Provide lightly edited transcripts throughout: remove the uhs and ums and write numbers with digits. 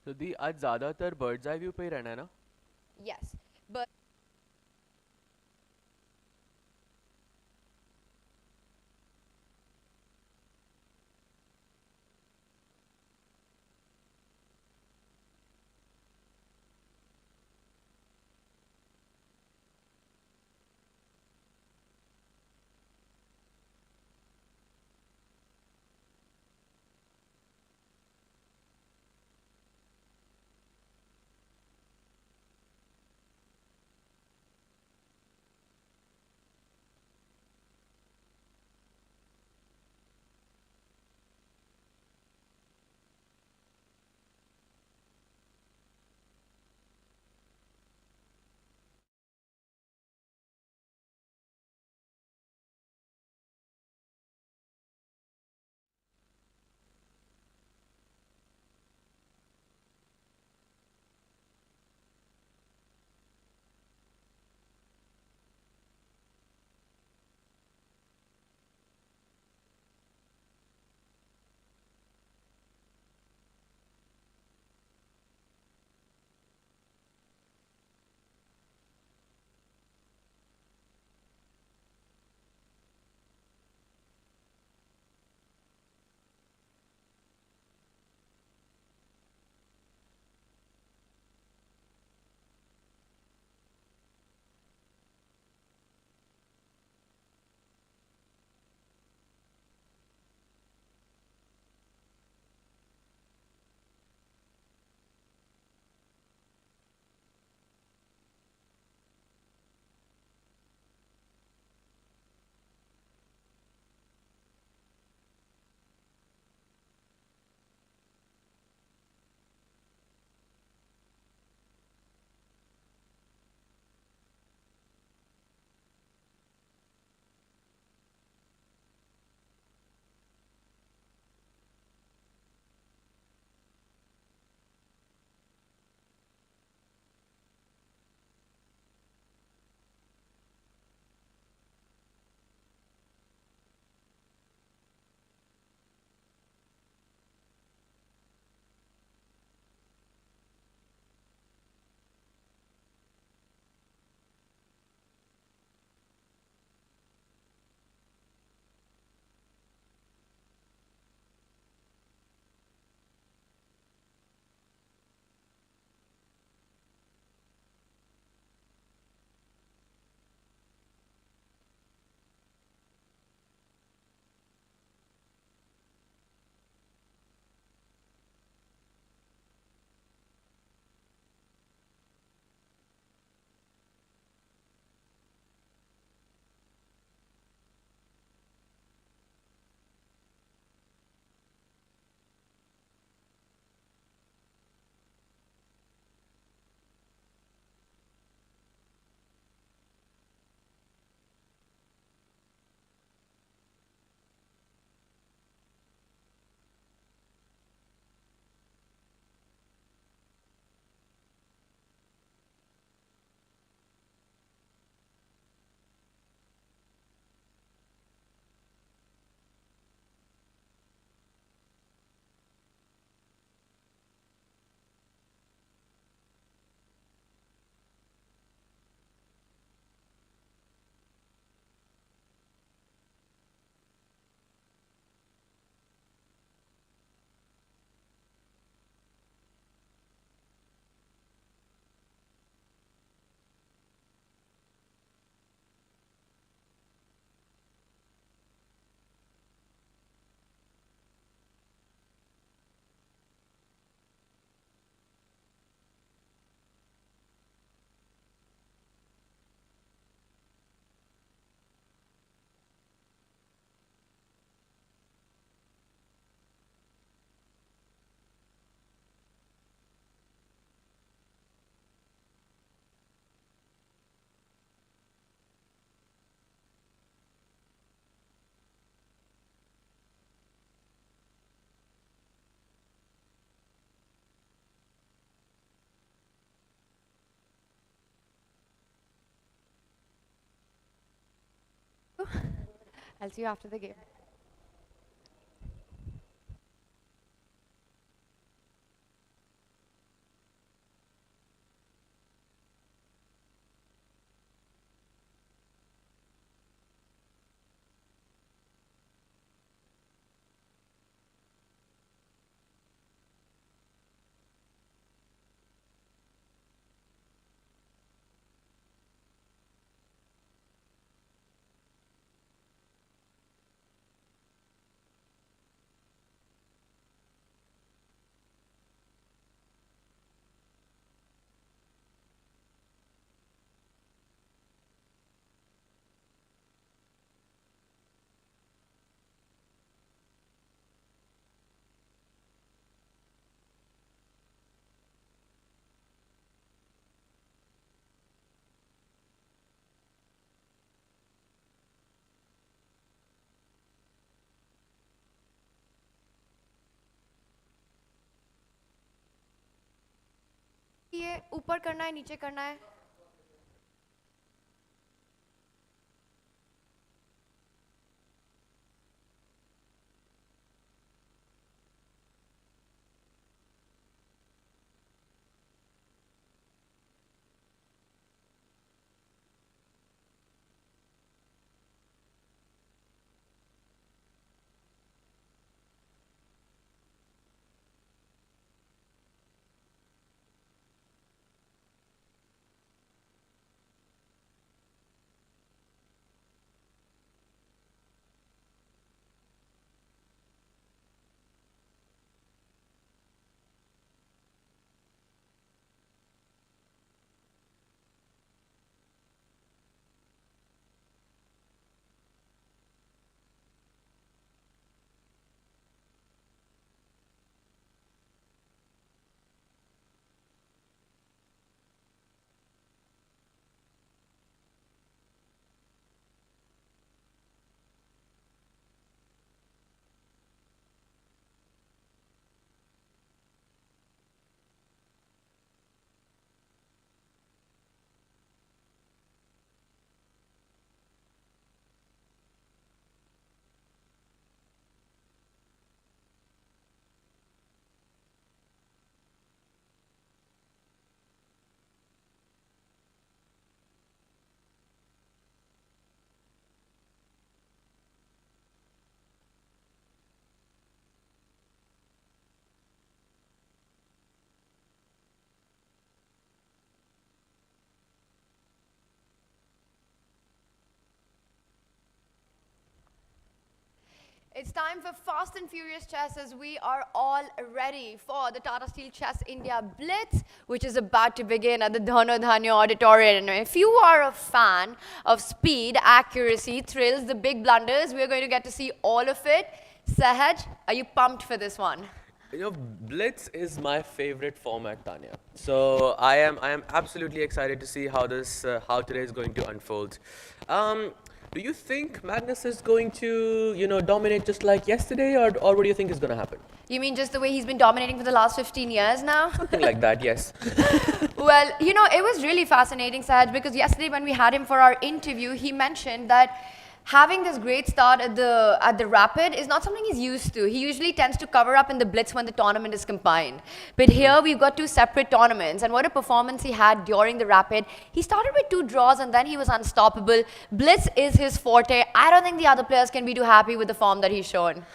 तो दी आज ज़्यादातर बर्ड्स आई व्यू पे ही रहना है ना? Yes, but I'll see you after the game. ऊपर करना है, नीचे करना है? It's time for Fast and Furious Chess as we are all ready for the Tata Steel Chess India Blitz, which is about to begin at the Dhono Dhanyo Auditorium. And if you are a fan of speed, accuracy, thrills, the big blunders, we're going to get to see all of it. Sahaj, are you pumped for this one? You know, Blitz is my favorite format, Tanya. So I am absolutely excited to see how how today is going to unfold. Do you think Magnus is going to, dominate just like yesterday, or what do you think is going to happen? You mean just the way he's been dominating for the last 15 years now? Something like that, yes. Well, it was really fascinating, Sahaj, because yesterday when we had him for our interview, he mentioned that having this great start at the Rapid is not something he's used to. He usually tends to cover up in the Blitz when the tournament is combined. But here we've got two separate tournaments, and what a performance he had during the Rapid. He started with 2 draws and then he was unstoppable. Blitz is his forte. I don't think the other players can be too happy with the form that he's shown.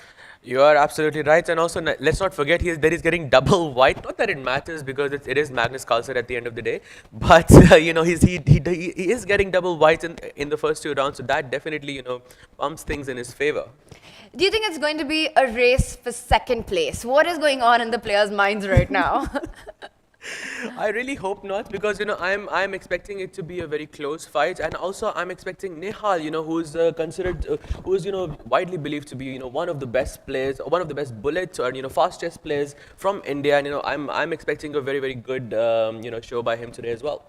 You are absolutely right, and also let's not forget that he's getting double white. Not that it matters because it is Magnus Carlsen at the end of the day, but he is getting double whites in the first 2 rounds, so that definitely pumps things in his favor. Do you think it's going to be a race for second place? What is going on in the players' minds right now? I really hope not, because I'm expecting it to be a very close fight, and also I'm expecting Nehal, who's considered, who's widely believed to be one of the best players, one of the best bullets or fast chess players from India, and I'm expecting a very, very good show by him today as well.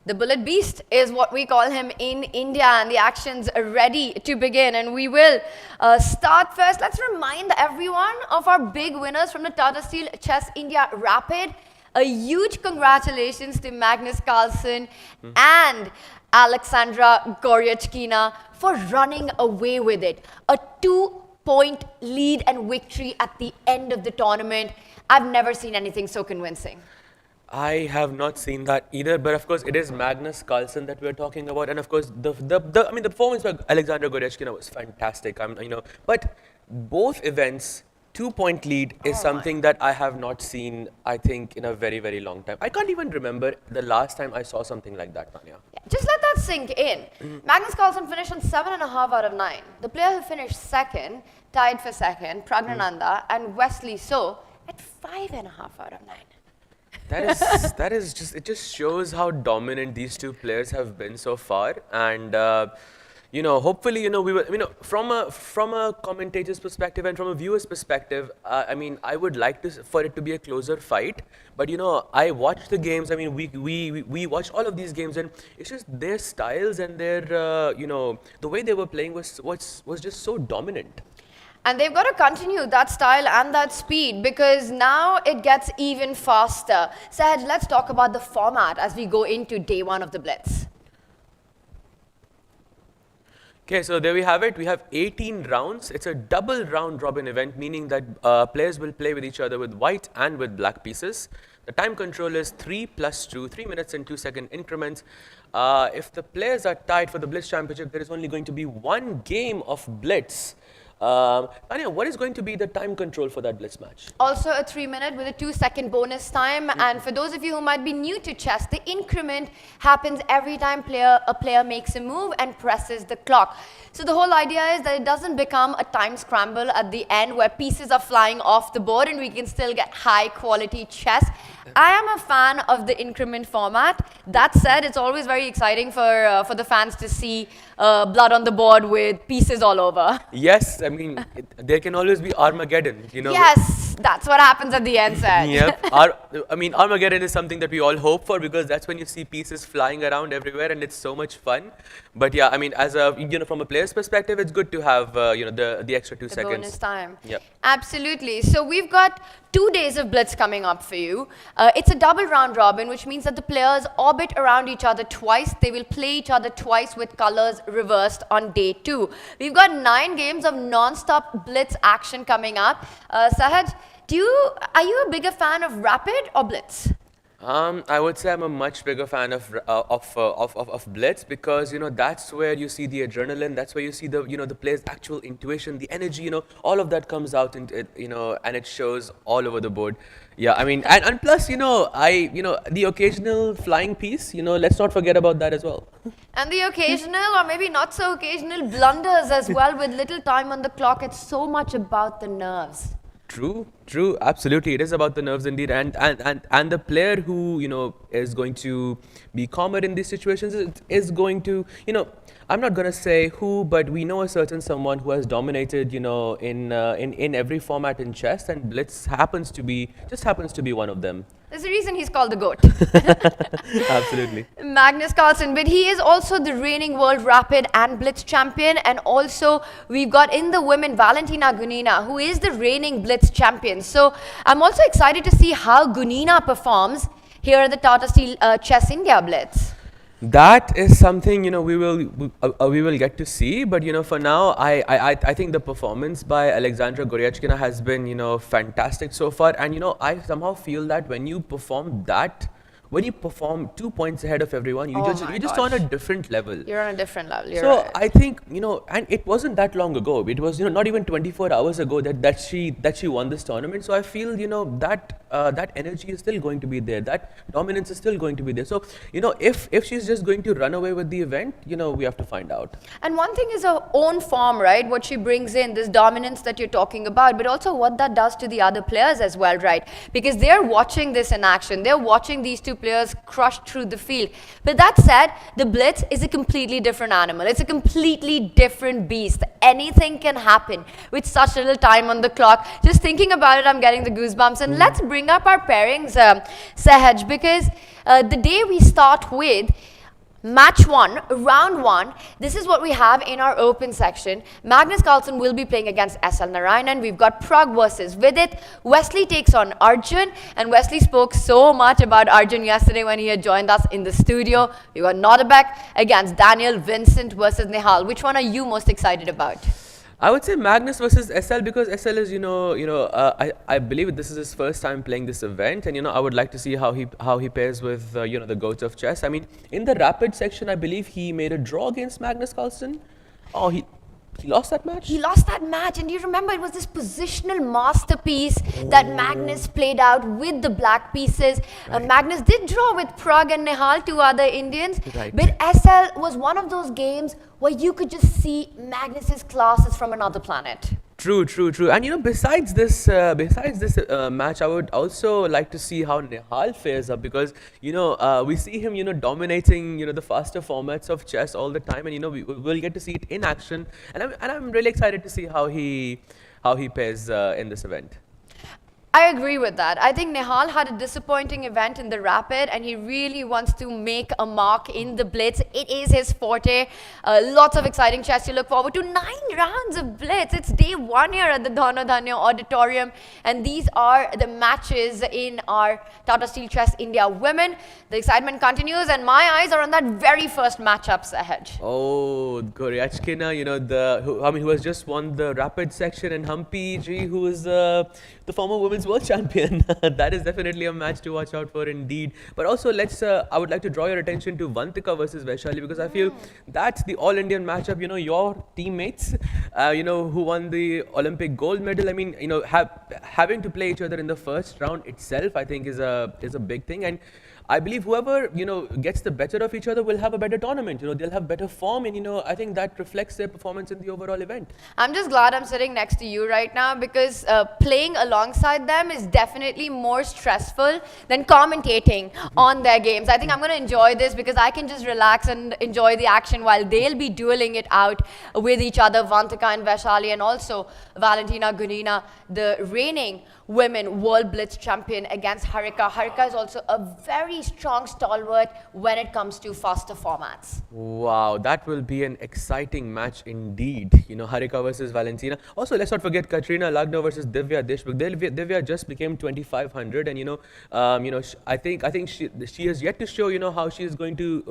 The Bullet Beast is what we call him in India, and the action's ready to begin. And we will start first. Let's remind everyone of our big winners from the Tata Steel Chess India Rapid. A huge congratulations to Magnus Carlsen and Aleksandra Goryachkina for running away with it. A 2-point lead and victory at the end of the tournament. I've never seen anything so convincing. I have not seen that either, but of course it is Magnus Carlsen that we're talking about, and of course the performance by Aleksandra Goryachkina was fantastic. But both events, 2-point lead is something that I have not seen, I think, in a very, very long time. I can't even remember the last time I saw something like that, Tanya. Yeah, just let that sink in. Magnus Carlsen finished on 7.5 out of 9. The player who finished second, tied for second, Pragg and Wesley So at 5.5 out of 9. That is just, it just shows how dominant these two players have been so far, and hopefully we will, from a commentator's perspective and from a viewer's perspective, I would like for it to be a closer fight, but I watched the games. We watched all of these games, and it's just their styles and their the way they were playing was just so dominant. And they've got to continue that style and that speed because now it gets even faster. Sahaj, let's talk about the format as we go into day one of the Blitz. Okay, so there we have it. We have 18 rounds. It's a double round robin event, meaning that players will play with each other with white and with black pieces. The time control is 3 plus 2, 3 minutes and 2-second increments. If the players are tied for the Blitz Championship, there is only going to be one game of Blitz. Tanya, what is going to be the time control for that Blitz match? Also a 3-minute with a 2-second bonus time. And for those of you who might be new to chess, the increment happens every time a player makes a move and presses the clock. So the whole idea is that it doesn't become a time scramble at the end where pieces are flying off the board and we can still get high quality chess. I am a fan of the increment format. That said, it's always very exciting for the fans to see blood on the board with pieces all over. Yes, I mean, there can always be Armageddon, you know. Yes, that's what happens at the end, sir. Yep. I mean, Armageddon is something that we all hope for because that's when you see pieces flying around everywhere and it's so much fun. But yeah, I mean, as a, from a player's perspective, it's good to have, the extra 2 seconds. Bonus time. Yep. Absolutely. So we've got 2 days of Blitz coming up for you. It's a double round robin, which means that the players orbit around each other twice. They will play each other twice with colors reversed on day 2. We've got 9 games of non-stop Blitz action coming up. Sahaj, are you a bigger fan of Rapid or Blitz? I would say I'm a much bigger fan of Blitz because that's where you see the adrenaline, that's where you see the the player's actual intuition, the energy, all of that comes out and it shows all over the board. Yeah, I mean, and plus the occasional flying piece, let's not forget about that as well. And the occasional or maybe not so occasional blunders as well with little time on the clock. It's so much about the nerves. True, absolutely. It is about the nerves indeed, and the player who is going to be calmer in these situations is going to I'm not gonna say who, but we know a certain someone who has dominated in every format in chess, and Blitz happens to be one of them. There's a reason he's called the GOAT. Absolutely. Magnus Carlsen, but he is also the reigning world rapid and Blitz champion. And also we've got in the women Valentina Gunina, who is the reigning Blitz champion. So I'm also excited to see how Gunina performs here at the Tata Steel Chess India Blitz. That is something we will get to see, but for now I think the performance by Aleksandra Goryachkina has been fantastic so far, and I somehow feel that when you perform 2 points ahead of everyone, you're just on a different level. You're on a different level. You're so right. I think and it wasn't that long ago. It was not even 24 hours ago that she won this tournament. So I feel that energy is still going to be there. That dominance is still going to be there. So if she's just going to run away with the event, we have to find out. And one thing is her own form, right? What she brings in, this dominance that you're talking about, but also what that does to the other players as well, right? Because they're watching this in action. They're watching these two players crushed through the field. But that said, the Blitz is a completely different animal. It's a completely different beast. Anything can happen with such little time on the clock. Just thinking about it, I'm getting the goosebumps. And let's bring up our pairings, Sahaj, because the day we start with Match 1, round 1, this is what we have in our open section. Magnus Carlsen will be playing against SL Narayanan. We've got Pragg versus Vidit. Wesley takes on Arjun, and Wesley spoke so much about Arjun yesterday when he had joined us in the studio. We've got Nodirbek against Daniel, Vincent versus Nihal. Which one are you most excited about? I would say Magnus versus SL because SL is, I believe this is his first time playing this event, and I would like to see how he pairs with the goats of chess. I mean, in the rapid section, I believe he made a draw against Magnus Carlsen. Oh, he lost that match? He lost that match, and you remember it was this positional masterpiece that Magnus played out with the black pieces. Right. Magnus did draw with Pragg and Nihal, 2 other Indians, right. But SL was one of those games where you could just see Magnus's class is from another planet. True. And besides this match, I would also like to see how Nihal fares up because we see him dominating the faster formats of chess all the time, and we'll get to see it in action, and I'm really excited to see how he pairs in this event. I agree with that. I think Nihal had a disappointing event in the Rapid and he really wants to make a mark in the Blitz. It is his forte. Lots of exciting chess to look forward to. 9 rounds of Blitz. It's day 1 here at the Dhono Dhanyo Auditorium. And these are the matches in our Tata Steel Chess India women. The excitement continues and my eyes are on that very first matchups ahead. Oh, Goryachkina, you know, who has just won the Rapid section, and Humpy G, who is the former women's world champion. That is definitely a match to watch out for indeed. But also, I would like to draw your attention to Vantika versus Vaishali, because I feel that's the all-Indian matchup. You know, your teammates, you know, who won the Olympic gold medal. I mean, you know, having to play each other in the first round itself, I think is a big thing. And I believe whoever, you know, gets the better of each other will have a better tournament. You know, they'll have better form, and, you know, I think that reflects their performance in the overall event. I'm just glad I'm sitting next to you right now, because playing alongside them is definitely more stressful than commentating on their games. I think I'm going to enjoy this because I can just relax and enjoy the action while they'll be dueling it out with each other, Vantika and Vaishali, and also Valentina Gunina, the reigning women world blitz champion, against Harika. Harika is also a very strong stalwart when it comes to faster formats. Wow, that will be an exciting match indeed. You know, Harika versus Valentina. Also, let's not forget Katrina Lagno versus Divya Deshmukh. Divya just became 2500, and, you know, I think she has yet to show, you know, how she is going to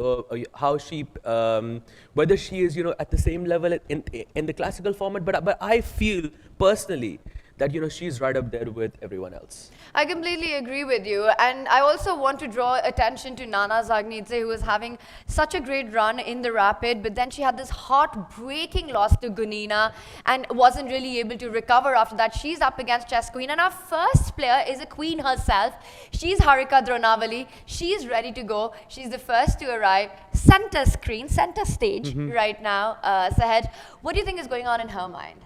whether she is, you know, at the same level in the classical format. But I feel personally that, you know, she's right up there with everyone else. I completely agree with you. And I also want to draw attention to Nana Zagnidze, who was having such a great run in the Rapid, but then she had this heartbreaking loss to Gunina and wasn't really able to recover after that. She's up against Chess Queen, and our first player is a queen herself. She's Harika Dronavali. She's ready to go. She's the first to arrive. Center stage right now. Sahaj, what do you think is going on in her mind?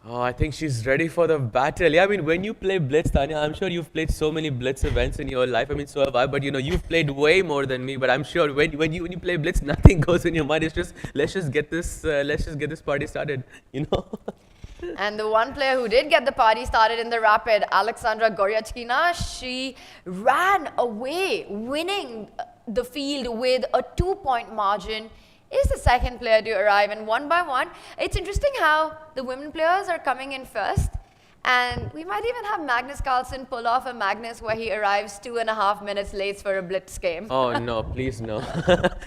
Oh, I think she's ready for the battle. Yeah, I mean, when you play Blitz, Tanya, I'm sure you've played so many Blitz events in your life. I mean, so have I. But, you know, you've played way more than me. But I'm sure when you play Blitz, nothing goes in your mind. It's just let's just get this party started. You know. And the one player who did get the party started in the Rapid, Aleksandra Goryachkina, she ran away, winning the field with a 2-point margin. Is the second player to arrive, and one by one, it's interesting how the women players are coming in first, and we might even have Magnus Carlsen pull off a Magnus where he arrives 2.5 minutes late for a Blitz game. Oh no, please no.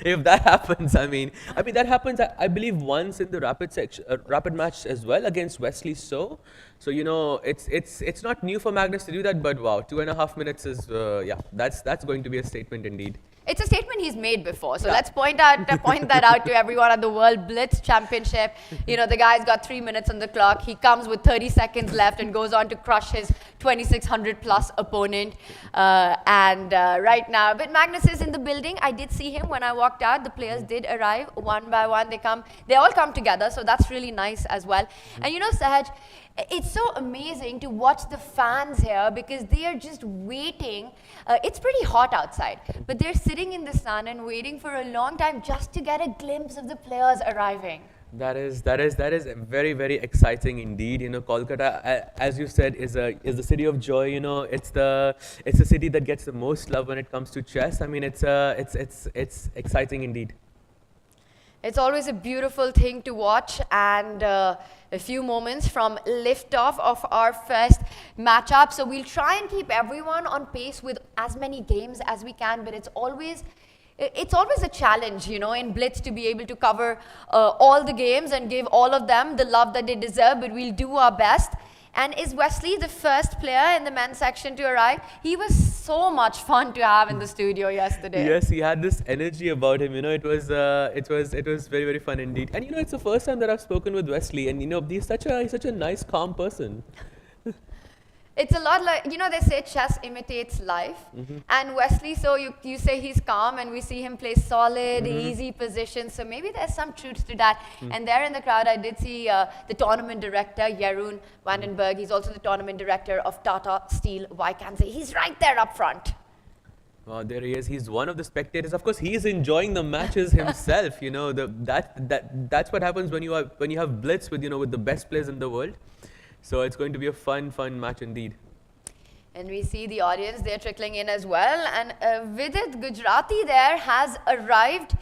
If that happens, I mean that happens, I believe, once in the Rapid match as well against Wesley So. So, you know, it's not new for Magnus to do that, but wow, 2.5 minutes is yeah, that's going to be a statement indeed. It's a statement he's made before, so let's point that out to everyone at the World Blitz Championship. You know, the guy's got 3 minutes on the clock. He comes with 30 seconds left and goes on to crush his 2600 plus opponent. Right now, but Magnus is in the building. I did see him when I walked out. The players did arrive one by one. They all come together, so that's really nice as well. And, you know, Sahaj, it's so amazing to watch the fans here because they are just waiting. It's pretty hot outside, but they're sitting in the sun and waiting for a long time just to get a glimpse of the players arriving. That is very, very exciting indeed. You know, Kolkata, as you said, is the city of joy. You know, it's the city that gets the most love when it comes to chess. I mean, it's exciting indeed. It's always a beautiful thing to watch, and a few moments from liftoff of our first matchup. So we'll try and keep everyone on pace with as many games as we can, but it's always a challenge, you know, in Blitz to be able to cover all the games and give all of them the love that they deserve, but we'll do our best. And is Wesley the first player in the men's section to arrive? He was so much fun to have in the studio yesterday. Yes, he had this energy about him. You know, it was very, very fun indeed. And, you know, it's the first time that I've spoken with Wesley, and, you know, he's such a nice, calm person. It's a lot like, you know, they say chess imitates life. And Wesley, so you say he's calm, and we see him play solid, easy positions. So maybe there's some truth to that. And there in the crowd, I did see the tournament director, Jeroen Vandenberg. He's also the tournament director of Tata Steel Chess. He's right there up front. Oh, there he is. He's one of the spectators. Of course, he's enjoying the matches himself. You know, that's what happens when you have Blitz with, you know, with the best players in the world. So it's going to be a fun match indeed. And we see the audience, they're trickling in as well. And Vidit Gujarati there has arrived.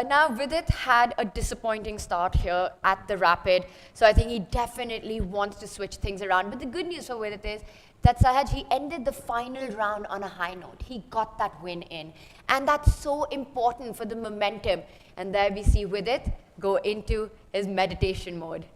Now, Vidit had a disappointing start here at the Rapid. So I think he definitely wants to switch things around. But the good news for Vidit is that Sahaj, he ended the final round on a high note. He got that win in. And that's so important for the momentum. And there we see Vidit go into his meditation mode.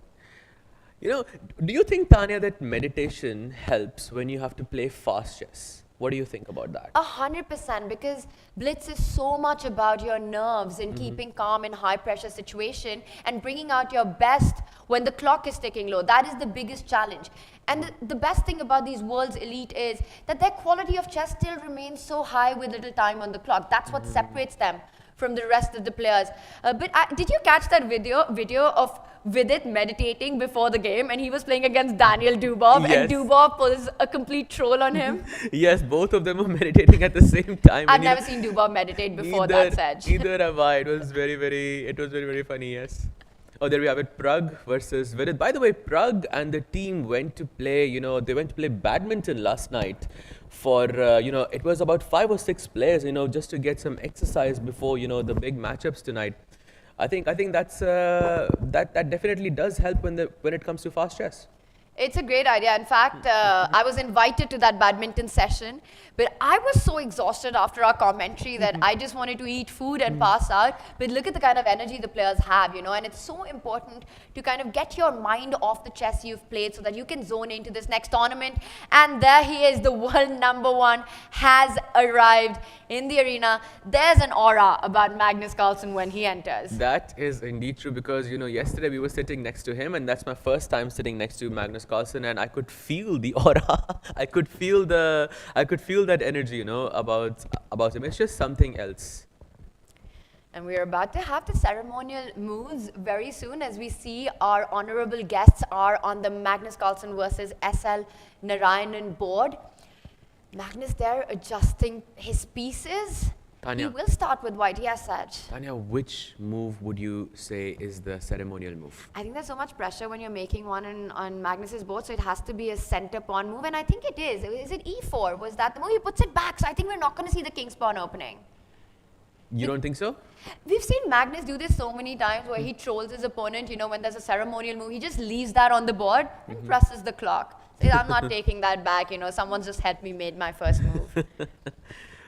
You know, do you think, Tanya, that meditation helps when you have to play fast chess? What do you think about that? 100%, because Blitz is so much about your nerves and keeping calm in high pressure situation and bringing out your best when the clock is ticking low. That is the biggest challenge. And the best thing about these world's elite is that their quality of chess still remains so high with little time on the clock. That's what separates them from the rest of the players. But did you catch that video of Vidit meditating before the game, and he was playing against Daniel Dubov, Yes. and Dubov was a complete troll on him? Yes, both of them were meditating at the same time. I've and you never know, seen Dubov meditate before that, Saj. Either have I. It was very funny, yes. Oh, there we have it, Pragg versus Vidit. By the way, Pragg and the team went to play, they went to play badminton last night for, it was about 5 or 6 players, just to get some exercise before, the big matchups tonight. I think that's, that definitely does help when it comes to fast chess. It's a great idea. In fact, I was invited to that badminton session, but I was so exhausted after our commentary that I just wanted to eat food and pass out. But look at the kind of energy the players have, and it's so important to kind of get your mind off the chess you've played so that you can zone into this next tournament. And there he is, the world #1 has arrived in the arena. There's an aura about Magnus Carlsen when he enters. That is indeed true because, yesterday we were sitting next to him, and that's my first time sitting next to Magnus Carlsen, and I could feel the aura. I could feel that energy, about him. It's just something else. And we are about to have the ceremonial moves very soon, as we see our honorable guests are on the Magnus Carlsen versus SL Narayanan board. Magnus there adjusting his pieces. Tanya. He will start with white. Yes, Saj. Tanya, which move would you say is the ceremonial move? I think there's so much pressure when you're making one on Magnus's board, so it has to be a center pawn move, and I think it is. Is it E4? Was that the move? He puts it back, so I think we're not going to see the king's pawn opening. You don't think so? We've seen Magnus do this so many times where he trolls his opponent, when there's a ceremonial move, he just leaves that on the board and presses the clock. Says, I'm not taking that back, someone's just helped me made my first move.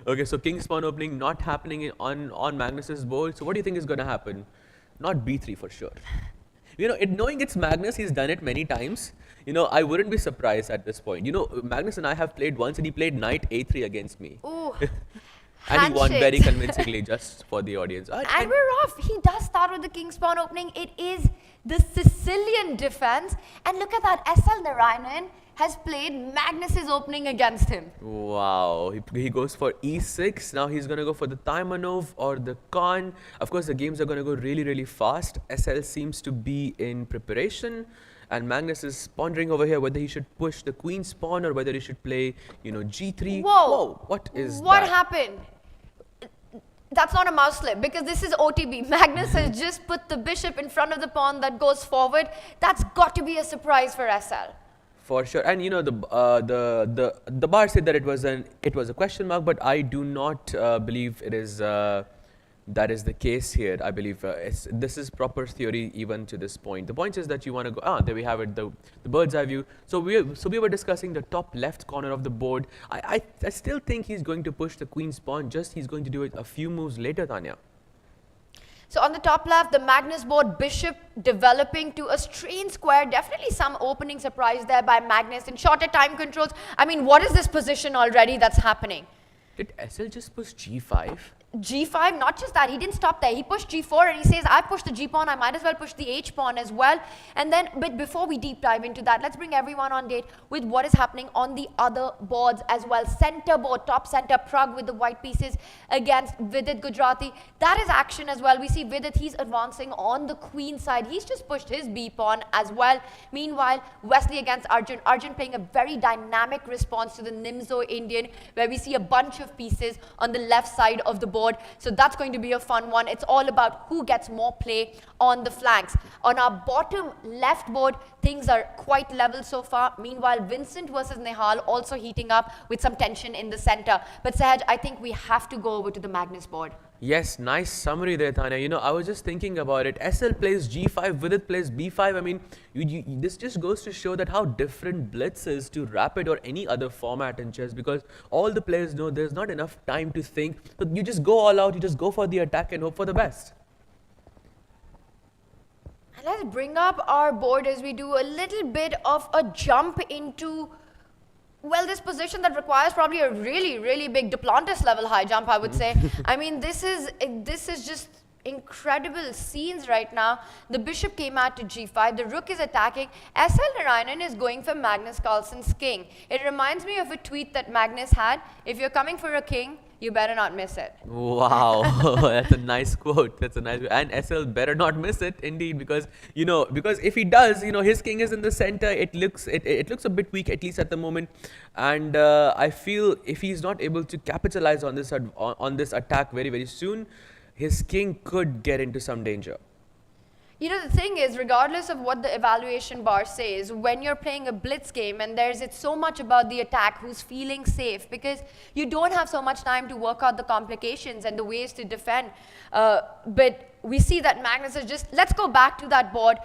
Okay, so king's pawn opening not happening on Magnus's board. So what do you think is going to happen? Not b3 for sure. Knowing it's Magnus, he's done it many times. I wouldn't be surprised at this point. Magnus and I have played once, and he played knight a3 against me. Ooh. And he won very convincingly, just for the audience. And we're off. He does start with the king's pawn opening. It is the Sicilian defense. And look at that. SL Narayanan has played Magnus's opening against him. Wow. He goes for e6. Now he's going to go for the Taimanov or the Khan. Of course, the games are going to go really, really fast. SL seems to be in preparation. And Magnus is pondering over here whether he should push the queen's pawn or whether he should play, g3. Whoa. What is What that? happened? That's not a mouse slip, because this is OTB. Magnus has just put the bishop in front of the pawn that goes forward. That's got to be a surprise for SL. For sure. And the bar said that it was a question mark, but I do not believe it is that is the case here. I believe this is proper theory even to this point. The point is that you want to go, there we have it, the bird's eye view. So we were discussing the top left corner of the board. I still think he's going to push the queen's pawn, just he's going to do it a few moves later, Tanya. So on the top left, the Magnus board, bishop developing to a strained square. Definitely some opening surprise there by Magnus and shorter time controls. I mean, what is this position already that's happening? Did SL just push g5? G5, not just that, he didn't stop there. He pushed G4 and he says, I pushed the G pawn, I might as well push the H pawn as well. And then, but before we deep dive into that, let's bring everyone on date with what is happening on the other boards as well. Center board, top center, Pragg with the white pieces against Vidit Gujarati. That is action as well. We see Vidit, he's advancing on the queen side. He's just pushed his B pawn as well. Meanwhile, Wesley against Arjun. Arjun playing a very dynamic response to the Nimzo Indian, where we see a bunch of of pieces on the left side of the board. So that's going to be a fun one. It's all about who gets more play on the flanks. On our bottom left board, things are quite level so far. Meanwhile, Vincent versus Nihal also heating up with some tension in the center. But Sahaj, I think we have to go over to the Magnus board. Yes, nice summary there, Tanya. You know, I was just thinking about it. SL plays G5, Vidit plays B5. I mean, this just goes to show that how different Blitz is to Rapid or any other format in chess, because all the players know there's not enough time to think. So you just go all out, you just go for the attack and hope for the best. And let's bring up our board as we do a little bit of a jump into, well, this position that requires probably a really, really big Duplantis level high jump, I would say. I mean, this is just incredible scenes right now. The bishop came out to G5, the rook is attacking. SL Narayanan is going for Magnus Carlsen's king. It reminds me of a tweet that Magnus had: if you're coming for a king, you better not miss it. Wow, that's a nice quote. That's a nice, and SL better not miss it indeed, because because if he does, his king is in the center. It looks a bit weak, at least at the moment, and I feel if he's not able to capitalize on this attack very, very soon, his king could get into some danger. You know, the thing is, regardless of what the evaluation bar says, when you're playing a blitz game and it's so much about the attack, who's feeling safe, because you don't have so much time to work out the complications and the ways to defend. But we see that Magnus is just, let's go back to that board.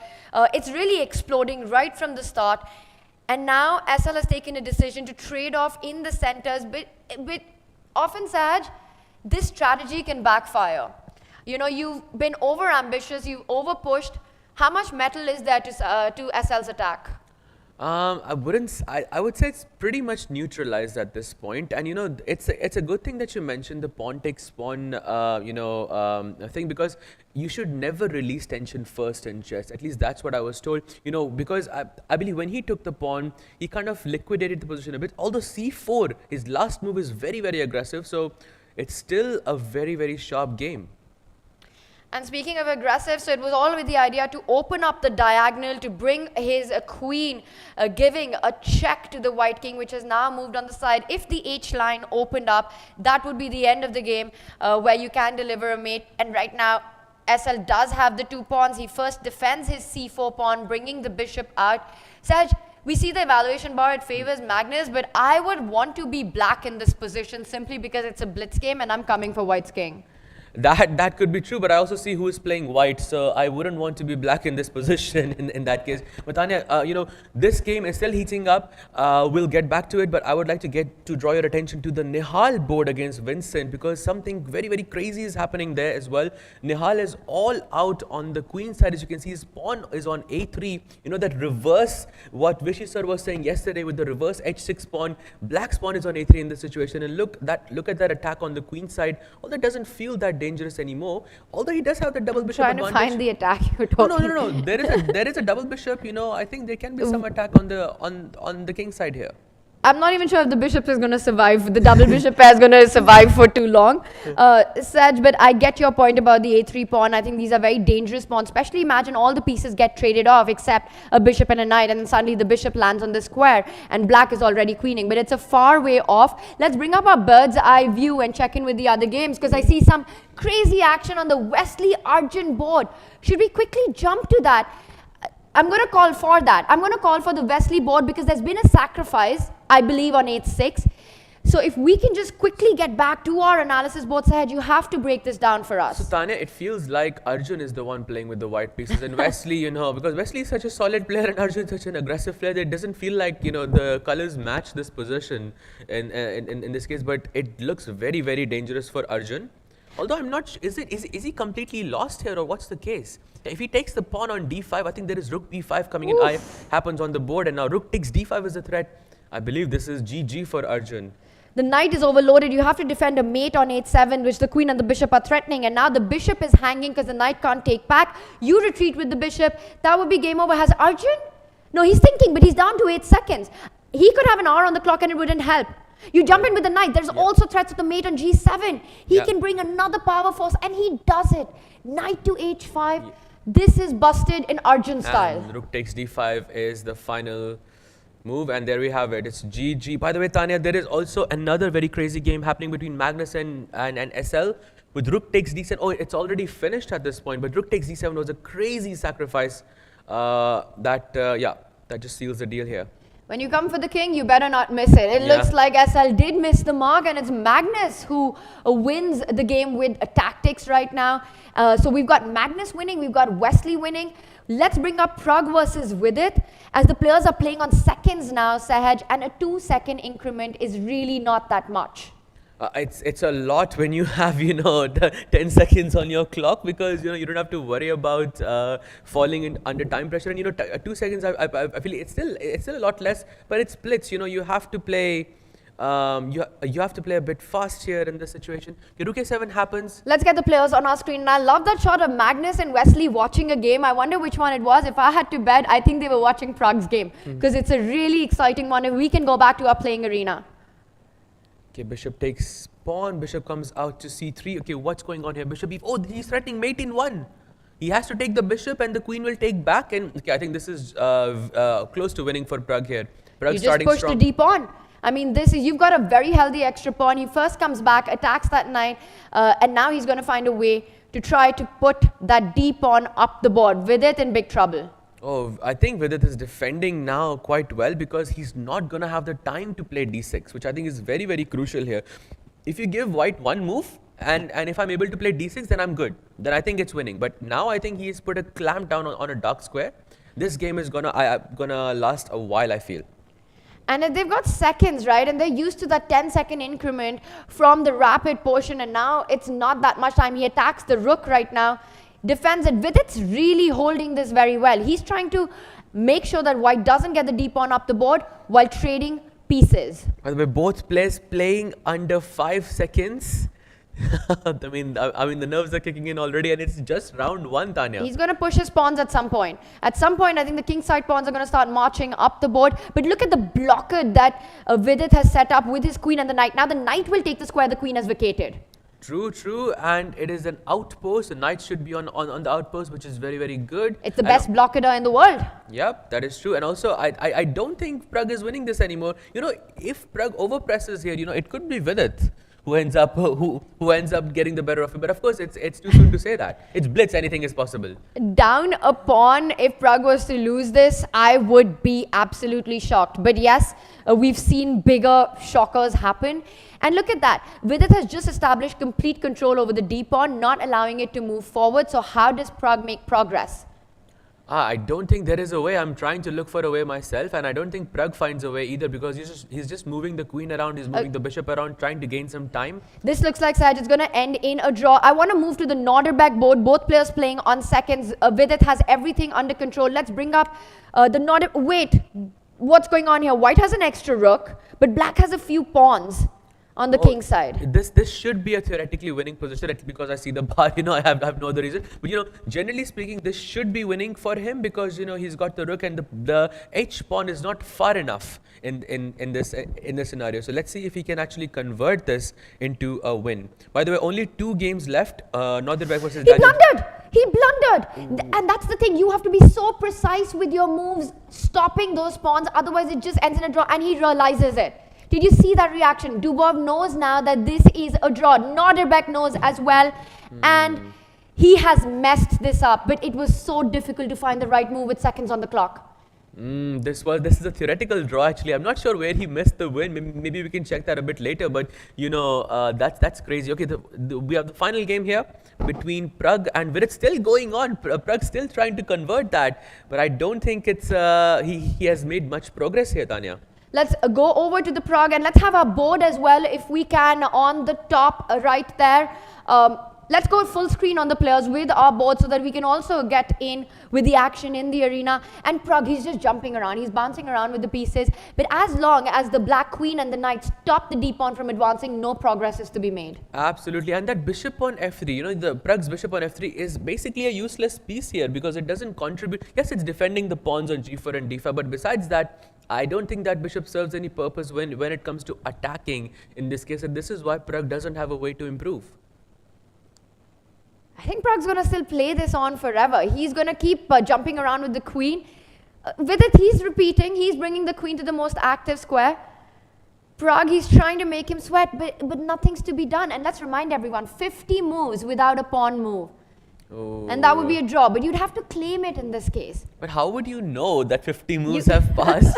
It's really exploding right from the start. And now SL has taken a decision to trade off in the centers, but often, Sahaj, this strategy can backfire. You know, you've been over-ambitious, you've over-pushed. How much metal is there to SL's attack? I would say it's pretty much neutralized at this point. And it's a good thing that you mentioned the pawn takes pawn thing, because you should never release tension first in chess. At least that's what I was told. Because I believe when he took the pawn, he kind of liquidated the position a bit. Although C4, his last move is very, very aggressive. So it's still a very, very sharp game. And speaking of aggressive, so it was all with the idea to open up the diagonal, to bring his queen, giving a check to the white king, which has now moved on the side. If the H line opened up, that would be the end of the game, where you can deliver a mate. And right now, SL does have the 2 pawns. He first defends his C4 pawn, bringing the bishop out. Sahaj, we see the evaluation bar, it favors Magnus, but I would want to be black in this position simply because it's a blitz game and I'm coming for white's king. That could be true, but I also see who is playing white, so I wouldn't want to be black in this position in that case. But Tanya, this game is still heating up. We'll get back to it, but I would like to draw your attention to the Nihal board against Vincent, because something very, very crazy is happening there as well. Nihal is all out on the queen side. As you can see, his pawn is on A3. That reverse, what Vishy sir was saying yesterday with the reverse H6 pawn. Black's pawn is on A3 in this situation, and look at that attack on the queen side. Although it doesn't feel that dangerous anymore, although he does have the double bishop advantage. Trying to find the attack you're talking. No. There is a double bishop. I think there can be some attack on the king side here. I'm not even sure if the bishop is going to survive. The double bishop pair is going to survive for too long. Saj, but I get your point about the A3 pawn. I think these are very dangerous pawns. Especially imagine all the pieces get traded off except a bishop and a knight, and then suddenly the bishop lands on the square and black is already queening. But it's a far way off. Let's bring up our bird's eye view and check in with the other games, because I see some crazy action on the Wesley Arjun board. Should we quickly jump to that? I'm going to call for that. I'm going to call for the Wesley board because there's been a sacrifice, I believe, on H6. So if we can just quickly get back to our analysis board, Sahaj, you have to break this down for us. So Tanya, it feels like Arjun is the one playing with the white pieces, and Wesley, because Wesley is such a solid player and Arjun is such an aggressive player, it doesn't feel like, the colors match this position in this case, but it looks very, very dangerous for Arjun. Although I'm not, is he completely lost here, or what's the case? If he takes the pawn on d5, I think there is rook b5 coming in. Happens on the board, and now rook takes d5 as a threat. I believe this is GG for Arjun. The knight is overloaded. You have to defend a mate on h7, which the queen and the bishop are threatening. And now the bishop is hanging because the knight can't take back. You retreat with the bishop. That would be game over. Has Arjun? No, he's thinking, but he's down to 8 seconds. He could have an hour on the clock and it wouldn't help. You jump in with the knight. There's also threats with the mate on g7. He can bring another power force, and he does it. Knight to h5. This is busted in Arjun style. And rook takes d5 is the final move, and there we have it. It's GG. By the way, Tanya, there is also another very crazy game happening between Magnus and SL with Rook takes D7. Oh, it's already finished at this point, but Rook takes D7 was a crazy sacrifice that just seals the deal here. When you come for the king, you better not miss it. It looks like SL did miss the mark, and it's Magnus who wins the game with tactics right now. So we've got Magnus winning, we've got Wesley winning. Let's bring up Pragg versus Vidit, as the players are playing on seconds now, Sahaj, and a 2-second increment is really not that much. It's a lot when you have, the 10 seconds on your clock, because, you don't have to worry about falling under time pressure. And, 2 seconds, I feel it's still a lot less, but it's Blitz. You have to play, you have to play a bit fast here in this situation. Rook A7 happens. Let's get the players on our screen. And I love that shot of Magnus and Wesley watching a game. I wonder which one it was. If I had to bet, I think they were watching Pragg's game, because it's a really exciting one. And we can go back to our playing arena. Okay, bishop takes pawn, bishop comes out to c3. Okay, what's going on here? Bishop e4. Oh, he's threatening mate in 1. He has to take the bishop and the queen will take back. And okay, I think this is close to winning for Pragg here. Pragg you just push the d pawn. I mean, you've got a very healthy extra pawn. He first comes back, attacks that knight, and now he's going to find a way to try to put that d pawn up the board. Vidit in big trouble. Oh, I think Vidit is defending now quite well, because he's not going to have the time to play d6, which I think is very, very crucial here. If you give white one move, and if I'm able to play d6, then I'm good. Then I think it's winning. But now I think he's put a clamp down on a dark square. This game is gonna last a while, I feel. And they've got seconds, right? And they're used to that 10-second increment from the rapid portion, and now it's not that much time. He attacks the rook right now. Defends it. Vidit's really holding this very well. He's trying to make sure that white doesn't get the d pawn up the board while trading pieces. By the way, both players playing under 5 seconds. I mean, the nerves are kicking in already, and it's just round 1, Tanya. He's going to push his pawns at some point. At some point, I think the kingside pawns are going to start marching up the board. But look at the blockade that Vidit has set up with his queen and the knight. Now the knight will take the square the queen has vacated. True, and it is an outpost. The knight should be on the outpost, which is very, very good. It's the best blockader in the world. Yep, that is true. And also, I don't think Pragg is winning this anymore. If Pragg overpresses here, it could be Vidit who ends up getting the better of it. But of course, it's too soon to say that. It's Blitz. Anything is possible. Down a pawn, if Pragg was to lose this, I would be absolutely shocked. But yes, we've seen bigger shockers happen. And look at that. Vidit has just established complete control over the d pawn, not allowing it to move forward. So how does Pragg make progress? I don't think there is a way. I'm trying to look for a way myself, and I don't think Pragg finds a way either, because he's just moving the queen around, he's moving the bishop around, trying to gain some time. This looks like, Saj, it's going to end in a draw. I want to move to the Nodirbek board. Both players playing on seconds. Vidit has everything under control. Let's bring up the Nodirbek. Wait, what's going on here? White has an extra rook, but black has a few pawns on the king side. This should be a theoretically winning position, because I see the bar, I have no other reason. But generally speaking, this should be winning for him, because he's got the rook, and the h pawn is not far enough in this scenario. So let's see if he can actually convert this into a win. By the way, only 2 games left. Nodirbek versus He blundered. He blundered. And that's the thing. You have to be so precise with your moves, stopping those pawns. Otherwise, it just ends in a draw, and he realizes it. Did you see that reaction? Dubov knows now that this is a draw. Nodirbek knows as well. And he has messed this up. But it was so difficult to find the right move with seconds on the clock. This is a theoretical draw, actually. I'm not sure where he missed the win. Maybe we can check that a bit later. But, that's crazy. Okay, we have the final game here between Pragg and Vidit. Still going on. Pragg still trying to convert that. But I don't think it's he has made much progress here, Tanya. Let's go over to the Pragg, and let's have our board as well, if we can, on the top right there. Let's go full screen on the players with our board, so that we can also get in with the action in the arena. And Pragg, he's just jumping around. He's bouncing around with the pieces. But as long as the black queen and the knight stop the d pawn from advancing, no progress is to be made. Absolutely. And that bishop on f3, the Pragg's bishop on f3 is basically a useless piece here, because it doesn't contribute. Yes, it's defending the pawns on g4 and d5, but besides that, I don't think that bishop serves any purpose when it comes to attacking in this case, and this is why Pragg doesn't have a way to improve. I think Pragg's going to still play this on forever. He's going to keep jumping around with the queen. With it, he's repeating. He's bringing the queen to the most active square. Pragg, he's trying to make him sweat, but nothing's to be done. And let's remind everyone, 50 moves without a pawn move. Oh. And that would be a draw, but you'd have to claim it in this case. But how would you know that 50 moves have passed?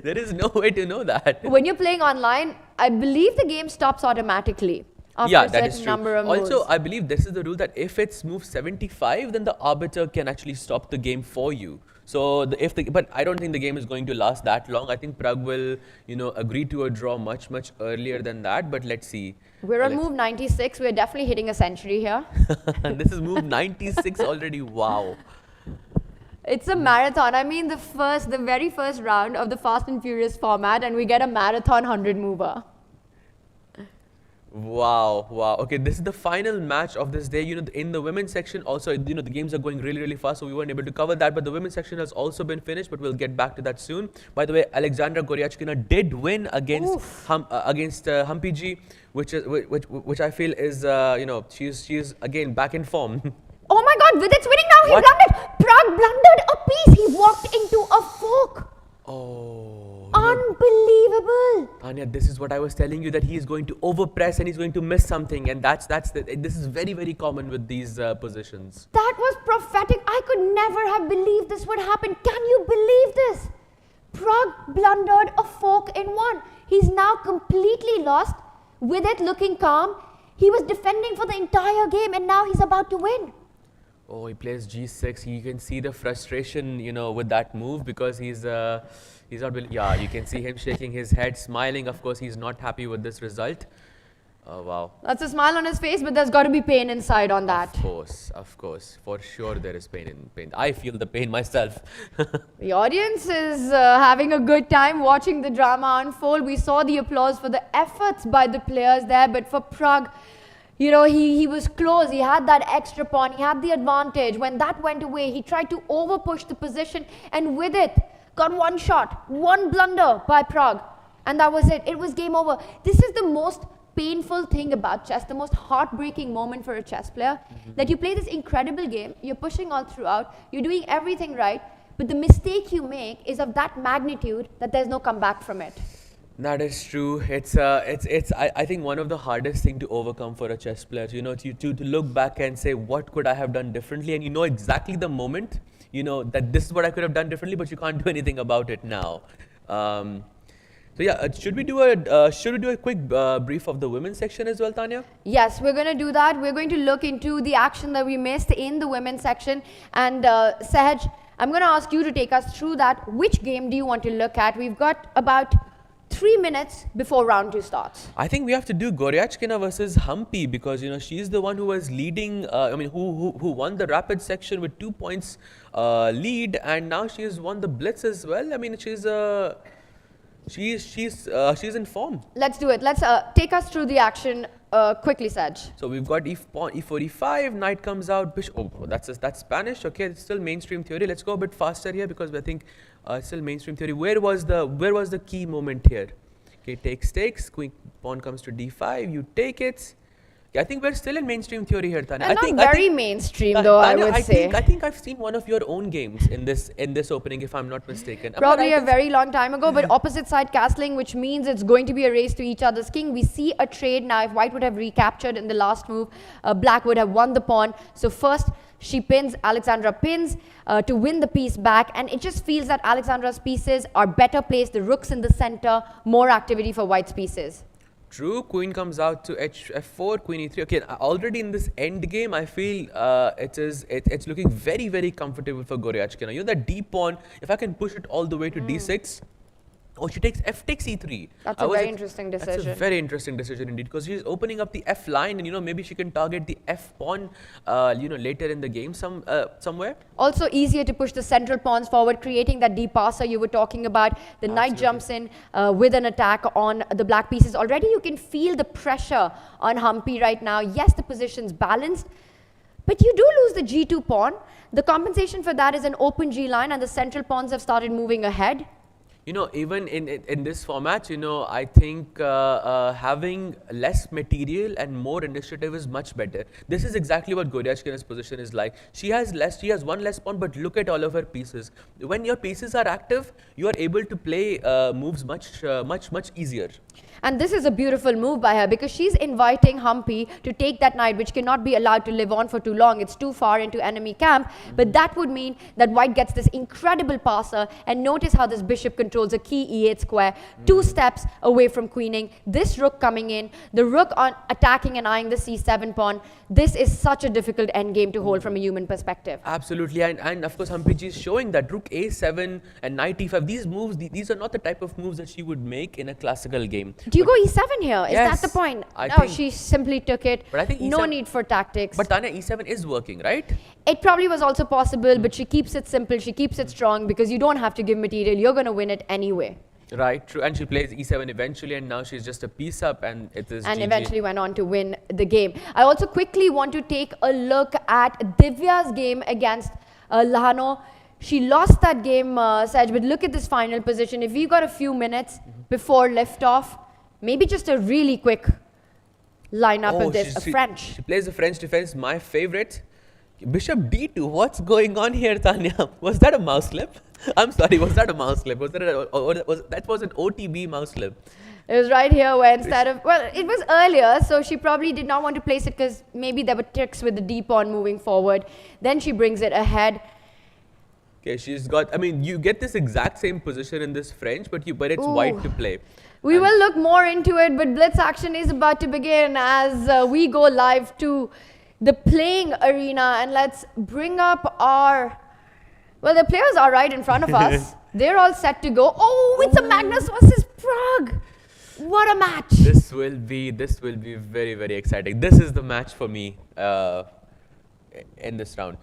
There is no way to know that. When you're playing online, I believe the game stops automatically after a certain number of moves. Also, I believe this is the rule that if it's move 75, then the arbiter can actually stop the game for you. So but I don't think the game is going to last that long. I think Pragg will, agree to a draw much earlier than that. But let's see. We're on move 96. We're definitely hitting a century here. This is move 96 already. Wow. It's a marathon. I mean, the very first round of the Fast and Furious format, and we get a marathon 100 mover. Wow. Okay, this is the final match of this day. In the women's section also, the games are going really fast, so we weren't able to cover that. But the women's section has also been finished, but we'll get back to that soon. By the way, Aleksandra Goryachkina did win against Humpy G, which I feel is she's again back in form. Oh my God! Vidit's winning now. He blundered. Pragg blundered a piece. He walked into a fork. Oh. Unbelievable. Tanya, this is what I was telling you, that he is going to overpress and he's going to miss something, and this is very common with these positions. That was prophetic. I could never have believed this would happen. Can you believe this? Pragg blundered a fork in one. He's now completely lost. With it looking calm, he was defending for the entire game, and now he's about to win. Oh, he plays G6. You can see the frustration, with that move, because he's not really, yeah, you can see him shaking his head, smiling. Of course, he's not happy with this result. Oh, wow. That's a smile on his face, but there's got to be pain inside on that. Of course. For sure there is pain. I feel the pain myself. The audience is having a good time watching the drama unfold. We saw the applause for the efforts by the players there, but for Pragg, he was close. He had that extra pawn. He had the advantage. When that went away, he tried to overpush the position, and with it, got one shot, one blunder by Pragg, and that was it. It was game over. This is the most painful thing about chess, the most heartbreaking moment for a chess player, that you play this incredible game, you're pushing all throughout, you're doing everything right, but the mistake you make is of that magnitude that there's no comeback from it. That is true. I think one of the hardest thing to overcome for a chess player, to look back and say, what could I have done differently? And exactly the moment, that this is what I could have done differently, but you can't do anything about it now. So yeah, should we do a quick brief of the women's section as well, Tanya? Yes, we're going to do that. We're going to look into the action that we missed in the women's section. And Sahaj, I'm going to ask you to take us through that. Which game do you want to look at? We've got about 3 minutes before round 2 starts. I think we have to do Goryachkina versus Humpy, because she's the one who was leading. Who won the rapid section with 2 points lead, and now she has won the Blitz as well. I mean, she's in form. Let's do it. Let's take us through the action quickly, Saj. So we've got e45, knight comes out, bishop. Oh, that's Spanish. Okay, it's still mainstream theory. Let's go a bit faster here, because I think it's still mainstream theory. Where was the key moment here? Okay, takes, queen pawn comes to d5. You take it. Yeah, I think we're still in mainstream theory here, Tanya. I think very mainstream, though, Tanya, I would say. I think I've seen one of your own games in this opening, if I'm not mistaken. Probably a very long time ago, but opposite side castling, which means it's going to be a race to each other's king. We see a trade now. If white would have recaptured in the last move, black would have won the pawn. So first, she pins, Alexandra pins to win the piece back, and it just feels that Alexandra's pieces are better placed. The rook's in the center, more activity for white's pieces. True, queen comes out to f4, queen e3. Okay, already in this end game, I feel it's looking very comfortable for Goryachkina. That d pawn, if I can push it all the way to d6. Oh, she takes f takes e3. That's a very interesting decision. That's a very interesting decision indeed, because she's opening up the f line, and maybe she can target the f pawn, later in the game somewhere. Also easier to push the central pawns forward, creating that deep passer you were talking about. The knight jumps in with an attack on the black pieces. Already you can feel the pressure on Humpy right now. Yes, the position's balanced, but you do lose the g2 pawn. The compensation for that is an open g line, and the central pawns have started moving ahead. Even in this format, I think having less material and more initiative is much better. This is exactly what Goryachkina's position is like. She has one less pawn, but look at all of her pieces. When your pieces are active, you are able to play moves much easier. And this is a beautiful move by her because she's inviting Humpy to take that knight, which cannot be allowed to live on for too long. It's too far into enemy camp. But that would mean that white gets this incredible passer. And notice how this bishop controls a key e8 square, 2 steps away from queening. This rook coming in, the rook on attacking and eyeing the c7 pawn. This is such a difficult endgame to hold from a human perspective. Absolutely. And of course, Humpy is showing that rook a7 and knight e5, these moves, these are not the type of moves that she would make in a classical game. Do you go e7 here? Is Yes, that the point? I No, think- she simply took it. But I think no E7 need for tactics. But Tanya, e7 is working, right? It probably was also possible, but she keeps it simple. She keeps it strong because you don't have to give material. You're going to win it anyway. Right, true. And she plays e7 eventually, and now she's just a piece up, and it is And GG. eventually went on to win the game. I also quickly want to take a look at Divya's game against Dhono. She lost that game, Saj, but look at this final position. If we've got a few minutes before liftoff, maybe just a really quick lineup of this, a French. She plays the French defense, my favorite. Bishop d2, what's going on here, Tanya? Was that a mouse slip? I'm sorry, was that a mouse slip? That was an OTB mouse slip. It was right here where instead of, well, it was earlier, so she probably did not want to place it because maybe there were tricks with the d pawn moving forward. Then she brings it ahead. Okay, she's got, I mean, you get this exact same position in this French, but it's white to play. We will look more into it, but Blitz action is about to begin as we go live to the playing arena. And let's bring up our, well, the players are right in front of us. They're all set to go. Oh, it's a Magnus versus Pragg. What a match. This will be very, very exciting. This is the match for me in this round.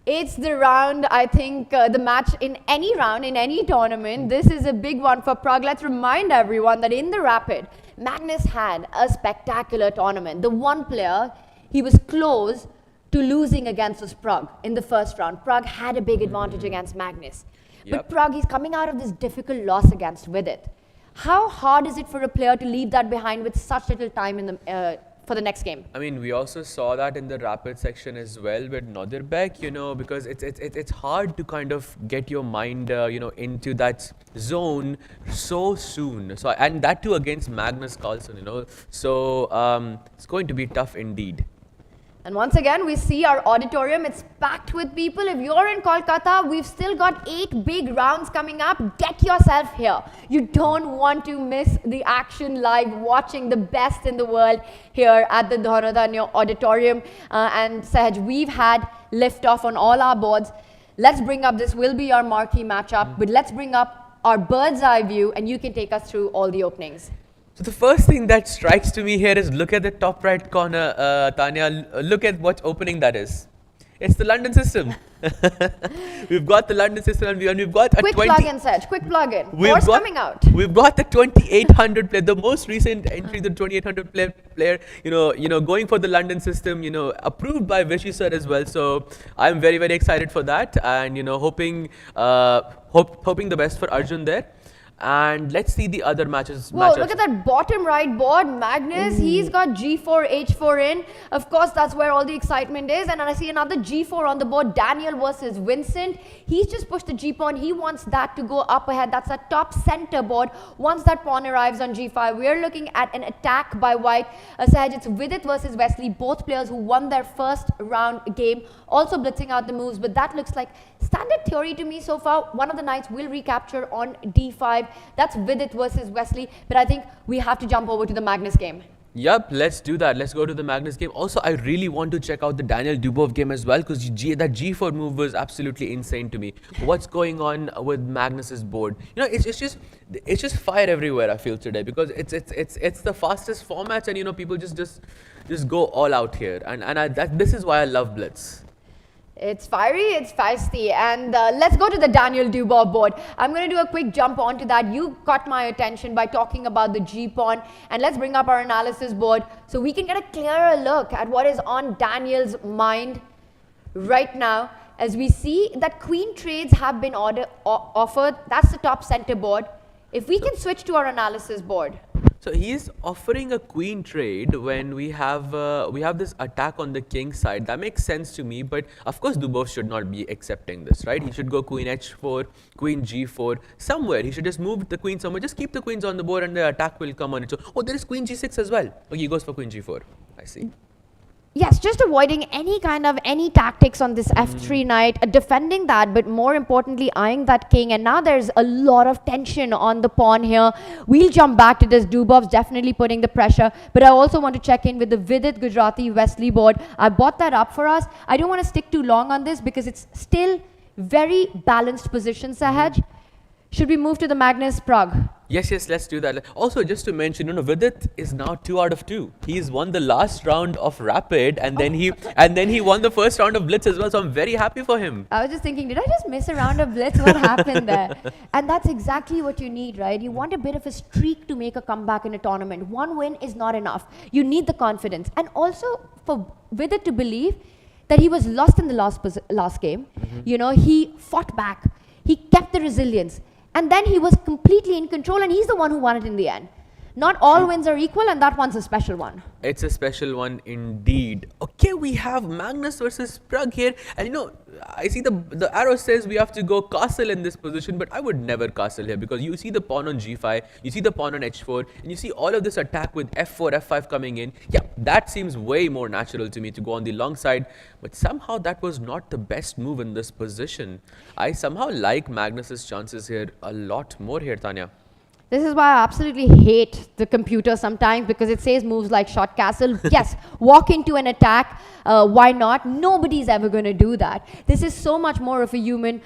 It's the round, I think, the match in any round, in any tournament. This is a big one for Pragg. Let's remind everyone that in the Rapid, Magnus had a spectacular tournament. The one player, he was close to losing against was Pragg in the first round. Pragg had a big advantage against Magnus. But Pragg, he's coming out of this difficult loss against Vidit. How hard is it for a player to leave that behind with such little time in the for the next game? I mean, we also saw that in the rapid section as well with Nodirbek, because it's hard to kind of get your mind, into that zone so soon. So, and that too against Magnus Carlsen, So it's going to be tough indeed. And once again, we see our auditorium. It's packed with people. If you're in Kolkata, we've still got 8 big rounds coming up. Get yourself here. You don't want to miss the action live, watching the best in the world here at the Dhono Dhanyo Auditorium. And Sahaj, we've had liftoff on all our boards. Let's bring up, this will be our marquee matchup, but let's bring up our bird's eye view and you can take us through all the openings. So the first thing that strikes to me here is look at the top right corner, Tanya. Look at what opening that is. It's the London system. We've got the London system and we've got a quick 20... plug-in, Saj. Quick plug-in. What's coming out? We've got the 2800 player, the most recent entry, the 2800 player, going for the London system, approved by Vishy sir as well. So I'm very, very excited for that and, hoping the best for Arjun there. And let's see the other matches. Whoa, look at that bottom right board. Magnus, he's got G4, H4 in. Of course, that's where all the excitement is. And I see another G4 on the board. Daniel versus Vincent. He's just pushed the G pawn. He wants that to go up ahead. That's a top center board. Once that pawn arrives on G5, we're looking at an attack by white. Sahaj, it's Vidit versus Wesley. Both players who won their first round game. Also blitzing out the moves. But that looks like standard theory to me so far. One of the knights will recapture on D5. That's Vidit versus Wesley, but I think we have to jump over to the Magnus game. Yep, let's do that. Let's go to the Magnus game. Also, I really want to check out the Daniel Dubov game as well because that G4 move was absolutely insane to me. What's going on with Magnus's board? It's just fire everywhere. I feel today because it's the fastest format and people just go all out here and this is why I love Blitz. It's fiery, it's feisty, and let's go to the Daniel Dubov board. I'm going to do a quick jump onto that. You caught my attention by talking about the G-pawn, and let's bring up our analysis board so we can get a clearer look at what is on Daniel's mind right now. as we see that queen trades have been offered. That's the top center board. If we can switch to our analysis board. So he is offering a queen trade when we have this attack on the king side. That makes sense to me, but of course Dubov should not be accepting this, right? He should go queen h4, queen g4, somewhere. He should just move the queen somewhere. Just keep the queens on the board and the attack will come on its own. Oh, there is queen g6 as well. Okay, he goes for queen g4. I see. Yes, just avoiding any tactics on this f3 knight, defending that, but more importantly, eyeing that king. And now there's a lot of tension on the pawn here. We'll jump back to this. Dubov's definitely putting the pressure, but I also want to check in with the Vidit Gujarati Wesley board. I bought that up for us. I don't want to stick too long on this because it's still very balanced position, Sahaj. Should we move to the Magnus Pragg? Yes, let's do that. Also, just to mention, Vidit is now 2 out of 2. He's won the last round of Rapid, and then he won the first round of Blitz as well. So I'm very happy for him. I was just thinking, did I just miss a round of Blitz? What happened there? And that's exactly what you need, right? You want a bit of a streak to make a comeback in a tournament. One win is not enough. You need the confidence, and also for Vidit to believe that he was lost in the last game. He fought back. He kept the resilience. And then he was completely in control, and he's the one who won it in the end. Not all wins are equal, and that one's a special one. It's a special one indeed. Okay, we have Magnus versus Pragg here. And I see the arrow says we have to go castle in this position, but I would never castle here because you see the pawn on g5, you see the pawn on h4, and you see all of this attack with f4, f5 coming in. Yeah, that seems way more natural to me to go on the long side, but somehow that was not the best move in this position. I somehow like Magnus's chances here a lot more here, Tanya. This is why I absolutely hate the computer sometimes, because it says moves like short castle. Yes, walk into an attack. Why not? Nobody's ever going to do that. This is so much more of a human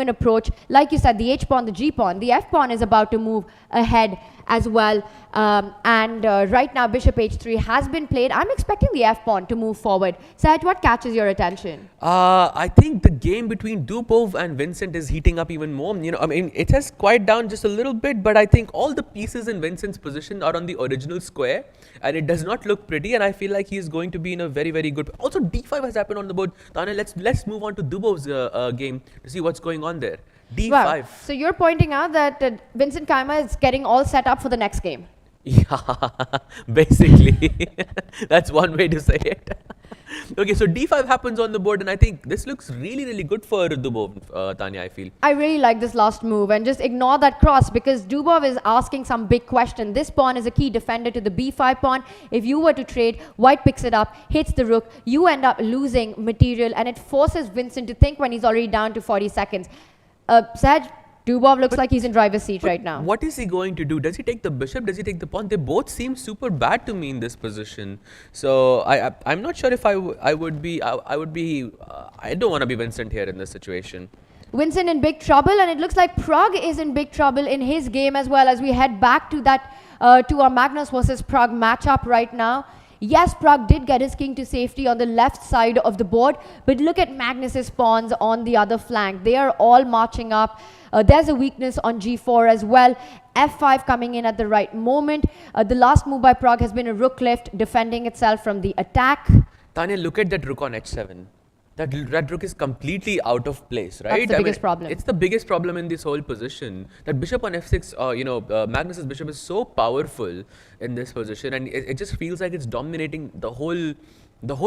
approach. Like you said, the h pawn, the g pawn, the f pawn is about to move ahead as well. Right now, bishop h3 has been played. I'm expecting the f pawn to move forward. Sahaj, what catches your attention? I think the game between Dubov and Vincent is heating up even more. It has quieted down just a little bit, but I think all the pieces in Vincent's position are on the original square, and it does not look pretty. And I feel like he is going to be in a very, very good. Also, d5 has happened on the board. Tanya, let's move on to Dubov's game to see what's going on there. d5. Well, so you're pointing out that Vincent Kayama is getting all set up for the next game. Yeah, basically. That's one way to say it. Okay, so d5 happens on the board, and I think this looks really, really good for Dubov, Tanya, I feel. I really like this last move, and just ignore that cross because Dubov is asking some big question. This pawn is a key defender to the b5 pawn. If you were to trade, white picks it up, hits the rook, you end up losing material, and it forces Vincent to think when he's already down to 40 seconds. Saj, Dubov looks like he's in driver's seat right now. What is he going to do? Does he take the bishop? Does he take the pawn? They both seem super bad to me in this position. So I'm not sure if I don't want to be Vincent here in this situation. Vincent in big trouble, and it looks like Pragg is in big trouble in his game as well, as we head back to that to our Magnus versus Pragg matchup right now. Yes, Pragg did get his king to safety on the left side of the board, but look at Magnus's pawns on the other flank. They are all marching up. There's a weakness on g4 as well. f5 coming in at the right moment. The last move by Pragg has been a rook lift, defending itself from the attack. Tanya, look at that rook on h7. That rook is completely out of place, right? That's the biggest problem. It's the biggest problem in this whole position. That bishop on f6, Magnus's bishop is so powerful in this position, and it just feels like it's dominating the whole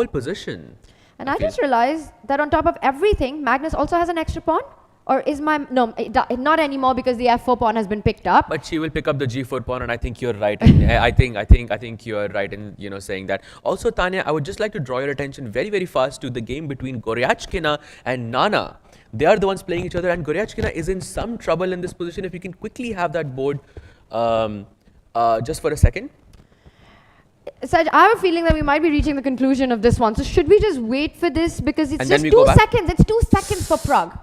position. And I just realized that on top of everything, Magnus also has an extra pawn. Or is not anymore because the f4 pawn has been picked up. But she will pick up the g4 pawn, and I think you're right. I think you're right in saying that. Also, Tanya, I would just like to draw your attention very, very fast to the game between Goryachkina and Nana. They are the ones playing each other, and Goryachkina is in some trouble in this position. If you can quickly have that board just for a second. Saj, I have a feeling that we might be reaching the conclusion of this one. So should we just wait for this? Because it's just 2 seconds. It's 2 seconds for Pragg.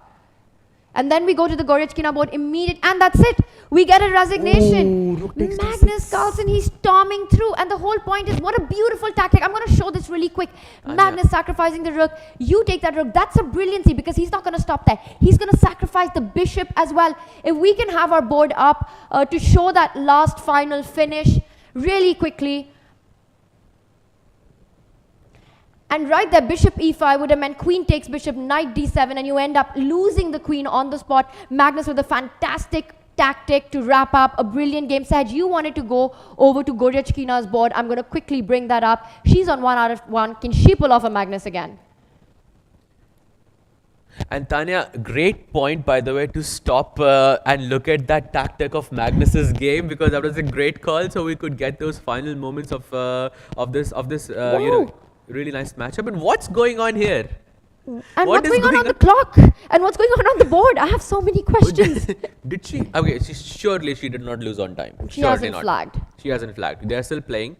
And then we go to the Goryachkina board immediately, and that's it. We get a resignation. Magnus Carlsen, he's storming through, and the whole point is, what a beautiful tactic. I'm going to show this really quick. Magnus sacrificing the rook. You take that rook. That's a brilliancy because he's not going to stop there. He's going to sacrifice the bishop as well. If we can have our board up to show that last final finish really quickly. And right there, bishop e5 would have meant queen takes bishop, knight d7, and you end up losing the queen on the spot. Magnus with a fantastic tactic to wrap up a brilliant game. Saj, you wanted to go over to Goryachkina's board. I'm going to quickly bring that up. She's on 1 out of 1. Can she pull off a Magnus again? And Tanya, great point, by the way, to stop and look at that tactic of Magnus's game, because that was a great call. So we could get those final moments of this really nice matchup. And what's going on here? And what's going on the clock? And what's going on the board? I have so many questions. Did she? Okay, surely she did not lose on time. She hasn't flagged. She hasn't flagged. They're still playing.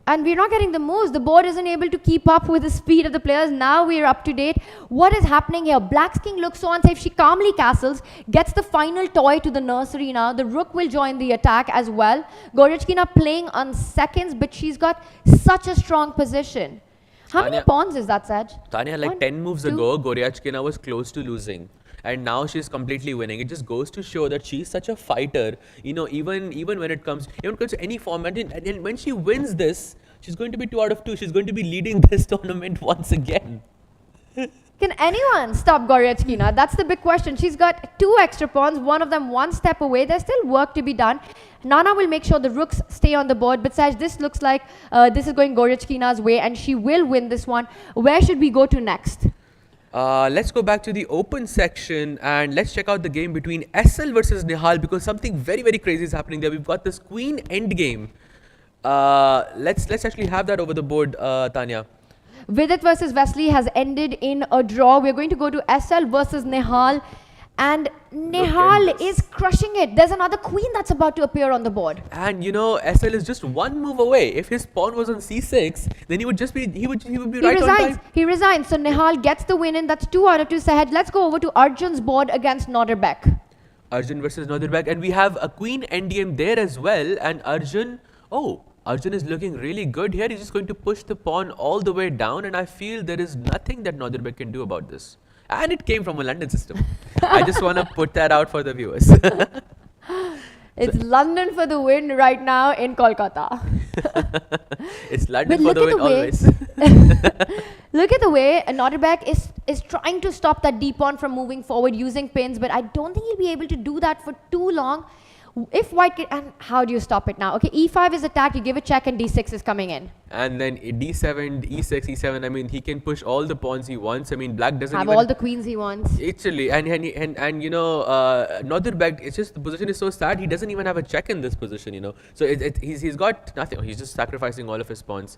And we're not getting the moves. The board isn't able to keep up with the speed of the players. Now we're up to date. What is happening here? Black's king looks so unsafe. She calmly castles, gets the final toy to the nursery now. The rook will join the attack as well. Goryachkina playing on seconds, but she's got such a strong position. How many pawns is that, Saj? Tanya, like 10 moves ago, Goryachkina was close to losing. And now she's completely winning. It just goes to show that she's such a fighter. You know, even when it comes to any format, and when she wins this, she's going to be 2 out of 2. She's going to be leading this tournament once again. Can anyone stop Goryachkina? That's the big question. She's got 2 extra pawns, one of them 1 step away. There's still work to be done. Nana will make sure the rooks stay on the board. But Saj, this looks like this is going Goryachkina's way, and she will win this one. Where should we go to next? Let's go back to the open section and let's check out the game between SL versus Nihal, because something very, very crazy is happening there. We've got this queen endgame. Let's actually have that over the board, Tanya. Vidit versus Wesley has ended in a draw. We're going to go to SL versus Nihal. And Nihal is crushing it. There's another queen that's about to appear on the board. And you know, SL is just 1 move away. If his pawn was on c6, then he would be right on time. He resigns. So Nihal gets the win, and that's 2 out of 2. Sahaj, let's go over to Arjun's board against Nodirbek. Arjun versus Nodirbek, and we have a queen endgame there as well. And Arjun is looking really good here. He's just going to push the pawn all the way down, and I feel there is nothing that Nodirbek can do about this. And it came from a London system. I just want to put that out for the viewers. It's London for the win right now in Kolkata. It's London for the win always. Look at the way Nodirbek is trying to stop that d pawn from moving forward using pins, but I don't think he'll be able to do that for too long. If white and how do you stop it now? Okay, e5 is attacked, you give a check, and d6 is coming in. And then d7, e6, e7. I mean, he can push all the pawns he wants. I mean, black doesn't have even all the queens he wants. Actually, and you know, Nodirbek, it's just the position is so sad. He doesn't even have a check in this position. You know, so he's got nothing. He's just sacrificing all of his pawns.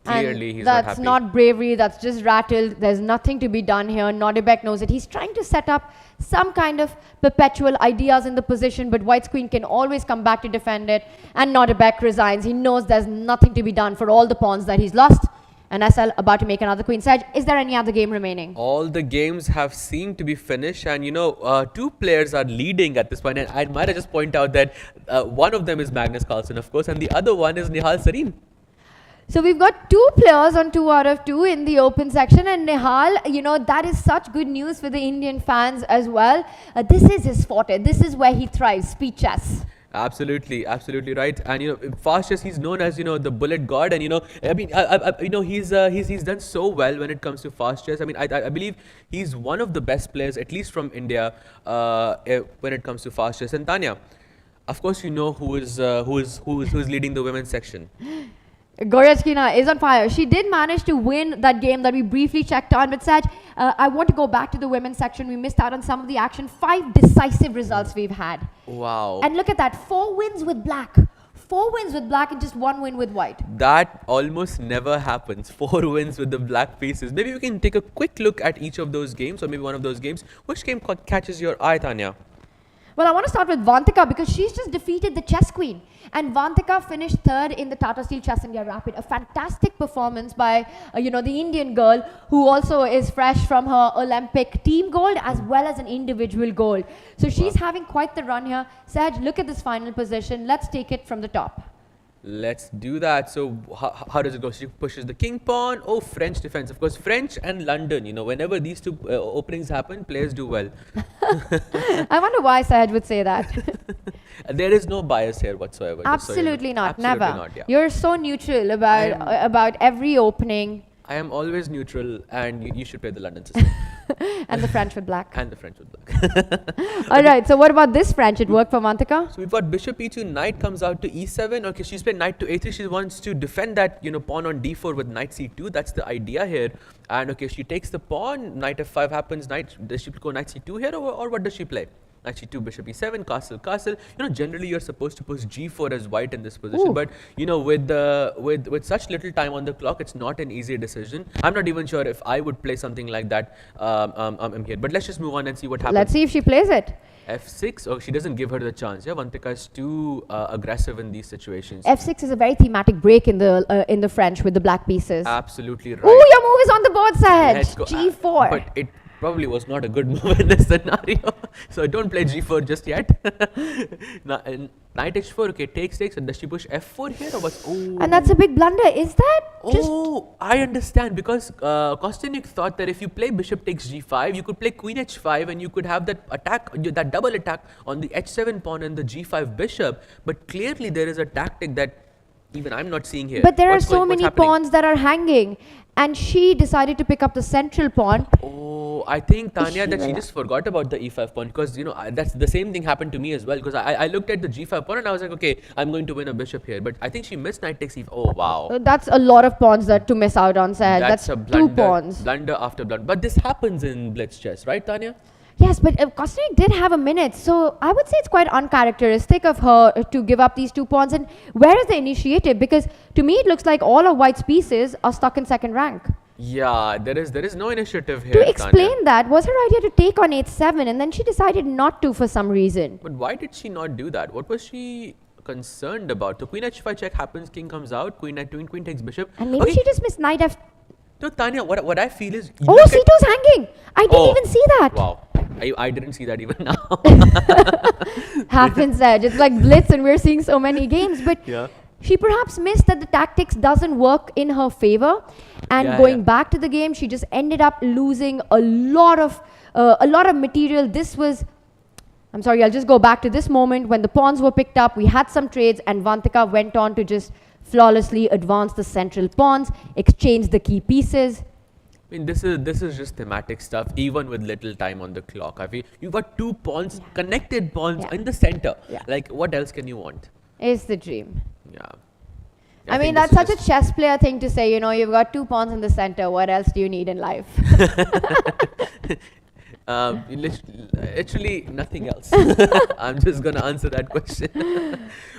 Clearly, he's not happy. That's not bravery, that's just rattled. There's nothing to be done here. Nodirbek knows it. He's trying to set up some kind of perpetual ideas in the position, but White's queen can always come back to defend it. And Nodirbek resigns. He knows there's nothing to be done for all the pawns that he's lost. And SL about to make another queen. Saj, is there any other game remaining? All the games have seemed to be finished, and you know, 2 players are leading at this point. And I might just point out that one of them is Magnus Carlsen, of course, and the other one is Nihal Sarin. So we've got 2 players on 2 out of 2 in the open section, and Nihal, you know, that is such good news for the Indian fans as well. This is his forte. This is where he thrives, speed chess. Absolutely right. And you know, fast chess, he's known as, you know, the bullet god. And you know, I mean, you know, he's done so well when it comes to fast chess. I mean, I believe he's one of the best players, at least from India, when it comes to fast chess. And Tanya, of course, you know who's leading the women's section. Goryachkina is on fire. She did manage to win that game that we briefly checked on. But Saj, I want to go back to the women's section. We missed out on some of the action. 5 decisive results we've had. Wow. And look at that. 4 wins with black. 4 wins with black and just 1 win with white. That almost never happens. 4 wins with the black pieces. Maybe we can take a quick look at each of those games, or maybe one of those games. Which game catches your eye, Tanya? Well, I want to start with Vantika because she's just defeated the chess queen. And Vantika finished 3rd in the Tata Steel Chess India Rapid. A fantastic performance by, you know, the Indian girl who also is fresh from her Olympic team gold as well as an individual gold. So she's having quite the run here. Saj, look at this final position. Let's take it from the top. Let's do that. So how does it go? She pushes the king pawn. Oh, French defense. Of course, French and London. You know, whenever these 2 openings happen, players do well. I wonder why Saj would say that. There is no bias here whatsoever. Absolutely not. Absolutely Never. not, yeah. You're so neutral about every opening. I am always neutral, and you should play the London system. And the French with black. And the French with black. All right, so what about this French? It worked for Vantika? So we've got bishop e2, knight comes out to e7. Okay, she's played knight to a3. She wants to defend that, pawn on d4 with knight c2. That's the idea here. And okay, she takes the pawn, knight f5 happens, does she go knight c2 here, or what does she play? Knight c2, bishop e7, castle, castle. Generally you're supposed to push g4 as white in this position. Ooh. But, with such little time on the clock, it's not an easy decision. I'm not even sure if I would play something like that here. But let's just move on and see what happens. Let's see if she plays it. f6. Oh, she doesn't give her the chance. Yeah, Vantika is too aggressive in these situations. f6 is a very thematic break in the French with the black pieces. Absolutely right. Oh, your move is on the board, Sahaj. G4. But it probably was not a good move in this scenario. So don't play g4 just yet. Knight h4. Okay, takes. And does she push f4 here or what? Oh. And that's a big blunder. Is that just... Oh, I understand, because Kosteniuk thought that if you play bishop takes g5, you could play queen h5 and you could have that attack, that double attack on the h7 pawn and the g5 bishop. But clearly there is a tactic that even I'm not seeing here. But there are so many pawns that are hanging, and she decided to pick up the central pawn. Oh, I think, Tanya, that she just forgot about the e5 pawn, because that's the same thing happened to me as well, because I looked at the g5 pawn and I was like, okay, I'm going to win a bishop here. But I think she missed knight takes e5. Oh, wow. That's a lot of pawns to miss out on, Sahaj. That's a blunder, 2 pawns. Blunder after blunder. But this happens in Blitz chess, right, Tanya? Yes, but Kosteniuk did have a minute, so I would say it's quite uncharacteristic of her to give up these 2 pawns. And where is the initiative? Because to me, it looks like all of White's pieces are stuck in second rank. Yeah, there is no initiative here. To explain Tanya. that, was her idea to take on h7, and then she decided not to for some reason. But why did she not do that? What was she concerned about? So queen h5 check happens, king comes out, queen takes bishop. And maybe she just missed knight f. No, Tanya, what I feel is... Oh, c2's hanging! I didn't even see that. Wow. I didn't see that even now. Happens, Sahaj. It's like Blitz and we're seeing so many games. But yeah. She perhaps missed that the tactics doesn't work in her favor. And going back to the game, she just ended up losing a lot of material. This was... I'm sorry, I'll just go back to this moment when the pawns were picked up. We had some trades and Vantika went on to just flawlessly advance the central pawns, exchange the key pieces. I mean, this is just thematic stuff, even with little time on the clock. I feel you've got 2 pawns, connected pawns in the center. Yeah. Like, what else can you want? It's the dream. Yeah. I mean, that's such a chess player thing to say, you've got 2 pawns in the center. What else do you need in life? Literally nothing else. I'm just going to answer that question.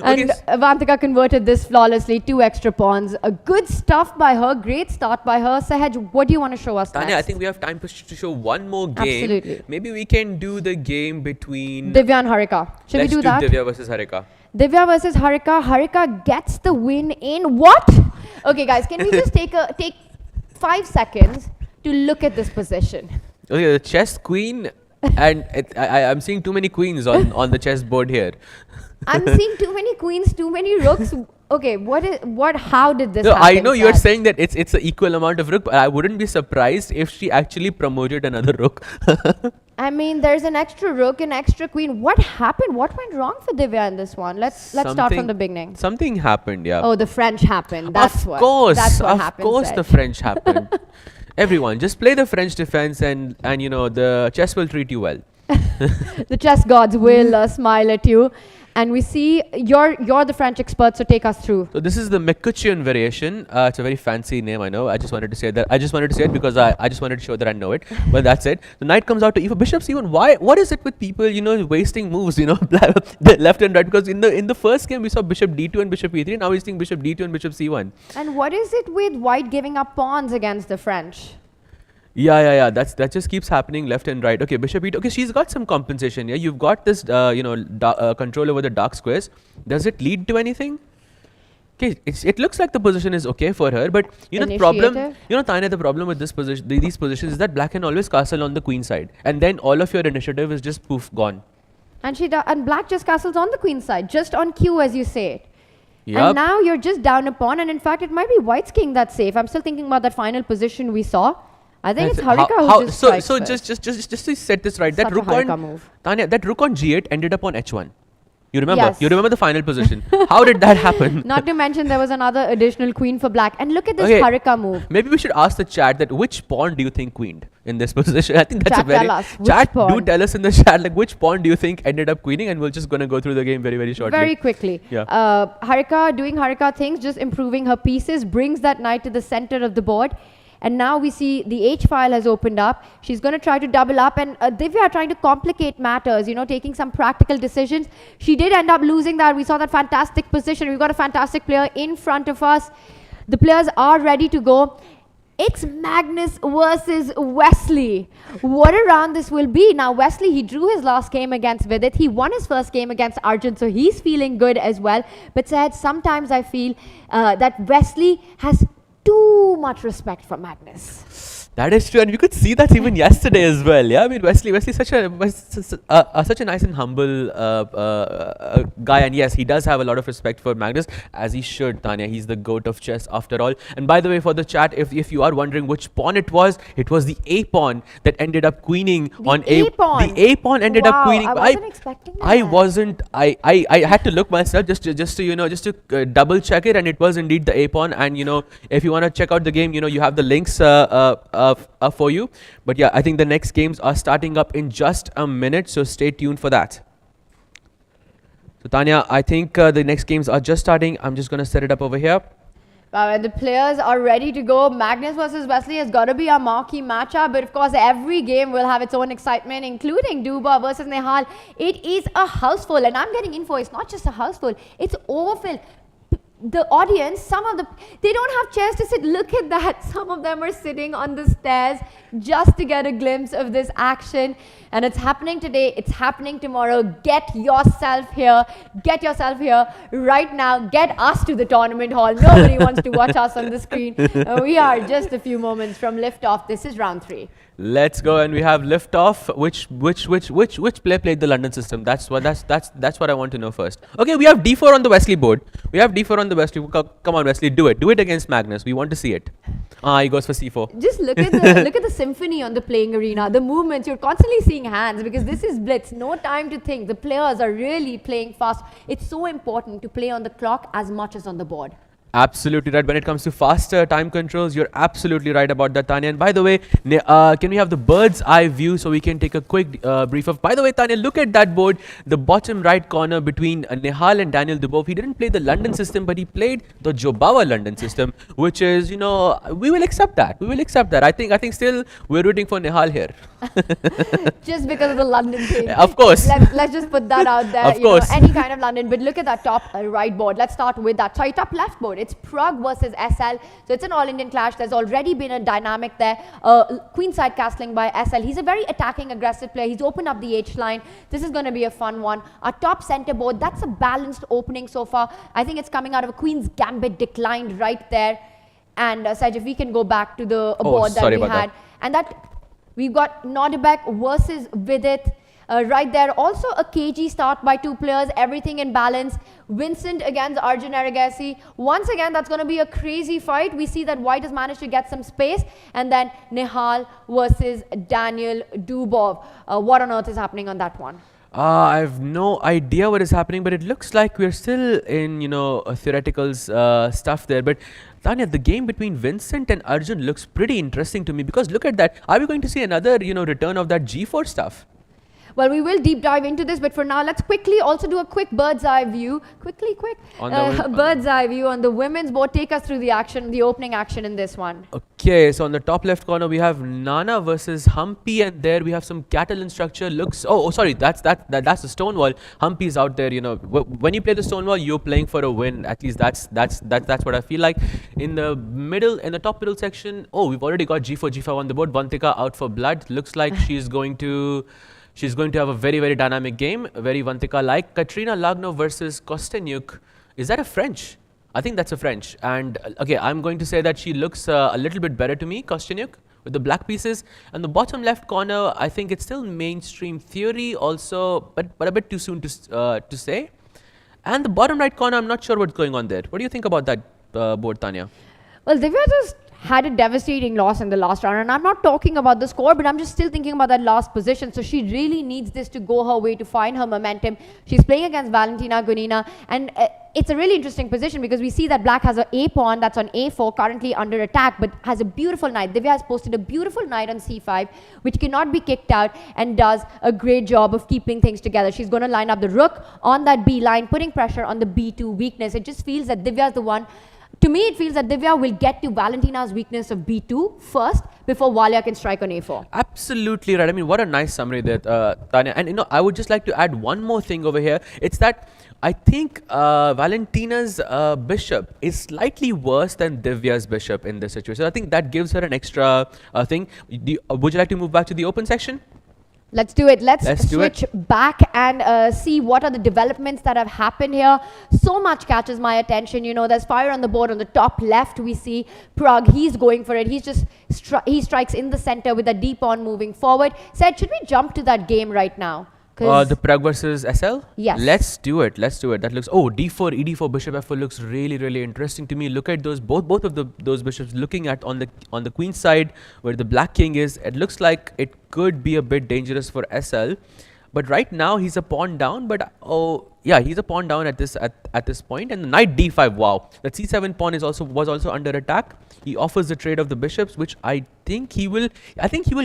And Vantika converted this flawlessly, 2 extra pawns. Good stuff by her, great start by her. Sahaj, what do you want to show us Tanya, next? I think we have time to show one more game. Absolutely. Maybe we can do the game between... Divya and Harika. Should we do that? Let's do Divya versus Harika. Divya versus Harika. Harika gets the win in what? Okay, guys, can we just take 5 seconds to look at this position? Okay, the chess queen, and I'm seeing too many queens on the chessboard here. I'm seeing too many queens, too many rooks. Okay, how did this happen? I know you're saying that it's an equal amount of rook, but I wouldn't be surprised if she actually promoted another rook. I mean, there's an extra rook, an extra queen. What happened? What went wrong for Divya in this one? Let's start from the beginning. Something happened, yeah. Oh, the French happened. That's what happened. Of course, said. The French happened. Everyone, just play the French defense, and the chess will treat you well. The chess gods will smile at you. And we see you're the French expert, so take us through. So this is the Mekuchian variation. It's a very fancy name, I know. I just wanted to say that. I just wanted to say it because I just wanted to show that I know it. But that's it. The knight comes out to e4. Bishop c1. Why? What is it with people, wasting moves, left and right? Because in the first game we saw bishop d2 and bishop e3. Now we're seeing bishop d2 and bishop c1. And what is it with White giving up pawns against the French? Yeah. That just keeps happening left and right. Okay, bishop e2. Okay, she's got some compensation. Yeah, you've got this, control over the dark squares. Does it lead to anything? Okay, it looks like the position is okay for her, but the problem, Tanya, the problem with this position, these positions is that black can always castle on the queen side, and then all of your initiative is just poof gone. And black just castles on the queen side, just on cue, as you say it. Yep. And now you're just down a pawn, and in fact, it might be White's king that's safe. I'm still thinking about that final position we saw. I think it's Harika who just strikes so just to set this right, that rook on move. Tanya, that rook on g8 ended up on h1. You remember? Yes. You remember the final position. How did that happen? Not to mention there was another additional queen for black. And look at this Okay. Harika move. Maybe we should ask the chat that which pawn do you think queened in this position? I think that's Chat, a very... tell us, which Chat, do pawn? tell us in the chat like which pawn do you think ended up queening, and we're just going to go through the game very, very shortly. Very quickly. Yeah. Harika doing Harika things, just improving her pieces, brings that knight to the center of the board. And now we see the H file has opened up. She's going to try to double up, and Divya trying to complicate matters, you know, taking some practical decisions. She did end up losing that. We saw that fantastic position. We've got a fantastic player in front of us. The players are ready to go. It's Magnus versus Wesley. What a round this will be. Now, Wesley, he drew his last game against Vidit. He won his first game against Arjun, so he's feeling good as well. But Said, sometimes I feel that Wesley has too much respect for Magnus. That is true, and we could see that even yesterday as well. Yeah, I mean Wesley's such a nice and humble guy, and yes, he does have a lot of respect for Magnus, as he should. Tanya, he's the goat of chess after all. And by the way, for the chat, if you are wondering which pawn it was the A pawn that ended up queening on A pawn. The A pawn ended up queening. I wasn't expecting that. I wasn't. I had to look myself just to double check it, and it was indeed the A pawn. And you know, if you want to check out the game, you know, you have the links for you. But yeah, I think the next games are starting up in just a minute, so stay tuned for that. So Tanya, I think the next games are just starting. I'm just going to set it up over here. And the players are ready to go. Magnus versus Wesley has got to be a marquee matchup, but of course every game will have its own excitement, including Duba versus Nehal. It is a house full, and I'm getting info, it's not just a house full, it's overfilled. The audience, they don't have chairs to sit. Look at that. Some of them are sitting on the stairs just to get a glimpse of this action. And it's happening today. It's happening tomorrow. Get yourself here. Get yourself here right now. Get us to the tournament hall. Nobody wants to watch us on the screen. We are just a few moments from liftoff. This is round 3. Let's go, and we have liftoff. Which player played the London system? That's what I want to know first. Okay, we have D4 on the Wesley board. We have D4 on the Wesley. Come on, Wesley, do it. Do it against Magnus. We want to see it. He goes for C4. Just look at the symphony on the playing arena. The movements, you're constantly seeing hands because this is Blitz. No time to think. The players are really playing fast. It's so important to play on the clock as much as on the board. Absolutely right. When it comes to faster time controls, you're absolutely right about that, Tanya. And by the way, can we have the bird's eye view so we can take a quick brief of... By the way, Tanya, look at that board. The bottom right corner between Nehal and Daniel Dubov. He didn't play the London system, but he played the Jobawa London system, which is, you know, we will accept that. We will accept that. I think still we're rooting for Nehal here. Just because of the London thing. Of course. Let's just put that out there. Of course. Any kind of London. But look at that top right board. Let's start with that. Sorry, top left board. It's Pragg versus SL. So it's an all-Indian clash. There's already been a dynamic there. Queenside castling by SL. He's a very attacking, aggressive player. He's opened up the H line. This is going to be a fun one. Our top center board, that's a balanced opening so far. I think it's coming out of a Queen's Gambit declined right there. And Saj, if we can go back to the board that we had. And that we've got Nodirbek versus Vidit. Right there, also a KG start by 2 players, everything in balance. Vincent against Arjun Erigaisi. Once again, that's going to be a crazy fight. We see that White has managed to get some space. And then Nehal versus Daniel Dubov. What on earth is happening on that one? I have no idea what is happening, but it looks like we're still in, you know, theoretical stuff there. But Tanya, the game between Vincent and Arjun looks pretty interesting to me, because look at that. Are we going to see another, you know, return of that G4 stuff? Well, we will deep dive into this, but for now, let's quickly also do a quick bird's eye view. Quick. Bird's eye view on the women's board. Take us through the action, the opening action in this one. Okay, so on the top left corner, we have Nana versus Humpy, and there we have some Catalan structure. Looks, sorry, that's the stone wall. Humpy's out there, you know. When you play the stone wall, you're playing for a win. At least that's what I feel like. In the middle, in the top middle section, we've already got G4 on the board. Vantika out for blood. Looks like she's going to have a very, very dynamic game, very Vantika-like. Katrina Lagno versus Kosteniuk. Is that a French? I think that's a French. And okay, I'm going to say that she looks a little bit better to me, Kosteniuk, with the black pieces. And the bottom left corner, I think it's still mainstream theory also, but a bit too soon to say. And the bottom right corner, I'm not sure what's going on there. What do you think about that board, Tanya? Well, Divya just had a devastating loss in the last round. And I'm not talking about the score, but I'm just still thinking about that last position. So she really needs this to go her way to find her momentum. She's playing against Valentina Gunina, and it's a really interesting position because we see that black has an A pawn that's on A4, currently under attack, but has a beautiful knight. Divya has posted a beautiful knight on C5, which cannot be kicked out, and does a great job of keeping things together. She's going to line up the rook on that B line, putting pressure on the B2 weakness. It just feels that Divya is the one. To me, it feels that Divya will get to Valentina's weakness of B2 first before Walia can strike on A4. Absolutely right. I mean, what a nice summary there, Tanya. And I would just like to add one more thing over here. It's that I think Valentina's bishop is slightly worse than Divya's bishop in this situation. I think that gives her an extra thing. Would you like to move back to the open section? Let's do it. Let's switch back and see what are the developments that have happened here. So much catches my attention. You know, there's fire on the board. On the top left, we see Pragg. He's going for it. He's just he strikes in the center with a D pawn moving forward. Said, should we jump to that game right now? The Pragg versus SL? Yes. Let's do it. Let's do it. That looks, D4, ED4, bishop F4 looks really, really interesting to me. Look at those, both of those bishops looking at on the queen side where the black king is. It looks like it could be a bit dangerous for SL. But right now he's a pawn down, but yeah, he's a pawn down at this point, and the knight D5. Wow, that C7 pawn was also under attack. He offers the trade of the bishops, which I think he will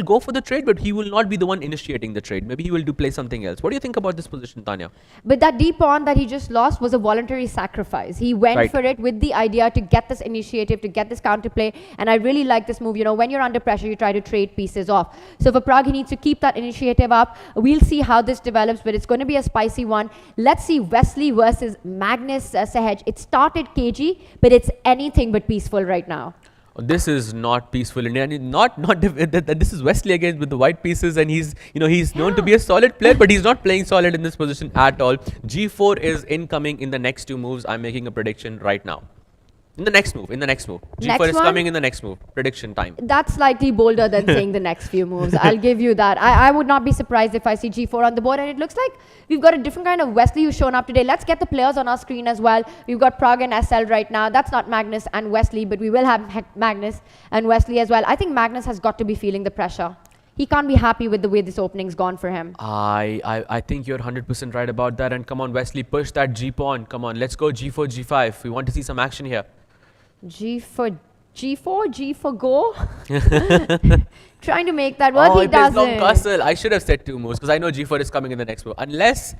go for the trade, but he will not be the one initiating the trade. Maybe he will play something else. What do you think about this position, Tanya? But that D pawn that he just lost was a voluntary sacrifice. He went for it with the idea to get this initiative, to get this counterplay, and I really like this move. You know, when you're under pressure, you try to trade pieces off. So for Pragg, he needs to keep that initiative up. We'll see how this develops, but it's going to be a spicy one. Let's see Wesley versus Magnus Sahej. It started cagey, but it's anything but peaceful right now. This is not peaceful, and this is Wesley again with the white pieces, and he's known to be a solid player, but he's not playing solid in this position at all. G4 is incoming in the next two moves. I'm making a prediction right now. In the next move. G4 is coming in the next move. Prediction time. That's slightly bolder than saying the next few moves. I'll give you that. I would not be surprised if I see G4 on the board. And it looks like we've got a different kind of Wesley who's shown up today. Let's get the players on our screen as well. We've got Pragg and SL right now. That's not Magnus and Wesley, but we will have Magnus and Wesley as well. I think Magnus has got to be feeling the pressure. He can't be happy with the way this opening's gone for him. I think you're 100% right about that. And come on, Wesley, push that G pawn. Come on, let's go G4, G5. We want to see some action here. G for go. Trying to make that work. He doesn't. Long castle. I should have said two moves because I know G4 is coming in the next move. Unless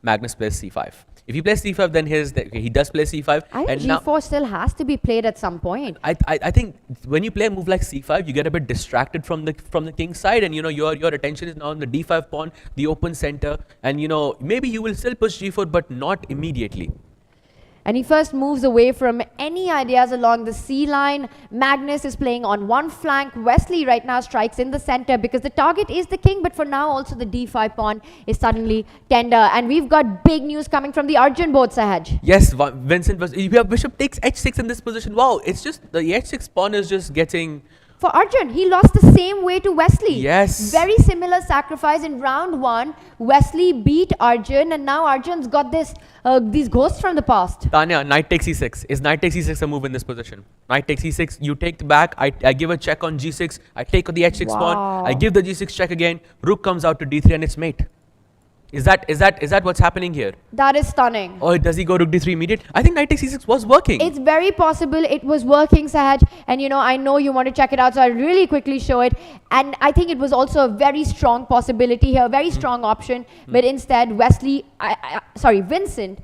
Magnus plays C5. If he plays C5, then he does play C5. I think G4 still has to be played at some point. I think when you play a move like C5, you get a bit distracted from the king's side, and your attention is now on the D5 pawn, the open center, and maybe you will still push G4, but not immediately. And he first moves away from any ideas along the C line. Magnus is playing on one flank. Wesley right now strikes in the center because the target is the king, but for now also the D5 pawn is suddenly tender. And we've got big news coming from the Arjun board, Sahaj. Yes, Vincent, we have bishop takes h6 in this position. Wow, it's just the h6 pawn is just getting... For Arjun, he lost the same way to Wesley. Yes. Very similar sacrifice in round one. Wesley beat Arjun, and now Arjun's got these ghosts from the past. Tanya, knight takes e6. Is knight takes e6 a move in this position? Knight takes e6, you take the back, I give a check on g6, I take the h6 pawn, I give the g6 check again, rook comes out to d3 and it's mate. Is that what's happening here? That is stunning. Or does he go rook d3 immediate? I think knight takes e6 was working. It's very possible it was working, Sahaj. And I know you want to check it out, so I'll really quickly show it. And I think it was also a very strong possibility here, very strong option. But instead, Vincent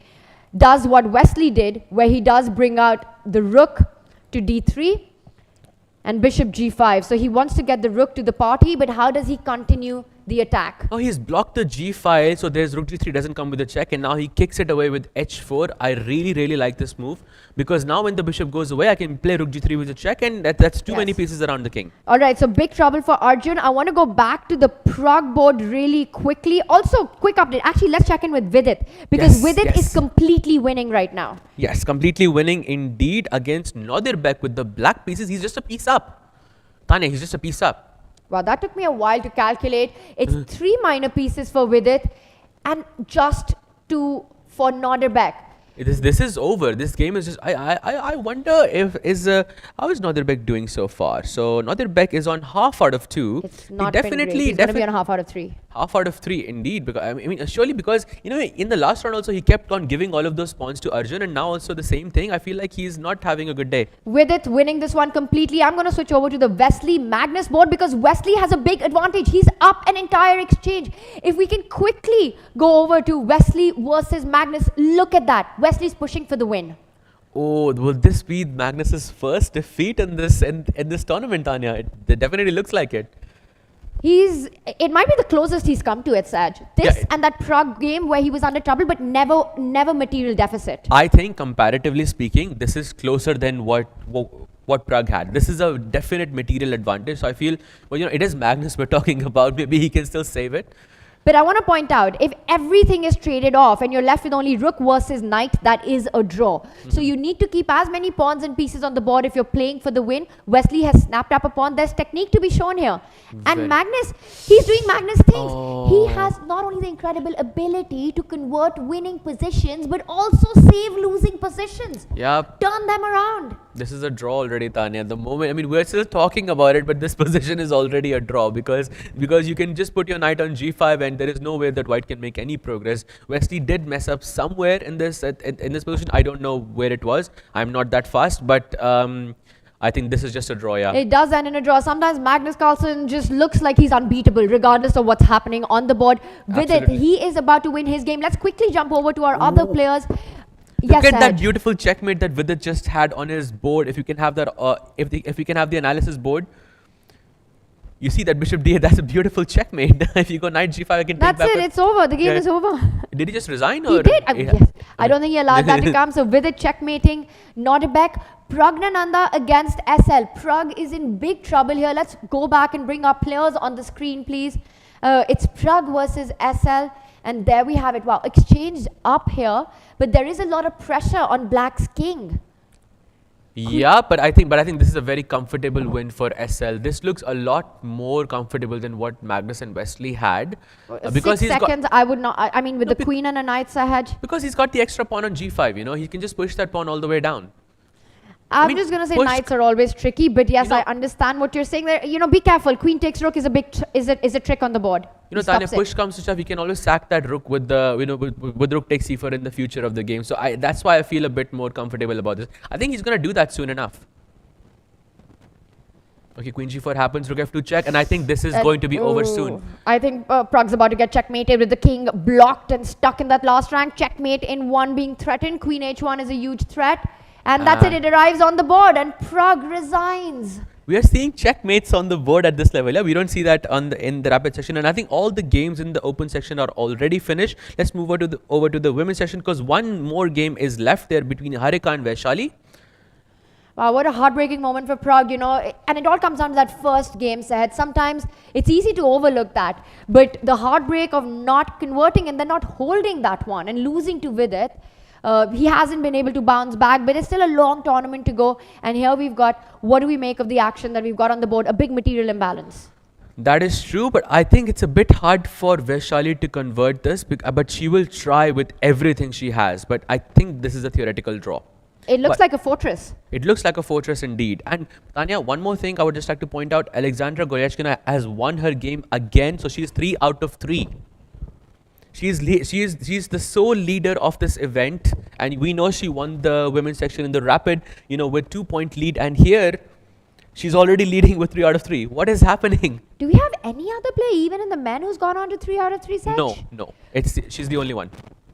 does what Wesley did, where he does bring out the rook to d3 and bishop g5. So he wants to get the rook to the party, but how does he continue the attack? Oh, he's blocked the g file, so there's rook d3 doesn't come with a check, and now he kicks it away with h4. I really like this move because now when the bishop goes away, I can play rook g3 with a check, and that's too many pieces around the king. All right, so big trouble for Arjun. I want to go back to the Pragg board really quickly. Also, quick update. Actually, let's check in with Vidit because Vidit is completely winning right now. Yes, completely winning indeed against Nodirbek with the black pieces. He's just a piece up. Tanya, he's just a piece up. Wow, that took me a while to calculate. It's 3 minor pieces for Vidit and just 2 for Nodirbek. This is over. This game is just. I wonder how is Nodirbek doing so far? So Nodirbek is on half out of 2. It's not been great. He's going to be on half out of 3. Half out of 3, indeed. Because I mean, surely because in the last round also he kept on giving all of those pawns to Arjun, and now also the same thing. I feel like he's not having a good day. With it winning this one completely, I'm going to switch over to the Wesley Magnus board because Wesley has a big advantage. He's up an entire exchange. If we can quickly go over to Wesley versus Magnus, look at that. Wesley's pushing for the win. Oh, will this be Magnus's first defeat in this tournament, Tanya? It definitely looks like it. It might be the closest he's come to it, Saj. This and that Pragg game where he was under trouble, but never material deficit. I think comparatively speaking, this is closer than what Pragg had. This is a definite material advantage. So I feel, it is Magnus we're talking about. Maybe he can still save it. But I want to point out, if everything is traded off and you're left with only rook versus knight, that is a draw. So you need to keep as many pawns and pieces on the board if you're playing for the win. Wesley has snapped up a pawn. There's technique to be shown here. And Magnus, he's doing Magnus things. He has not only the incredible ability to convert winning positions, but also save losing positions. Yep. Turn them around. This is a draw already, Tanya. At the moment, I mean, we're still talking about it, but this position is already a draw because you can just put your knight on g5 and there is no way that white can make any progress. Wesley did mess up somewhere in this position. I don't know where it was. I'm not that fast, but I think this is just a draw, yeah. It does end in a draw. Sometimes Magnus Carlsen just looks like he's unbeatable regardless of what's happening on the board. With it, he is about to win his game. Let's quickly jump over to our other players. Look at that beautiful checkmate that Vidit just had on his board. If you can have that, if we can have the analysis board, you see that bishop d8. That's a beautiful checkmate. If you go knight g5, I can take That's it. It's over. The game is over. Did he just resign? He did. Yes. I don't think he allowed that to come. So with it checkmating, Nodirbek, Pragnananda against SL. Pragg is in big trouble here. Let's go back and bring our players on the screen, please. It's Pragg versus SL. And there we have it. Wow, exchange up here, but there is a lot of pressure on Black's king. Yeah, but I think this is a very comfortable win for SL. This looks a lot more comfortable than what Magnus and Wesley had. Because 6 seconds, I would not. I mean, with the queen and a knight's ahead. Because he's got the extra pawn on g5. He can just push that pawn all the way down. I'm just going to say knights are always tricky, but yes, I understand what you're saying there. Be careful. Queen takes rook is a trick on the board. Tanya, push comes to shove, you can always sack that rook with the, with rook takes c4 in the future of the game. So that's why I feel a bit more comfortable about this. I think he's going to do that soon enough. Okay, queen g4 happens, rook f2 check, and I think this is going to be over soon. I think Pragg's about to get checkmated with the king blocked and stuck in that last rank. Checkmate in 1 being threatened. Queen h1 is a huge threat. And that's it. It arrives on the board and Pragg resigns. We are seeing checkmates on the board at this level. Yeah? We don't see that in the rapid section. And I think all the games in the open section are already finished. Let's move over to the women's section because one more game is left there between Harika and Vaishali. Wow, what a heartbreaking moment for Pragg, and it all comes down to that first game set. Sometimes it's easy to overlook that, but the heartbreak of not converting and then not holding that one and losing to Vidit. He hasn't been able to bounce back, but it's still a long tournament to go. And here we've got, what do we make of the action that we've got on the board? A big material imbalance. That is true, but I think it's a bit hard for Vaishali to convert this, but she will try with everything she has. But I think this is a theoretical draw. It looks like a fortress. It looks like a fortress indeed. And Tanya, one more thing I would just like to point out, Aleksandra Goryachkina has won her game again. So she's 3 out of 3. She's the sole leader of this event, and we know she won the women's section in the rapid, with 2-point lead. And here, she's already leading with 3 out of 3. What is happening? Do we have any other play, even in the men, who's gone on to 3 out of 3 sets? No. She's the only one.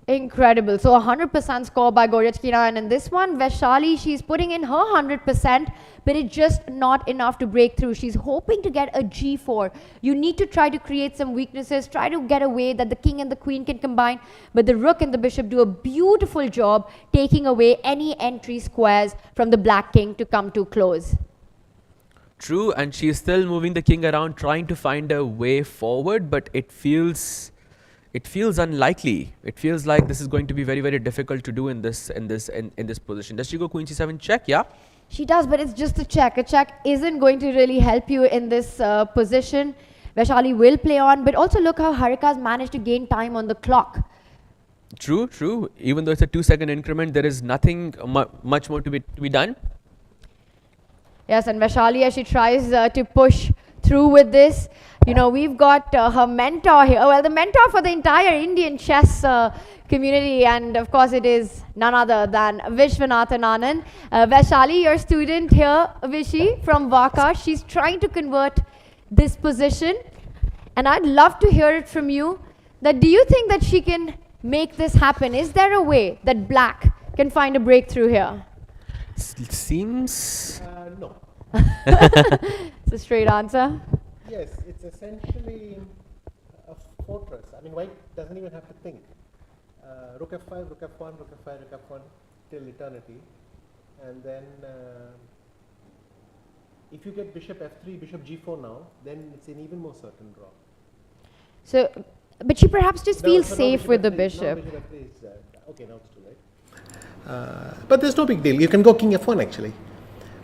Incredible. So 100% score by Goryachkina, and in this one, Vaishali, she's putting in her 100%, but it's just not enough to break through. She's hoping to get a g4. You need to try to create some weaknesses, try to get a way that the king and the queen can combine, but the rook and the bishop do a beautiful job taking away any entry squares from the black king to come to close. True, and she's still moving the king around, trying to find a way forward, but it feels unlikely. It feels like this is going to be very, very difficult to do in this position. Does she go queen c7 check? Yeah. She does, but it's just a check. A check isn't going to really help you in this position. Vaishali will play on, but also look how Harika's managed to gain time on the clock. True, true. Even though it's a 2-second increment, there is nothing much more to be done. Yes, and Vaishali, as she tries to push through with this, you know, we've got her mentor here. Well, the mentor for the entire Indian chess community, and of course, it is none other than Vishwanathan Anand. Vaishali, your student here, Vishi, from Vaka, she's trying to convert this position, and I'd love to hear it from you. That do you think that she can make this happen? Is there a way that Black can find a breakthrough here? Seems... no. It's a straight answer. Yes, it's essentially a fortress. I mean, white doesn't even have to think. Rook f5, rook f1, rook f5, rook f1 till eternity. And then if you get bishop f3, bishop g4 now, then it's an even more certain draw. So, but she perhaps just feels safe with the bishop. Bishop f3 is, okay, now it's too late. But there's no big deal. You can go king f1 actually.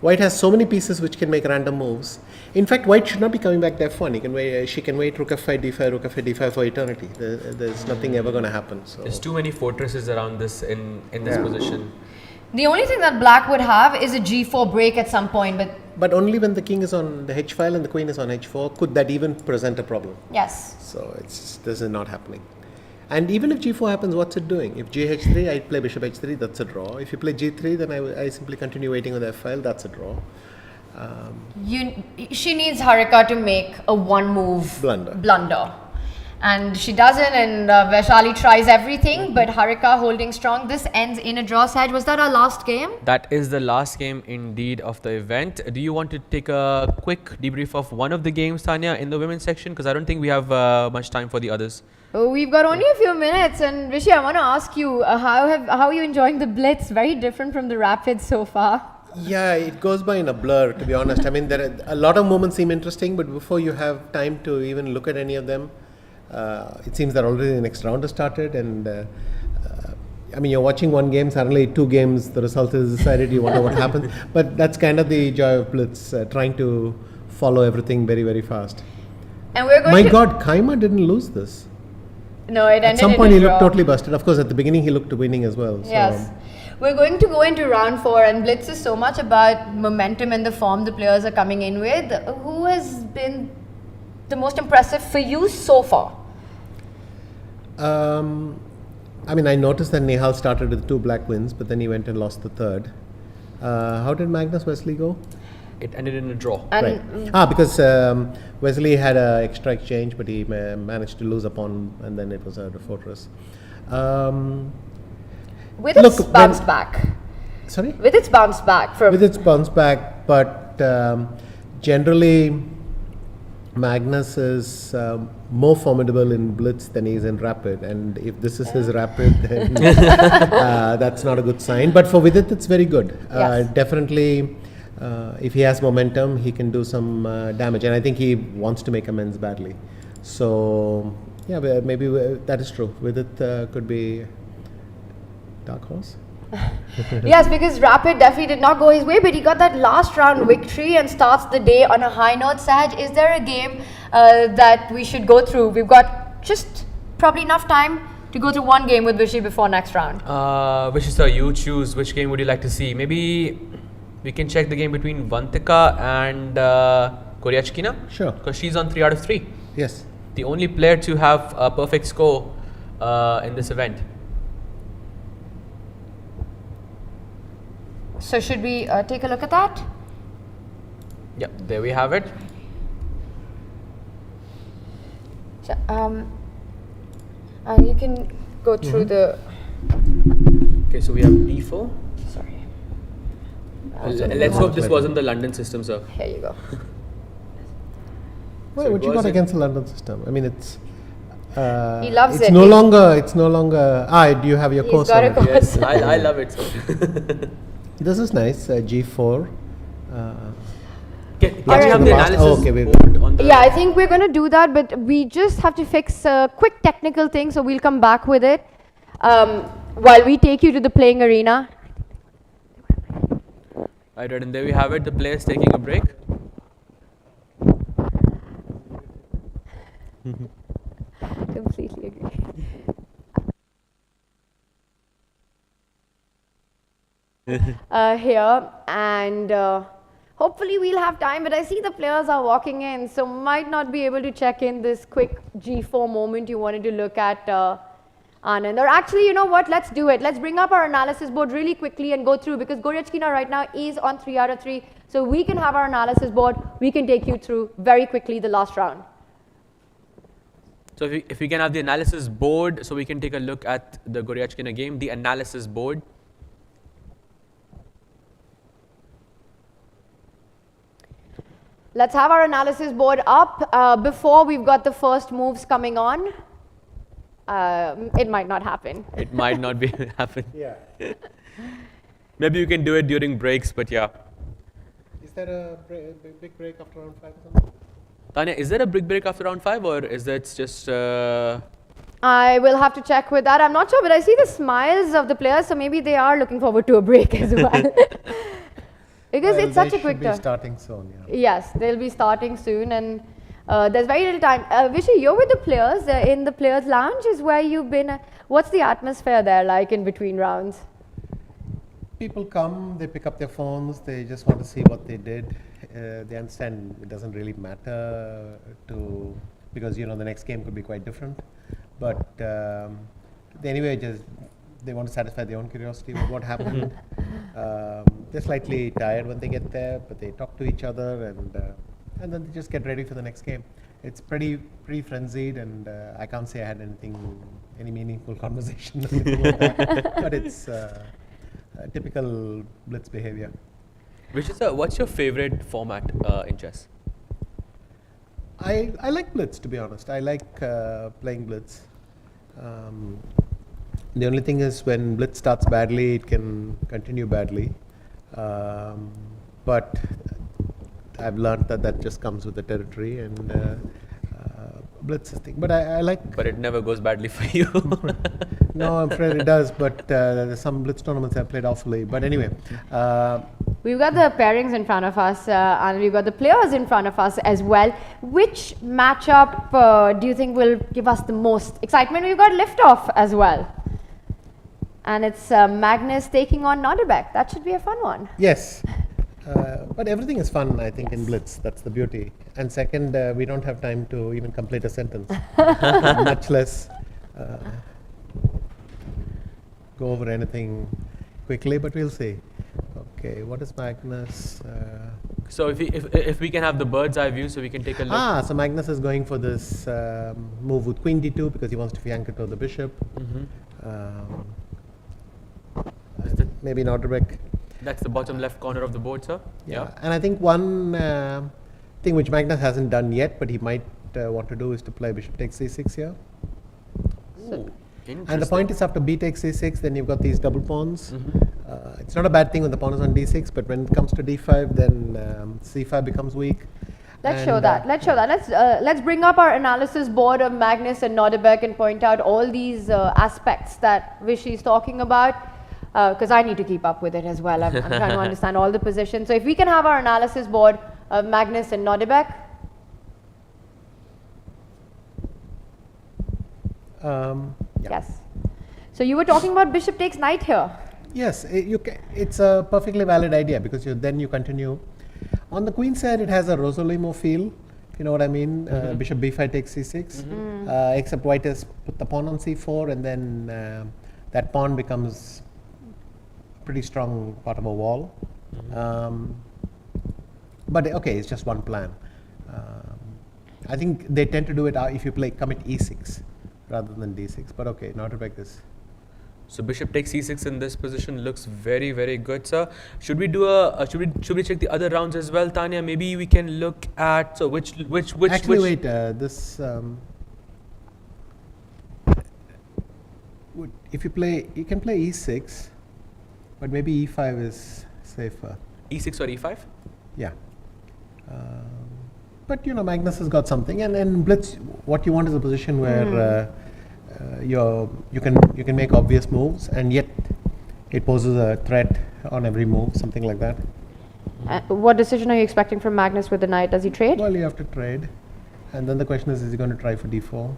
White has so many pieces which can make random moves. In fact, white should not be coming back to f1. He can wait, she can wait rook f5, d5, rook f5, d5 for eternity. There's nothing ever going to happen. So. There's too many fortresses around this in this position. The only thing that Black would have is a g4 break at some point, but only when the king is on the h file and the queen is on h4 could that even present a problem. yes. So this is not happening. And even if g4 happens, what's it doing? If gh3, I play bishop h3, that's a draw. If you play g3, then I simply continue waiting on the f file, that's a draw. She needs Harika to make a one move blunder. And she doesn't, and Vaishali tries everything, but Harika holding strong. This ends in a draw. Saj, was that our last game? That is the last game indeed of the event. Do you want to take a quick debrief of one of the games, Tanya, in the women's section? Because I don't think we have much time for the others. Oh, we've got only a few minutes, and Rishi, I want to ask you, how are you enjoying the Blitz? Very different from the Rapid so far. Yeah, it goes by in a blur, to be honest. I mean, there are a lot of moments seem interesting, but before you have time to even look at any of them, it seems that already the next round has started, and I mean, you're watching one game, suddenly 2 games, the result is decided, you wonder what happened. But that's kind of the joy of Blitz, trying to follow everything very, very fast. And we're going My God, Kaima didn't lose this. No, it ended At some point in a he looked draw. totally busted. Of course, at the beginning he looked winning as well. So. Yes. We're going to go into round 4, and Blitz is so much about momentum and the form the players are coming in with. Who has been the most impressive for you so far? I mean, I noticed that Nehal started with 2 black wins, but then he went and lost the third. How did Magnus Wesley go? It ended in a draw. And Right. Because Wesley had an extra exchange, but he managed to lose a pawn, and then it was a fortress. with its bounce back. Sorry? With its bounce back. With its bounce back, but generally Magnus is more formidable in Blitz than he is in Rapid, and if this is his Rapid, then that's not a good sign. But for Vidit, it's very good. Yes. Definitely, if he has momentum, he can do some damage, and I think he wants to make amends badly. So, yeah, maybe that is true. Vidit could be dark horse. Yes, because Rapid definitely did not go his way, but he got that last round victory and starts the day on a high note. Saj, is there a game that we should go through? We've got just probably enough time to go through one game with Vishy before next round. Vishy sir, you choose. Which game would you like to see? Maybe we can check the game between Vantika and Goryachkina? Sure. Because she's on 3 out of 3. Yes. The only player to have a perfect score in this event. So should we take a look at that? Yep, there we have it. So, you can go through the. Okay, so we have D4. Sorry. Let's hope this wasn't the London system, sir. Here you go. Well, So what it you got was against the London system? I mean, it's. He loves it's it. No longer. It's no longer. Do you have your He's course got on a it? course. Yes, I love it, sir. This is nice. G4. Can Alright. we have the analysis Okay, we're board on the... Yeah, I think we're going to do that, but we just have to fix a quick technical thing, so we'll come back with it while we take you to the playing arena. Right, and there we have it. The players taking a break. Completely agree. here, and hopefully we'll have time. But I see the players are walking in, so might not be able to check in this quick G4 moment you wanted to look at, Anand. Or actually, you know what? Let's do it. Let's bring up our analysis board really quickly and go through, because Goryachkina right now is on 3 out of 3. So we can have our analysis board. We can take you through very quickly the last round. So if we can have the analysis board, so we can take a look at the Goryachkina game, the analysis board. Let's have our analysis board up. Before we've got the first moves coming on. It might not happen. It might not be happen. Yeah. Maybe you can do it during breaks, but yeah. Is there a big break after round 5 or something? Tanya, is there a big break after round 5, or is that just... I will have to check with that. I'm not sure, but I see the smiles of the players, so maybe they are looking forward to a break as well. Because it's such a quick They should turn. be starting soon, yeah. Yes, they'll be starting soon, and there's very little time. Vishy, you're with the players in the players' lounge is where you've been. What's the atmosphere there like in between rounds? People come, they pick up their phones, they just want to see what they did. They understand it doesn't really matter because you know the next game could be quite different. But anyway, they want to satisfy their own curiosity with what happened. They're slightly tired when they get there, but they talk to each other and then they just get ready for the next game. It's pretty frenzied, and I can't say I had any meaningful conversation, but it's typical Blitz behavior. What's your favorite format in chess? I like Blitz, to be honest. I like playing Blitz. The only thing is when Blitz starts badly, it can continue badly. But I've learned that just comes with the territory, and Blitz is thing. But I like... But it never goes badly for you. No, I'm afraid it does, but there's some Blitz tournaments I've played awfully. But anyway... We've got the pairings in front of us, and we've got the players in front of us as well. Which matchup do you think will give us the most excitement? We've got liftoff as well. And it's Magnus taking on Nodirbek. That should be a fun one. Yes. But everything is fun, I think, in Blitz. That's the beauty. And second, we don't have time to even complete a sentence, much less go over anything quickly, but we'll see. Okay, what is Magnus? So if we can have the bird's eye view, so we can take a look. So Magnus is going for this move with Queen D2 because he wants to flank it to the bishop. Maybe Nodirbek. That's the bottom left corner of the board, sir. Yeah, and I think one thing which Magnus hasn't done yet, but he might want to do is to play bishop takes c6 here. Ooh, And the point is after b takes c6, then you've got these double pawns. It's not a bad thing when the pawn is on d6, but when it comes to d5, then c5 becomes weak. Let's show that. Let's bring up our analysis board of Magnus and Nodirbek and point out all these aspects that Vishy is talking about, because I need to keep up with it as well. I'm trying to understand all the positions. So if we can have our analysis board of Magnus and Nodirbek. Yeah. Yes. So you were talking about bishop takes knight here. Yes, it's a perfectly valid idea because then you continue. On the queen side, it has a Rosolimo feel, if you know what I mean. Bishop b5 takes c6, except white has put the pawn on c4, and then that pawn becomes a pretty strong part of a wall. But okay, it's just one plan. I think they tend to do it if you play commit e6 rather than d6. But okay, Nodirbek is. So bishop takes c6 in this position looks very, very good, sir. Should we do should we check the other rounds as well, Tanya? Maybe we can look at which Actually, wait. This if you can play e6, but maybe e5 is safer. e6 or e5? Yeah. But you know, Magnus has got something, and in Blitz, what you want is a position where you can make obvious moves, and yet it poses a threat on every move, something like that. What decision are you expecting from Magnus with the knight? Does he trade? Well, you have to trade, and then the question is he going to try for d4? All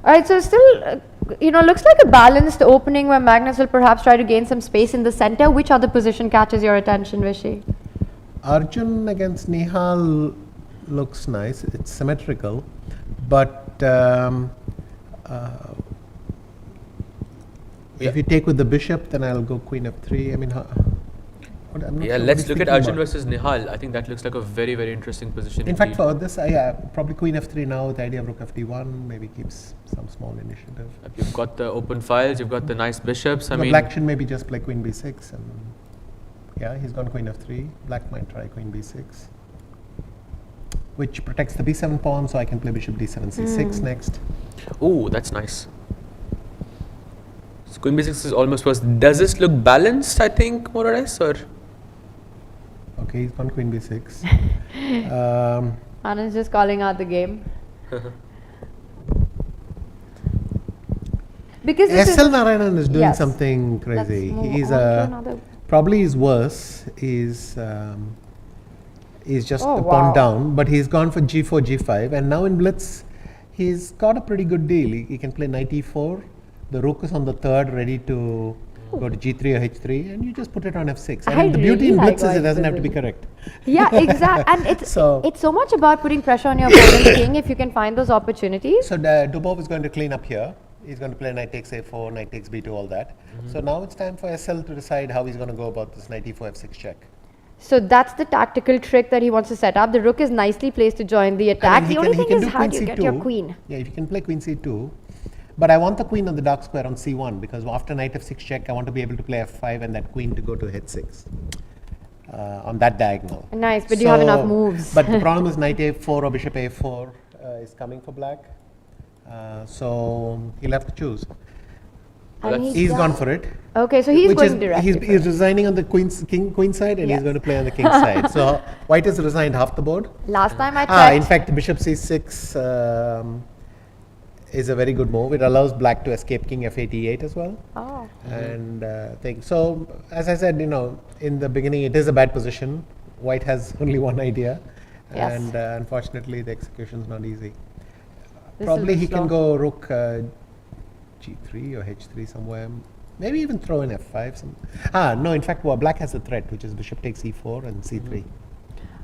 right, so still looks like a balanced opening where Magnus will perhaps try to gain some space in the center. Which other position catches your attention, Vishy? Arjun against Nihal looks nice. It's symmetrical, but if you take with the bishop, then I'll go queen f3. I mean, let's look at Arjun versus Nihal. I think that looks like a very, very interesting position. In fact, for this, probably queen f3 now with the idea of rook fd1 maybe keeps some small initiative. You've got the open files, you've got the nice bishops. Black should maybe just play queen b6, and yeah, he's gone queen f3. Black might try queen b6, which protects the b7 pawn, so I can play bishop d7 c6 next. Oh, that's nice. So queen b6 is almost first. Does this look balanced, I think, more or less, or? Okay, he's gone queen b6. Anand's just calling out the game. Because SL Narayanan is doing something crazy. He's probably his worse is just the pawn down, but he's gone for g4, g5, and now in Blitz, he's got a pretty good deal. He can play knight e4. The rook is on the third, ready to go to g3 or h3, and you just put it on f6. And the beauty in Blitz is it doesn't have to be correct. Yeah, exactly. And it's so much about putting pressure on your opponent's king if you can find those opportunities. So Dubov is going to clean up here. He's going to play knight takes a4, knight takes b2, all that. So now it's time for SL to decide how he's going to go about this knight e4, f6 check. So that's the tactical trick that he wants to set up. The rook is nicely placed to join the attack. The only thing is how do you get your queen? Yeah, if you can play queen c2. But I want the queen on the dark square on c1, because after knight f6 check, I want to be able to play f5 and that queen to go to h6 on that diagonal. Nice, but do you have enough moves? But the problem is knight a4 or bishop a4 is coming for black. So he'll have to choose. And he's gone for it. Okay, so he's going directly. He's resigning on the queen side, and he's going to play on the king side. So white has resigned half the board. Last time I checked. In fact, bishop c6 is a very good move. It allows black to escape king f8 e8 as well. Oh. And so, as I said, in the beginning, it is a bad position. White has only one idea, and unfortunately, the execution is not easy. Probably he can go rook g3 or h3 somewhere. Maybe even throw in f5. No, in fact, black has a threat, which is bishop takes e4 and c3.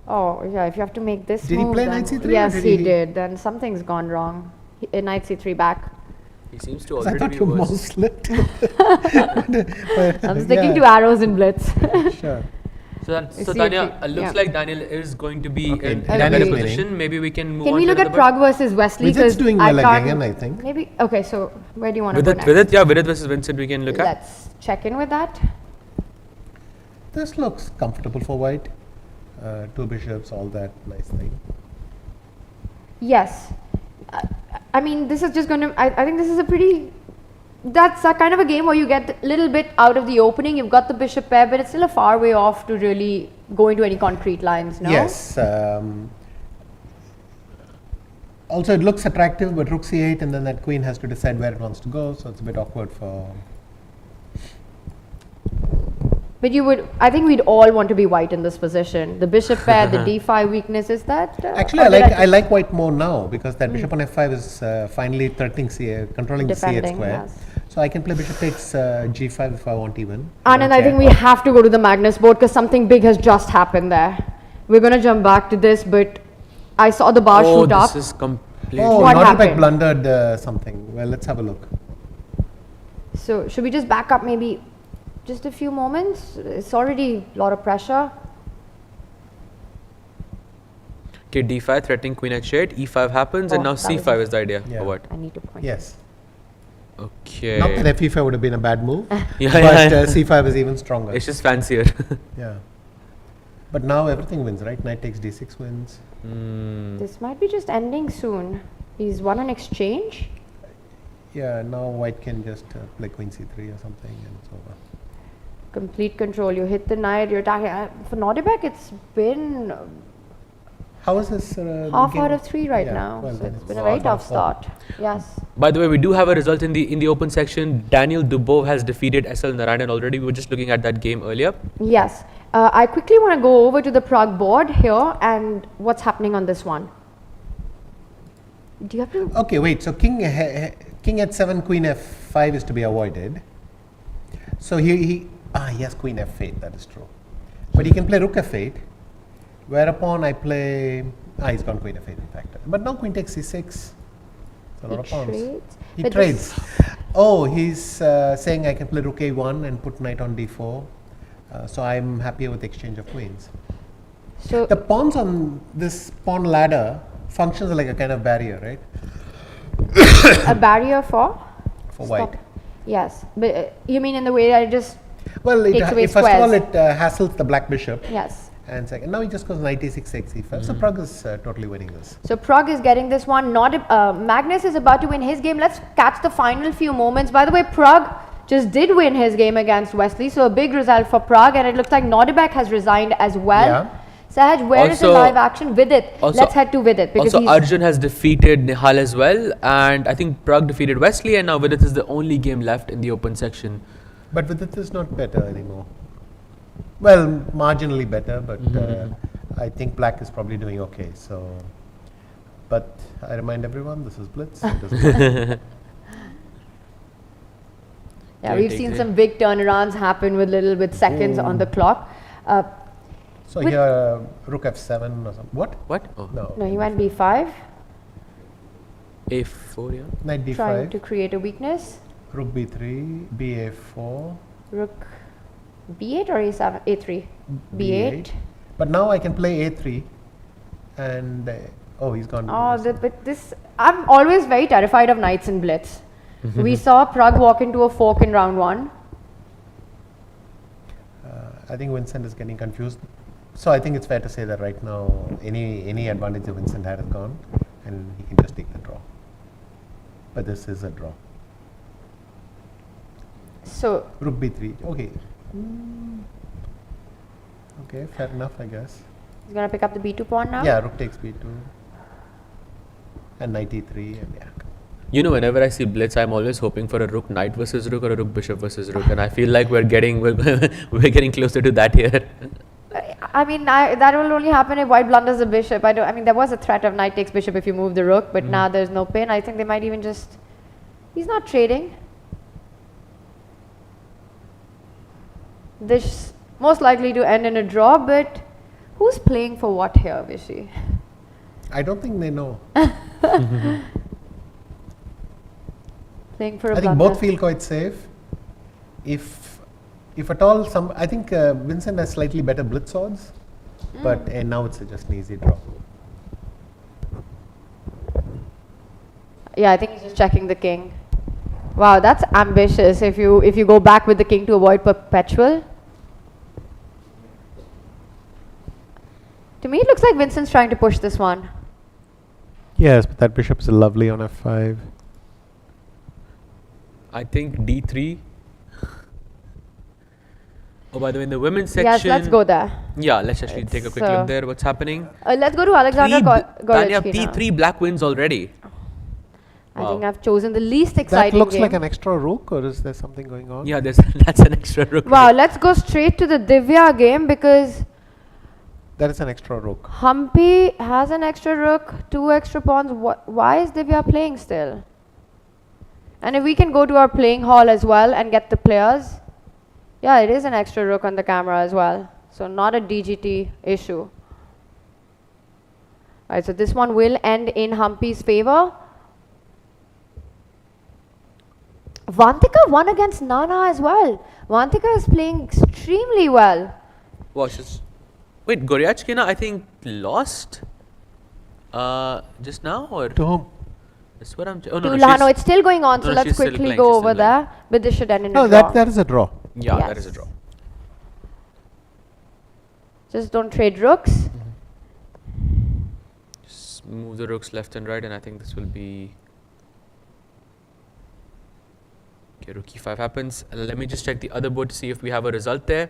Oh, yeah, if you have to make this Did move, he play knight c3? Yes, he did. Then something's gone wrong. Knight c3 back. He seems to already be your worse. mouse slipped. I'm sticking to arrows in Blitz. Sure. So Tanya, looks like Daniel is going to be in a Daniel better position. Maybe we can move on. Can we look at Pragg versus Wesley? Vidit's doing well again, I think. Maybe. Okay, so where do you want to go next? Vidit versus Vincent we can look at. Let's check in with that. This looks comfortable for white. Two bishops, all that nice thing. Yes. I mean, this is just going to, I think this is a pretty, that's a kind of a game where you get a little bit out of the opening. You've got the bishop pair, but it's still a far way off to really go into any concrete lines, no? Yes. Also, it looks attractive, but rook c8, and then that queen has to decide where it wants to go, so it's a bit awkward for... But I think we'd all want to be white in this position. The bishop pair, the d5 weakness, is that? Actually, I like white more now, because that bishop on f5 is finally threatening controlling the c8 square. Yes. So I can play bishop takes g5 if I want even. Anand, I think we have to go to the Magnus board, because something big has just happened there. We're going to jump back to this, but I saw the bar shoot up. This is completely... What Nodirbek happened? blundered something. Well, let's have a look. So should we just back up maybe just a few moments? It's already a lot of pressure. Okay, d5 threatening queen h8, e5 happens, and now c5 is the idea. Or what? I need to point. Yes. Okay. Not that f5 would have been a bad move, but yeah. c5 is even stronger. It's just fancier. Yeah. But now everything wins, right? Knight takes d6 wins. This might be just ending soon. He's won an exchange. Yeah, now white can just play queen c3 or something, and it's over. Complete control. You hit the knight, you're attacking. For Nodirbek, it's been How is this? half out of 3 right now. Well, So then it's been a very tough start. Yes. By the way, we do have a result in the open section. Daniel Dubov has defeated SL Narayanan already. We were just looking at that game earlier. Yes. I quickly want to go over to the Pragg board here and what's happening on this one. Do you have to? Okay, wait. So king King h7, queen f5 is to be avoided. So he has queen f8, that is true. But he can play rook f8, whereupon I play, he's gone queen f8 in fact. But now queen takes c6. A lot of pawns. He trades. Oh, he's saying I can play rook a1 and put knight on d4. So I'm happier with exchange of queens. So The pawns on this pawn ladder functions like a kind of barrier, right? a barrier for? For white. Yes, but you mean in the way that it just Well, takes away first of all, squares. it hassles the black bishop. Yes. And second, now he just goes knight a6, xe5. So Pragg is totally winning this. So Pragg is getting this one. Magnus is about to win his game. Let's catch the final few moments. By the way, Pragg just did win his game against Wesley. So a big result for Pragg. And it looks like Nodirbek has resigned as well. Yeah. Sahaj, where is the Also- live action? Vidit. Let's head to Vidit. Because Also, he's Arjun has defeated Nihal as well, and I think Pragg defeated Wesley, and now Vidit is the only game left in the open section. But Vidit is not better anymore. Well, marginally better, but I think black is probably doing okay. So, but I remind everyone, this is Blitz. It doesn't matter. yeah, we've seen some big turnarounds happen with seconds on the clock. So With- here, rook f7 or something. What? What? Oh, No. No, he went b5, A4, yeah. Knight d5, trying to create a weakness. rook b3, ba4, Rook b8 or a7, a3, b8. But now I can play a3, and oh, he's gone. Oh, but this, I'm always very terrified of knights in Blitz. We saw Pragg walk into a fork in round 1. I think Vincent is getting confused. So I think it's fair to say that right now, any advantage that Vincent had is gone, and he can just take the draw. But this is a draw. So, Rook b3. Okay. Okay, fair enough, I guess. he's going to pick up the b2 pawn now? Yeah, rook takes b2, and knight e3, and yeah. You know, whenever I see Blitz, I'm always hoping for a rook knight versus rook or a rook bishop versus rook, and I feel like we're getting getting closer to that here. I mean, that will only happen if white blunders the bishop. I mean, there was a threat of knight takes bishop if you move the rook, but now there's no pin. I think they might even just... He's not trading. This most likely to end in a draw, but who's playing for what here, Vishy? I don't think they know. Playing for a I think blunder. both feel quite safe. If at all, I think Vincent has slightly better blitz odds, but now it's just an easy draw. Yeah, I think he's just checking the king. Wow, that's ambitious. If you go back with the king to avoid perpetual. To me, it looks like Vincent's trying to push this one. Yes, but that bishop is lovely on f5. I think D3. Oh, by the way, in the women's section. Yes, let's go there. Yeah, let's actually take a quick look there. What's happening? Let's go to Aleksandra Tanya, Goryachkina. P3 black wins already. I think I've chosen the least That exciting looks game. like an extra rook, or is there something going on? Yeah, that's an extra rook. Wow, let's go straight to the Divya game because That is an extra rook. Humpy has an extra rook, 2 extra pawns. Why is Divya playing still? And if we can go to our playing hall as well and get the players. Yeah, it is an extra rook on the camera as well. So not a DGT issue. Alright, so this one will end in Humpy's favor. Vantika won against Nana as well. Vantika is playing extremely well. Wow, wait, Goryachkina, I think, lost just now, or? To whom? That's what I'm... To Lano, it's still going on, so no, let's she's still quickly playing, go she's over still playing. there. But this should end in No, a draw. that is a draw. Yeah, Yes. that is a draw. Just don't trade rooks. Just move the rooks left and right, and I think this will be... Okay, rook e5 happens. Let me just check the other board to see if we have a result there.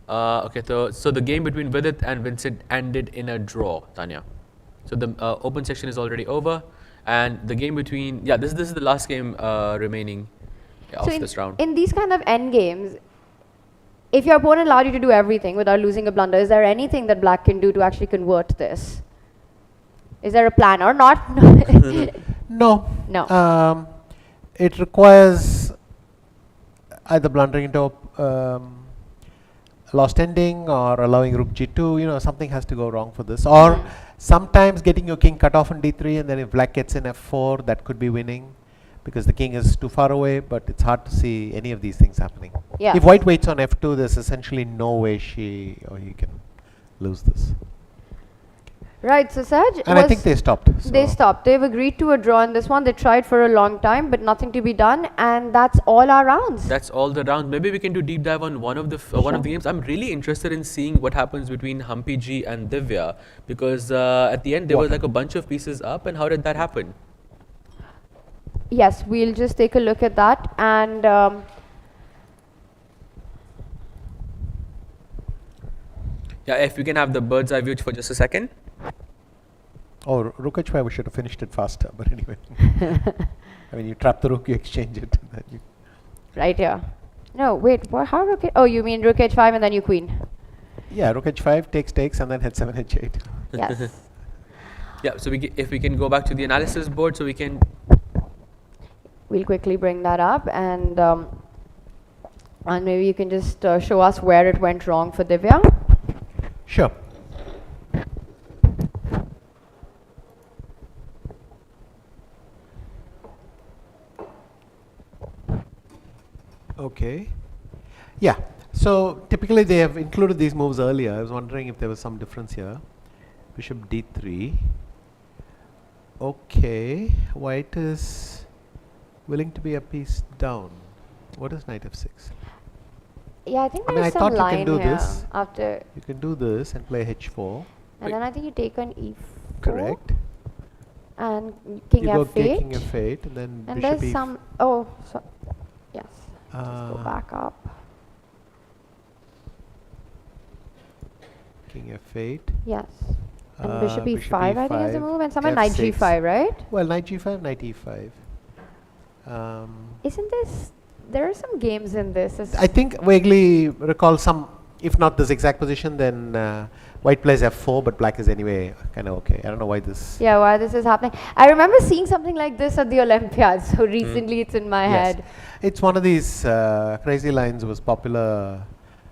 Okay, so the game between Vidit and Vincent ended in a draw, Tanya. So the open section is already over, and the game between... Yeah, this is the last game remaining of this round. In these kind of end games, if your opponent allowed you to do everything without losing a blunder, is there anything that black can do to actually convert this? Is there a plan or not? No. No. it requires either blundering into lost ending or allowing rook g2. You know, something has to go wrong for this. Or sometimes getting your king cut off on d3, and then if black gets in f4, that could be winning because the king is too far away. But it's hard to see any of these things happening. Yeah. If white waits on f2, there's essentially no way she or he can lose this. Right, so Saj, And I think they stopped. they so- stopped. They've agreed to a draw in this one. They tried for a long time, but nothing to be done, and that's all our rounds. That's all the rounds. Maybe we can do deep dive on one of the one of the games. I'm really interested in seeing what happens between Humpy G and Divya because at the end there was like a bunch of pieces up, and how did that happen? Yes, we'll just take a look at that, and Yeah, if we can have the bird's eye view for just a second. Oh, rook h5, we should have finished it faster. But anyway, I mean, you trap the rook, you exchange it, and then you. right here. No, wait, what? How rook? Oh, you mean rook h5 and then you queen? Yeah, rook h5 takes, and then h7 h8. Yes. Yeah, so if we can go back to the analysis board, so we can. We'll quickly bring that up, and maybe you can just show us where it went wrong for Divya. Sure. Okay. Yeah. So typically they have included these moves earlier. I was wondering if there was some difference here. Bishop d3. Okay. White is willing to be a piece down. What is knight f6? Yeah, I think I mean, there's I some thought you line can do here this. after, You can do this and play h4. and then I think you take on e4. Correct. And king You go f8. king f8 and then And bishop there's e4. some. Oh, so yes. Just go Uh, back up. King f8. Yes. And Uh, bishop e5, bishop I think is a e5, move, and someone knight f6. g5, right? Well, knight g5, knight e5. Isn't this? There are some games in this. I think vaguely recall some, if not this exact position, then white plays f4, but black is anyway kind of okay. I don't know why this. Yeah, why this is happening. I remember seeing something like this at the Olympiads. So recently, it's in my Yes. head. It's one of these crazy lines was popular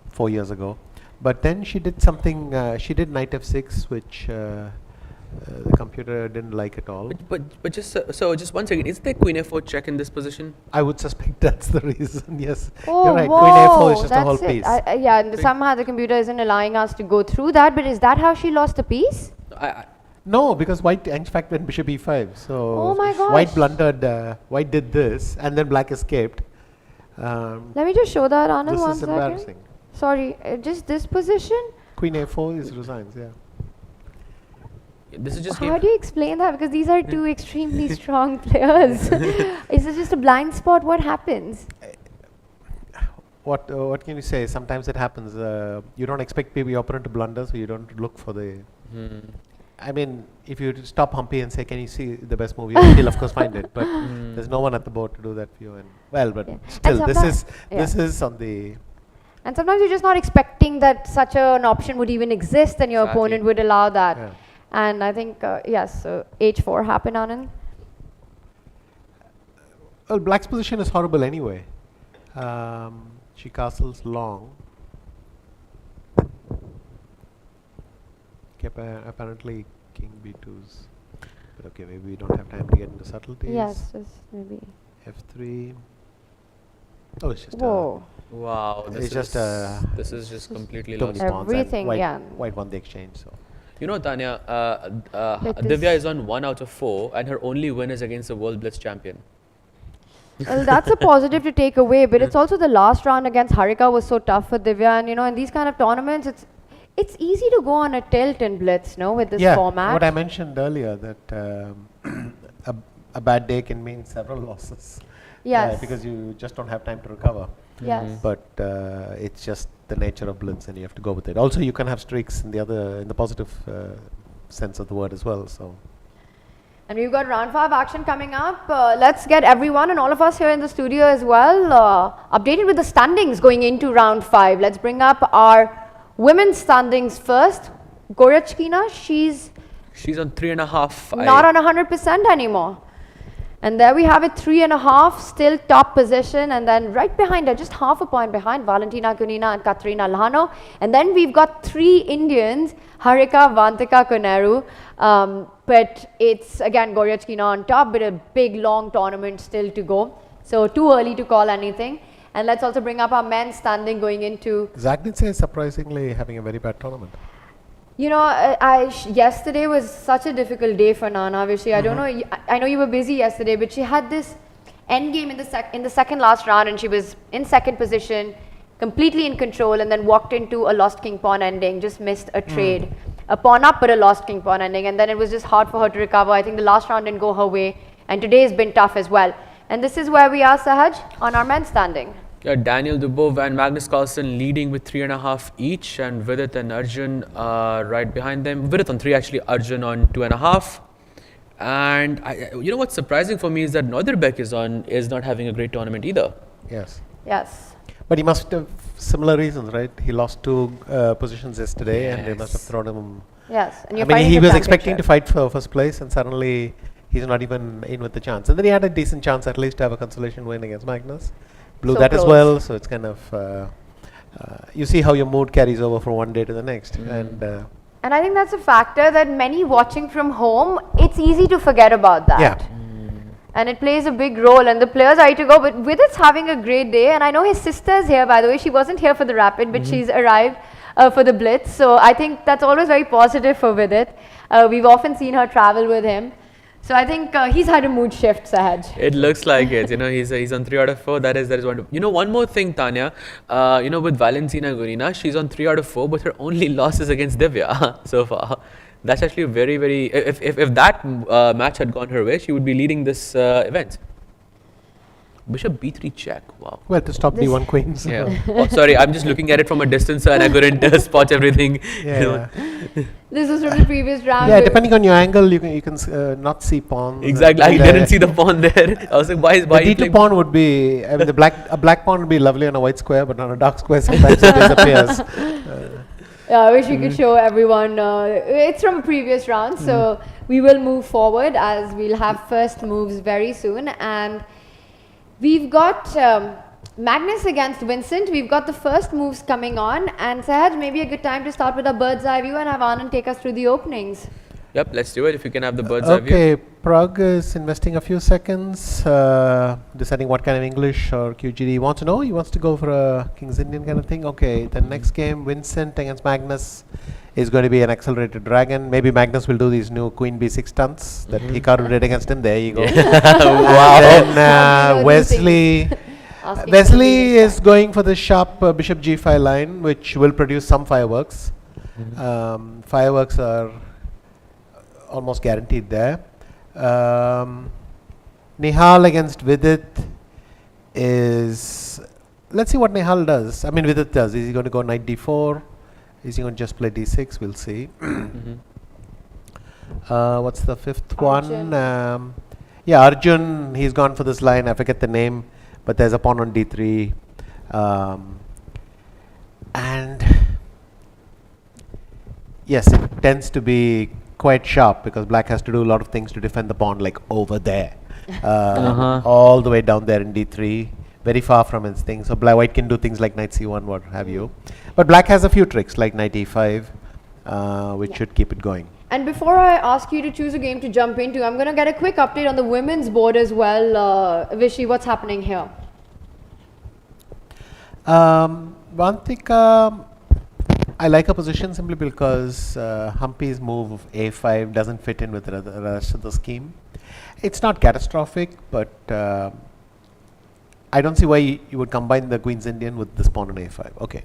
4 years ago. But then she did something, she did knight f6, which the computer didn't like at all. But just so just one second, is there queen f4 check in this position? I would suspect that's the reason, yes. Oh, You're right, whoa, queen a4 is just a that's whole it. piece. Yeah, and somehow the computer isn't allowing us to go through that. But is that how she lost a piece? No, because white in fact went bishop e5. So Oh my white gosh. blundered, white did this, and then black escaped. Let me just show that on This one is second. embarrassing. Sorry, just this position? Queen a4 is resigns, yeah. This is just How do you explain that? Because these are two extremely strong players. Is it just a blind spot? What happens? What can you say? Sometimes it happens. You don't expect your opponent to blunder, so you don't look for the. I mean, if you stop Humpy and say, "Can you see the best move?" You'll of course find it, but there's no one at the board to do that for you. And well, but Yeah. And still, this yeah. is on the. And sometimes you're just not expecting that such an option would even exist, and your Exactly. opponent would allow that. Yeah. And I think yes, so h4 happened, Anand. Well, black's position is horrible anyway. She castles long. Apparently king b2's. But okay, maybe we don't have time to get into subtleties. Yes, just maybe. f3. Oh, it's just Whoa. Wow, this It's just this is just completely took lost. spawns and Everything, white, yeah. white won the exchange. So You know, Tanya, Let Divya this- is on 1 out of 4, and her only win is against the World Blitz champion. Well, that's a positive to take away, but it's also the last round against Harika was so tough for Divya, and in these kind of tournaments, it's easy to go on a tilt in Blitz, no, with this yeah, format. what I mentioned earlier that a bad day can mean several losses. Yes. Because you just don't have time to recover. Yes. But it's just the nature of Blitz, and you have to go with it. Also, you can have streaks in the positive sense of the word as well. So. And we've got round 5 action coming up. Let's get everyone and all of us here in the studio as well updated with the standings going into round 5. Let's bring up our women's standings first. Goryachkina, she's She's on 3.5. not on 100% anymore. And there we have it, 3.5, still top position. And then right behind her, just half a point behind, Valentina Kunina and Katerina Lhano. And then we've got 3 Indians, Harika, Vantika, Koneru. But it's, again, Goryachkina on top, but a big, long tournament still to go. So too early to call anything. And let's also bring up our men's standing going into... Zagnitze is surprisingly having a very bad tournament. You know, yesterday was such a difficult day for Nana, Vishi. I don't know, I know you were busy yesterday, but she had this endgame in the second last round, and she was in second position, completely in control, and then walked into a lost king pawn ending, just missed a trade. A pawn up, but a lost king pawn ending, and then it was just hard for her to recover. I think the last round didn't go her way, and today has been tough as well. And this is where we are, Sahaj, on our men's standing. Yeah, Daniel Dubov and Magnus Carlsen leading with 3.5 each, and Vidit and Arjun right behind them. Vidit on 3, actually, Arjun on 2.5. And you know what's surprising for me is that Nodirbek is not having a great tournament either. Yes. Yes. But he must have similar reasons, right? He lost 2 positions yesterday, and they must have thrown him. Yes. And I mean, he was expecting to fight for first place, and suddenly he's not even in with the chance. And then he had a decent chance at least to have a consolation win against Magnus. Blew So that as close. well, so it's kind of you see how your mood carries over from one day to the next. And I think that's a factor that many watching from home, it's easy to forget about that. yeah, And it plays a big role, and the players are ready to go. But Vidit's having a great day, and I know his sister's here, by the way. She wasn't here for the Rapid, but she's arrived for the Blitz. So I think that's always very positive for Vidit. We've often seen her travel with him. So I think he's had a mood shift, Sahaj. It looks like it. You know, he's on 3 out of 4. That is wonderful. You know, one more thing, Tanya. You know, with Valentina Gurina, she's on 3 out of 4, but her only loss is against Divya so far. That's actually very, very. If that match had gone her way, she would be leading this event. Bishop b3 check. Wow. well, to stop This- d1 queens. Yeah. Oh, sorry, I'm just looking at it from a distance and I couldn't spot everything. Yeah, You know. yeah. This was from the previous round. Yeah, depending on your angle, you can not see pawn. Exactly. I didn't see the pawn there. I was like, why The you d2 playing- pawn would be, I mean, a black pawn would be lovely on a white square, but on a dark square sometimes it disappears. Yeah, I wish we could show everyone. It's from a previous round, so we will move forward as we'll have first moves very soon. And we've got Magnus against Vincent. We've got the first moves coming on. And Sahaj, maybe a good time to start with a bird's eye view and have Anand take us through the openings. Yep, let's do it. If you can have the bird's eye view. Okay, Pragg is investing a few seconds, deciding what kind of English or QGD he wants to know. He wants to go for a King's Indian kind of thing. Okay, the next game, Vincent against Magnus, is going to be an accelerated dragon. Maybe Magnus will do these new Queen B6 stunts that Hikaru did against him. There you go. Wow. And then Asking for Wesley. Asking for Wesley the is going for the sharp Bishop G5 line, which will produce some fireworks. Fireworks are almost guaranteed there. Nihal against Vidit is, let's see what Nihal does. I mean, Vidit does. Is he going to go knight d4? Is he going to just play d6? We'll see. What's the fifth Arjun. one? Yeah, Arjun, he's gone for this line. I forget the name, but there's a pawn on d3. And yes, it tends to be quite sharp because black has to do a lot of things to defend the pawn, like over there, all the way down there in d3, very far from its thing. So white can do things like knight c1, what have you. But black has a few tricks like knight e5, which should keep it going. And before I ask you to choose a game to jump into, I'm going to get a quick update on the women's board as well. Vishy, what's happening here? Vantika, I like her position simply because Humpy's move of a5 doesn't fit in with the rest of the scheme. It's not catastrophic, but I don't see why you would combine the Queen's Indian with this pawn on a5. Okay.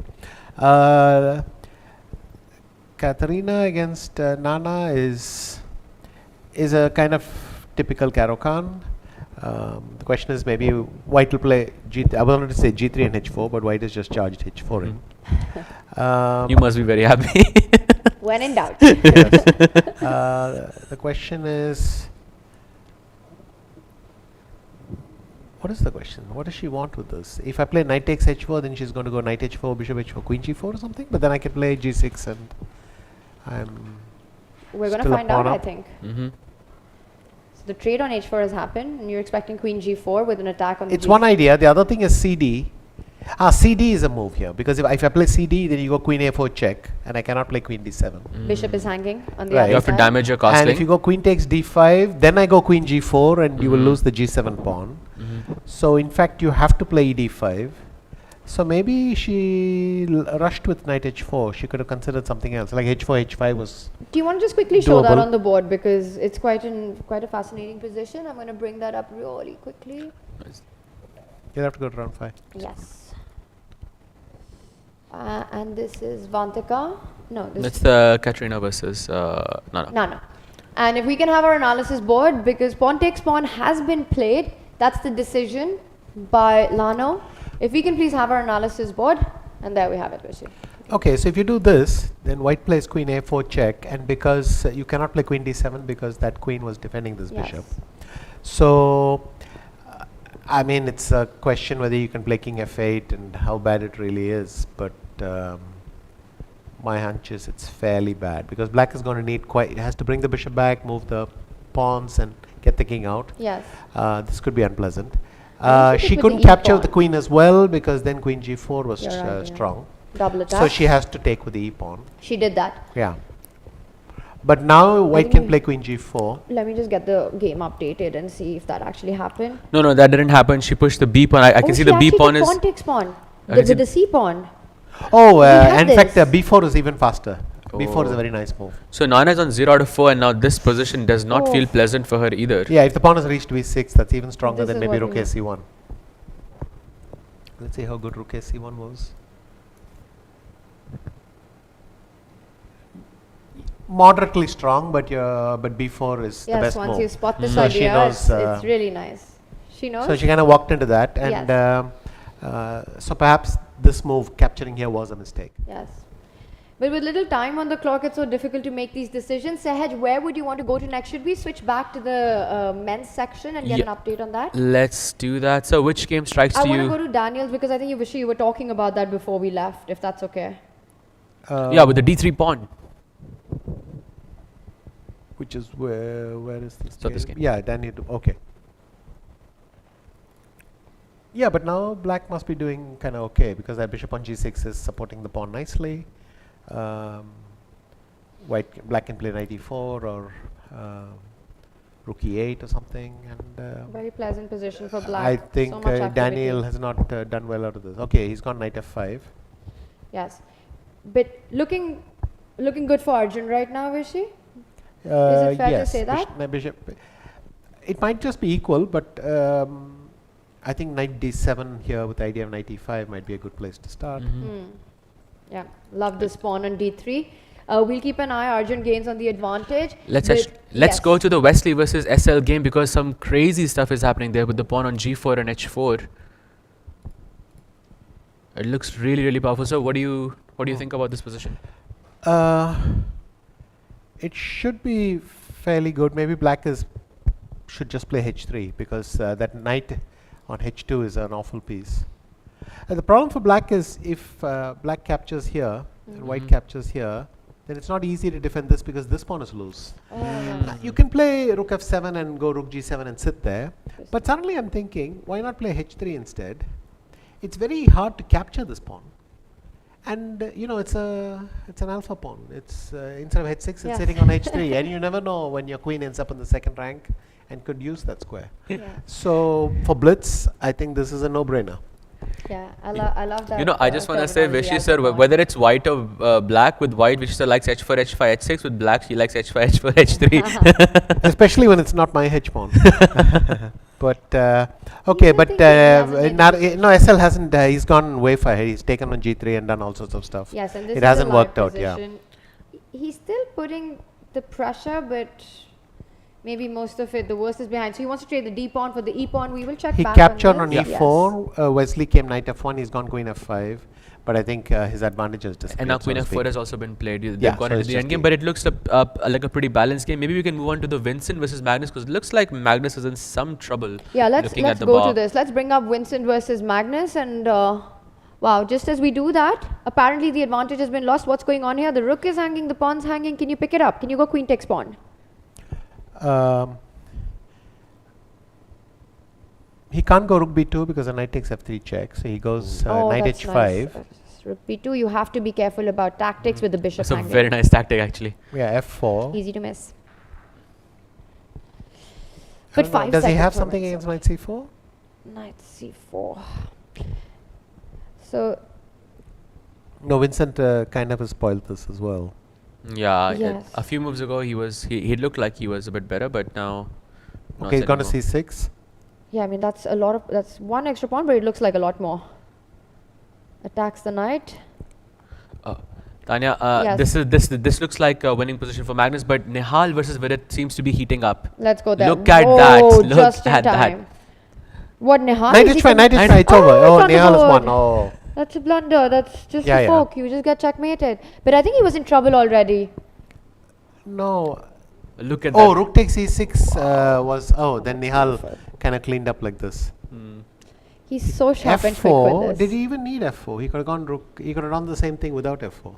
Katarina against Nana is a kind of typical Caro-Kann. The question is maybe white will play I wanted to say g3 and h4, but white is just charged h4 in. You must be very happy. When in doubt. The question is, what is the question? What does she want with this? If I play knight takes h4, then she's going to go knight h4, bishop h4, queen g4 or something. But then I can play g6 and I'm We're going to still a find out, pawn I up. think. Mm-hmm. So the trade on h4 has happened, and you're expecting queen g4 with an attack on the It's g4. one idea. The other thing is CD. CD is a move here because if I play CD, then you go queen a4 check, and I cannot play queen d7. Bishop is hanging on the Right. other You have to side. damage your And if castling. you go queen takes d5, then I go queen g4, and you will lose the g7 pawn. So in fact, you have to play d5. So maybe she rushed with knight h4. She could have considered something else, like h4, h5 was. Do you want to just quickly show that Doable. on the board, because it's quite a fascinating position. I'm going to bring that up really quickly. You'll have to go to round 5. Yes. And this is Vantika. No, this That's the Katrina versus Nana. No. And if we can have our analysis board, because pawn takes pawn has been played, that's the decision by Lano. If we can please have our analysis board, and there we have it, Rishi. Okay, so if you do this, then white plays queen a4 check, and because you cannot play queen d7 because that queen was defending this bishop. So, I mean, it's a question whether you can play king f8 and how bad it really is, but my hunch is it's fairly bad because black is going to need it has to bring the bishop back, move the pawns, and get the king out. Yes. This could be unpleasant. And She with couldn't the capture e-pawn. the queen as well because then queen g4 was You're right, yeah. strong. Double attack. So she has to take with the e-pawn. She did that. Yeah. But now white think can we- play queen g4. Let me just get the game updated and see if that actually happened. No, that didn't happen. She pushed the B pawn. I can see the B pawn is. pawn takes pawn. I can see The C pawn. Oh, had in fact, this. b4 is even faster. b4 is a Oh. very nice move. So Nana is on 0 out of 4, and now this position does not Oh. feel pleasant for her either. Yeah, if the pawn has reached b6, that's even stronger This than is maybe what rook we a c1. Let's see how good rook a c1 was. Moderately strong, but b4 is the Yes, best once move. you spot this So she idea, knows, it's really nice. She knows. So she kind of walked into that, and Yes. so perhaps this move capturing here was a mistake. Yes. But with little time on the clock, it's so difficult to make these decisions. Sahaj, where would you want to go to next? Should we switch back to the men's section and get Yeah. an update on that? Let's do that. So which game strikes I to want to you? go to Daniel's because I think you were talking about that before we left, if that's okay. Yeah, with the D3 pawn. Which is where is this? So this game. Yeah, Daniel. Okay. Yeah, but now black must be doing kind of okay because that bishop on g6 is supporting the pawn nicely. Black can play knight e4 or rook e8 or something, and Very pleasant position for black. I think So much Daniel activity. has not done well out of this. Okay, he's gone knight f5. Yes. But looking good for Arjun right now, Rishi? it fair to yes, say that? bishop. It might just be equal, but I think knight d7 here with the idea of knight e5 might be a good place to start. Yeah, love this pawn on d3. We'll keep an eye. Arjun gains on the advantage. Let's but let's yes. go to the Wesley versus SL game because some crazy stuff is happening there with the pawn on G4 and H4. It looks really powerful. So what do you think about this position? It should be fairly good. Maybe black should just play h3 because that knight on h2 is an awful piece. The problem for black is if black captures here and white captures here, then it's not easy to defend this because this pawn is loose. You can play rook f7 and go rook g7 and sit there, but suddenly I'm thinking, why not play h3 instead? It's very hard to capture this pawn. And it's an alpha pawn. It's instead of h6, it's Yeah. sitting on h3, and you never know when your queen ends up in the second rank and could use that square. Yeah, So for Blitz, I think this is a no-brainer. yeah. I love that. I just want to say, terminology, Vishi sir, alpha pawn. whether it's white or black, with white, Vishi sir likes h4, h5, h6. With black, she likes h5, h4, h3. Especially when it's not my h pawn. But okay, He's but thinking, he hasn't made no, SL hasn't. He's gone way far. He's taken on g3 and done all sorts of stuff. Yes, and this It is a hasn't live worked out. Yeah. position. He's still putting the pressure, but maybe most of it, the worst is behind. So he wants to trade the d pawn for the e pawn. We will check He back captured on this. e4. Wesley came knight f1. He's gone queen f5. But I think his advantage has disappeared. And now so queen to f4 speak. has also been played. They've Yeah, gone so into it's the just endgame, the- but it looks like a pretty balanced game. Maybe we can move on to the Vincent versus Magnus because it looks like Magnus is in some trouble. Yeah, let's looking at the go bar. to this. Let's bring up Vincent versus Magnus, and wow, just as we do that, apparently the advantage has been lost. What's going on here? The rook is hanging, the pawn's hanging. Can you pick it up? Can you go queen takes pawn? He can't go rook b2 because the knight takes f3 check. So he goes knight that's h5. nice. Rook b2. You have to be careful about tactics with the bishop It's a hanging. very nice tactic, actually. Yeah, f4. Easy to miss. I But don't know, 5 does he have seconds something remains. against knight c4? Knight c4. So No, Vincent kind of has spoiled this as well. Yeah, Yes. a few moves ago he looked like he was a bit better, but now. not Okay, he's gone to anymore. c6. yeah, I mean that's one extra pawn, but it looks like a lot more. Attacks the knight. Tanya, Yes. this looks like a winning position for Magnus, but Nihal versus Vidit seems to be heating up. Let's go there. Look at Whoa, that. Look just in at that. time. What Nihal? Knight is he h5, knight com- h5, it's over. Oh, Oh, it's on the Nihal has won. board. Oh. That's a blunder. That's just Yeah, a yeah. fork. You just get checkmated. But I think he was in trouble already. No. Look at Oh, that. rook takes e6 was. Oh, then Nihal kind of cleaned up like this. He's so sharp and quick with f4. this. Did he even need f4? He could have gone rook. He could have done the same thing without f4.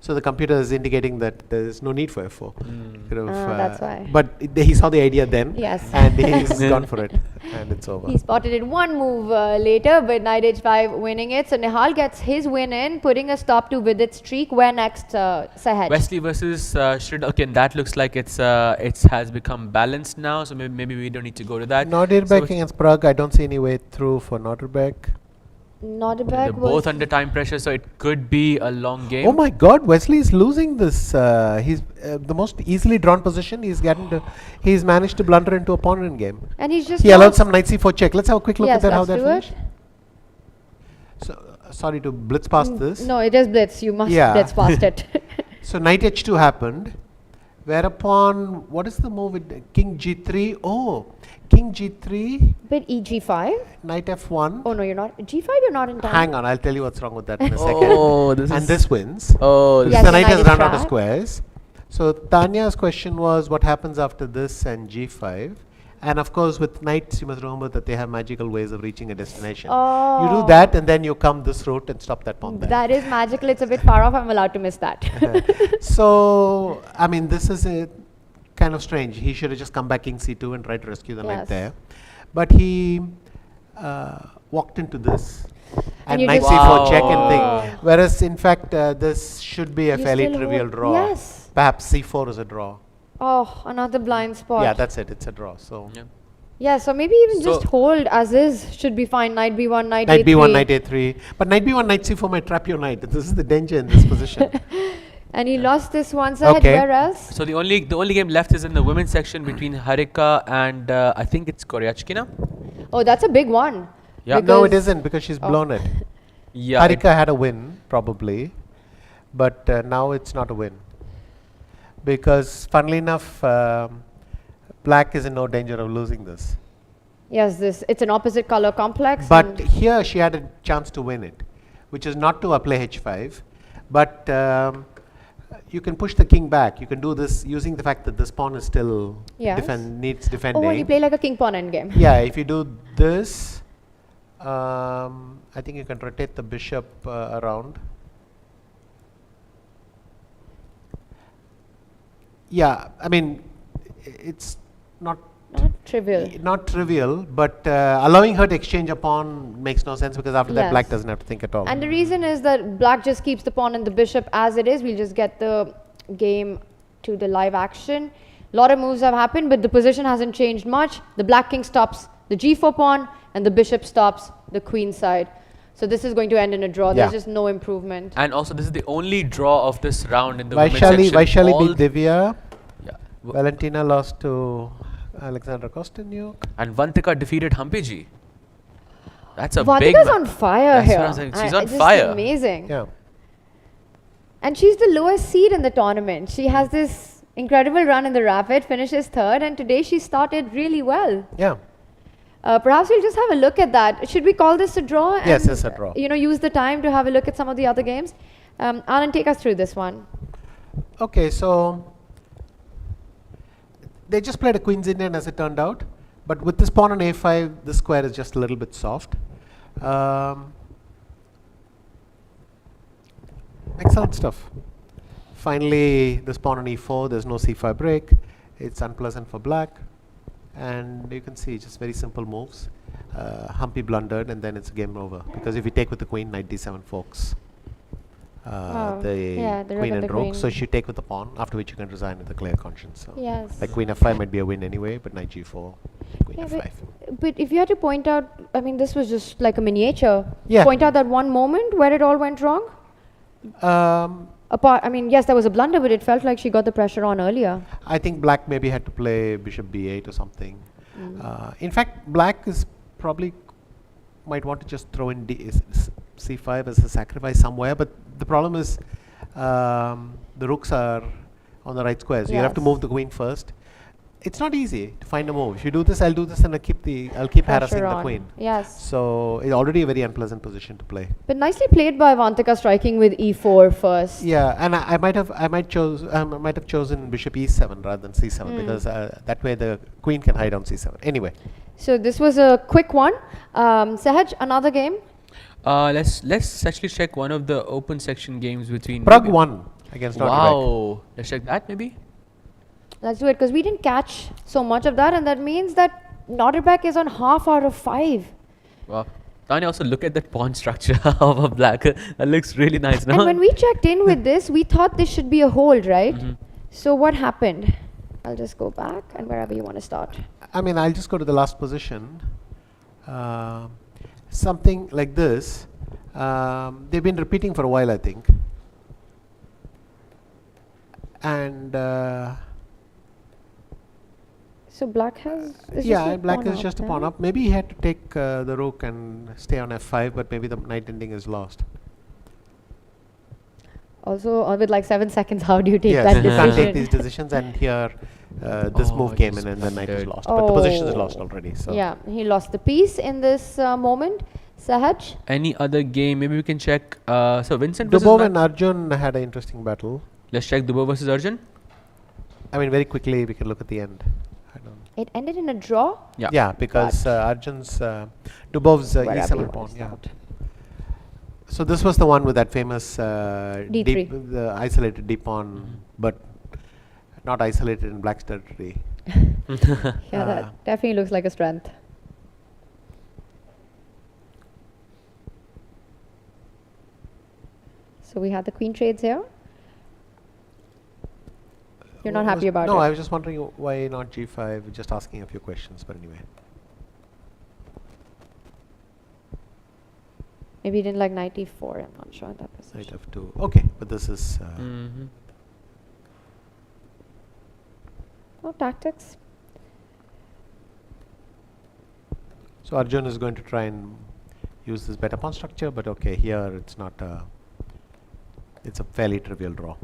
So the computer is indicating that there is no need for f4. Could have, that's why. But he saw the idea then. Yes. And he's gone for it, and it's over. He spotted it one move later, but knight h5 winning it. So Nihal gets his win in, putting a stop to Vidit's streak. Where next, Sahaj? Wesley versus Shrid. Okay, and that looks like it has become balanced now. So maybe we don't need to go to that. Nodirbek So against Pragg. I don't see any way through for Nodirbek. they're Nodirbek both was under time pressure, so it could be a long game. Oh my God, Wesley is losing this. He's the most easily drawn position. He's managed to blunder into a pawn in game. and he's just He allowed lost- some knight c4 check. Let's have a quick look yes, at that. How let's that do finished. it. So sorry to blitz past this. No, it is blitz. You must Yeah. blitz past it. So knight h2 happened, whereupon what is the move with king g3? Oh, king g3, But EG5? knight f1. Oh no, you're not. G5, you're not in time. Hang on, I'll tell you what's wrong with that in a second. Oh, this And is. this wins. Oh, Yes, the the knight knight has is run out of trapped. squares. So Tanya's question was what happens after this and g5. And of course, with knights, you must remember that they have magical ways of reaching a destination. You do Oh. that, and then you come this route and stop that pawn there. That is magical. It's a bit far off. I'm allowed to miss that. So, I mean, this is kind of strange. He should have just come back king c2 and tried to rescue the knight Yes. there. But he walked into this. And And you knight just- c4 check and Wow. thing. Whereas, in fact, this should be a You fairly still trivial hold- draw. Yes. Perhaps c4 is a draw. Oh, another blind spot. Yeah, that's it. It's a draw. So, Yeah. Yeah, so maybe even So- just hold as is should be fine. Knight b1, knight knight a3. b1, knight a3. But knight b1, knight c4 might trap your knight. This is the danger in this position. And he lost this one. So Okay. where else? So the only game left is in the women's section between Harika and I think it's Goryachkina. Oh, that's a big one. Yeah. No, it Because- isn't because she's Oh. blown it. Yeah. Harika had a win, probably, but now it's not a win. Because, funnily enough, black is in no danger of losing this. Yes, it's an opposite color complex. But and here she had a chance to win it, which is not to play h5, but you can push the king back. You can do this using the fact that this pawn is still Yes. needs defending. oh, and you play like a king pawn endgame. Yeah, if you do this, I think you can rotate the bishop around. Yeah, I mean, it's not Not trivial. but allowing her to exchange a pawn makes no sense because after that Yes. black doesn't have to think at all. And the reason is that black just keeps the pawn and the bishop as it is. We'll just get the game to the live action. A lot of moves have happened, but the position hasn't changed much. The black king stops the g4 pawn, and the bishop stops the queen side. So this is going to end in a draw. There's Yeah. just no improvement. And also, this is the only draw of this round in the women's Vaishali, section. Vaishali All- beat Divya. Yeah. Valentina lost to Alexandra Kosteniuk. And Vantika defeated Hampiji. That's a big. Vantika's on fire That's what here. I'm saying. She's I- on just fire. Amazing. Yeah. And she's the lowest seed in the tournament. She has this incredible run in the rapid, finishes third, and today she started really well. Yeah. Perhaps we'll just have a look at that. Should we call this a draw? Yes, and, it's a draw. Use the time to have a look at some of the other games. Anand, take us through this one. Okay, so they just played a Queen's Indian as it turned out, but with this pawn on a5, this square is just a little bit soft. Excellent stuff. Finally, this pawn on e4, there's no c5 break. It's unpleasant for black. and you can see just very simple moves. Humpy blundered, and then it's game over. Because if you take with the queen, knight d7 forks Yeah, the rook queen and and the rook. queen. So she take with the pawn, after which you can resign with a clear conscience. So Yes. like queen f5 might be a win anyway, but knight g4, queen Yeah, f5. but if you had to point out, I mean, this was just like a miniature. Yeah. Point out that one moment where it all went wrong. Apart, I mean, yes, there was a blunder, but it felt like she got the pressure on earlier. I think black maybe had to play bishop b8 or something. In fact, black is probably might want to just throw in c5 as a sacrifice somewhere, but the problem is the rooks are on the right squares. You have to Yes. move the queen first. It's not easy to find a move. If you do this, I'll do this, and I'll keep harassing Pressure the on. queen. Yes. So it's already a very unpleasant position to play. But nicely played by Avantika, striking with e4 first. Yeah, and I might have chosen bishop e7 rather than c7 because that way the queen can hide on c7. Anyway, So this was a quick one. Sahaj, another game. Let's actually check one of the open section games between. Pragg won against Nodirbek. Wow. Let's check that maybe. Let's do it because we didn't catch so much of that, and that means that Nodirbek is on half out of 5. Wow. Tanya, also look at that pawn structure of a black. That looks really nice. No? And when we checked in with this, we thought this should be a hold, right? So what happened? I'll just go back and wherever you want to start. I mean, I'll just go to the last position. Something like this. They've been repeating for a while, I think. And So black has. It's yeah, just a black pawn is up, just a yeah? pawn up. Maybe he had to take the rook and stay on f5, but maybe the knight ending is lost. Also, with like 7 seconds, how do you take Yes, that you can't decision? take these decisions, and here this Oh, move it came just in, and the knight is blundered. lost. But the position is Oh. lost already. So Yeah, he lost the piece in this moment. Sahaj? Any other game? Maybe we can check. So Vincent versus Dubov and Arjun had an interesting battle. Let's check Dubov versus Arjun. I mean, very quickly we can look at the end. I don't. It ended in a draw? Yeah, because Arjun's Dubov's Wherever you e7 want pawn. to Yeah. start. So this was the one with that famous D3. the isolated d pawn, but not isolated in black's territory. Yeah, that definitely looks like a strength. So we had the queen trades here. You're not happy about no, it? I was just wondering why not g5. Just asking a few questions, but anyway. Maybe you didn't like knight e4. I'm not sure that position. Knight f2. Okay, but this is Oh, tactics. so Arjun is going to try and use this better pawn structure, but okay, here it's not. It's a fairly trivial draw.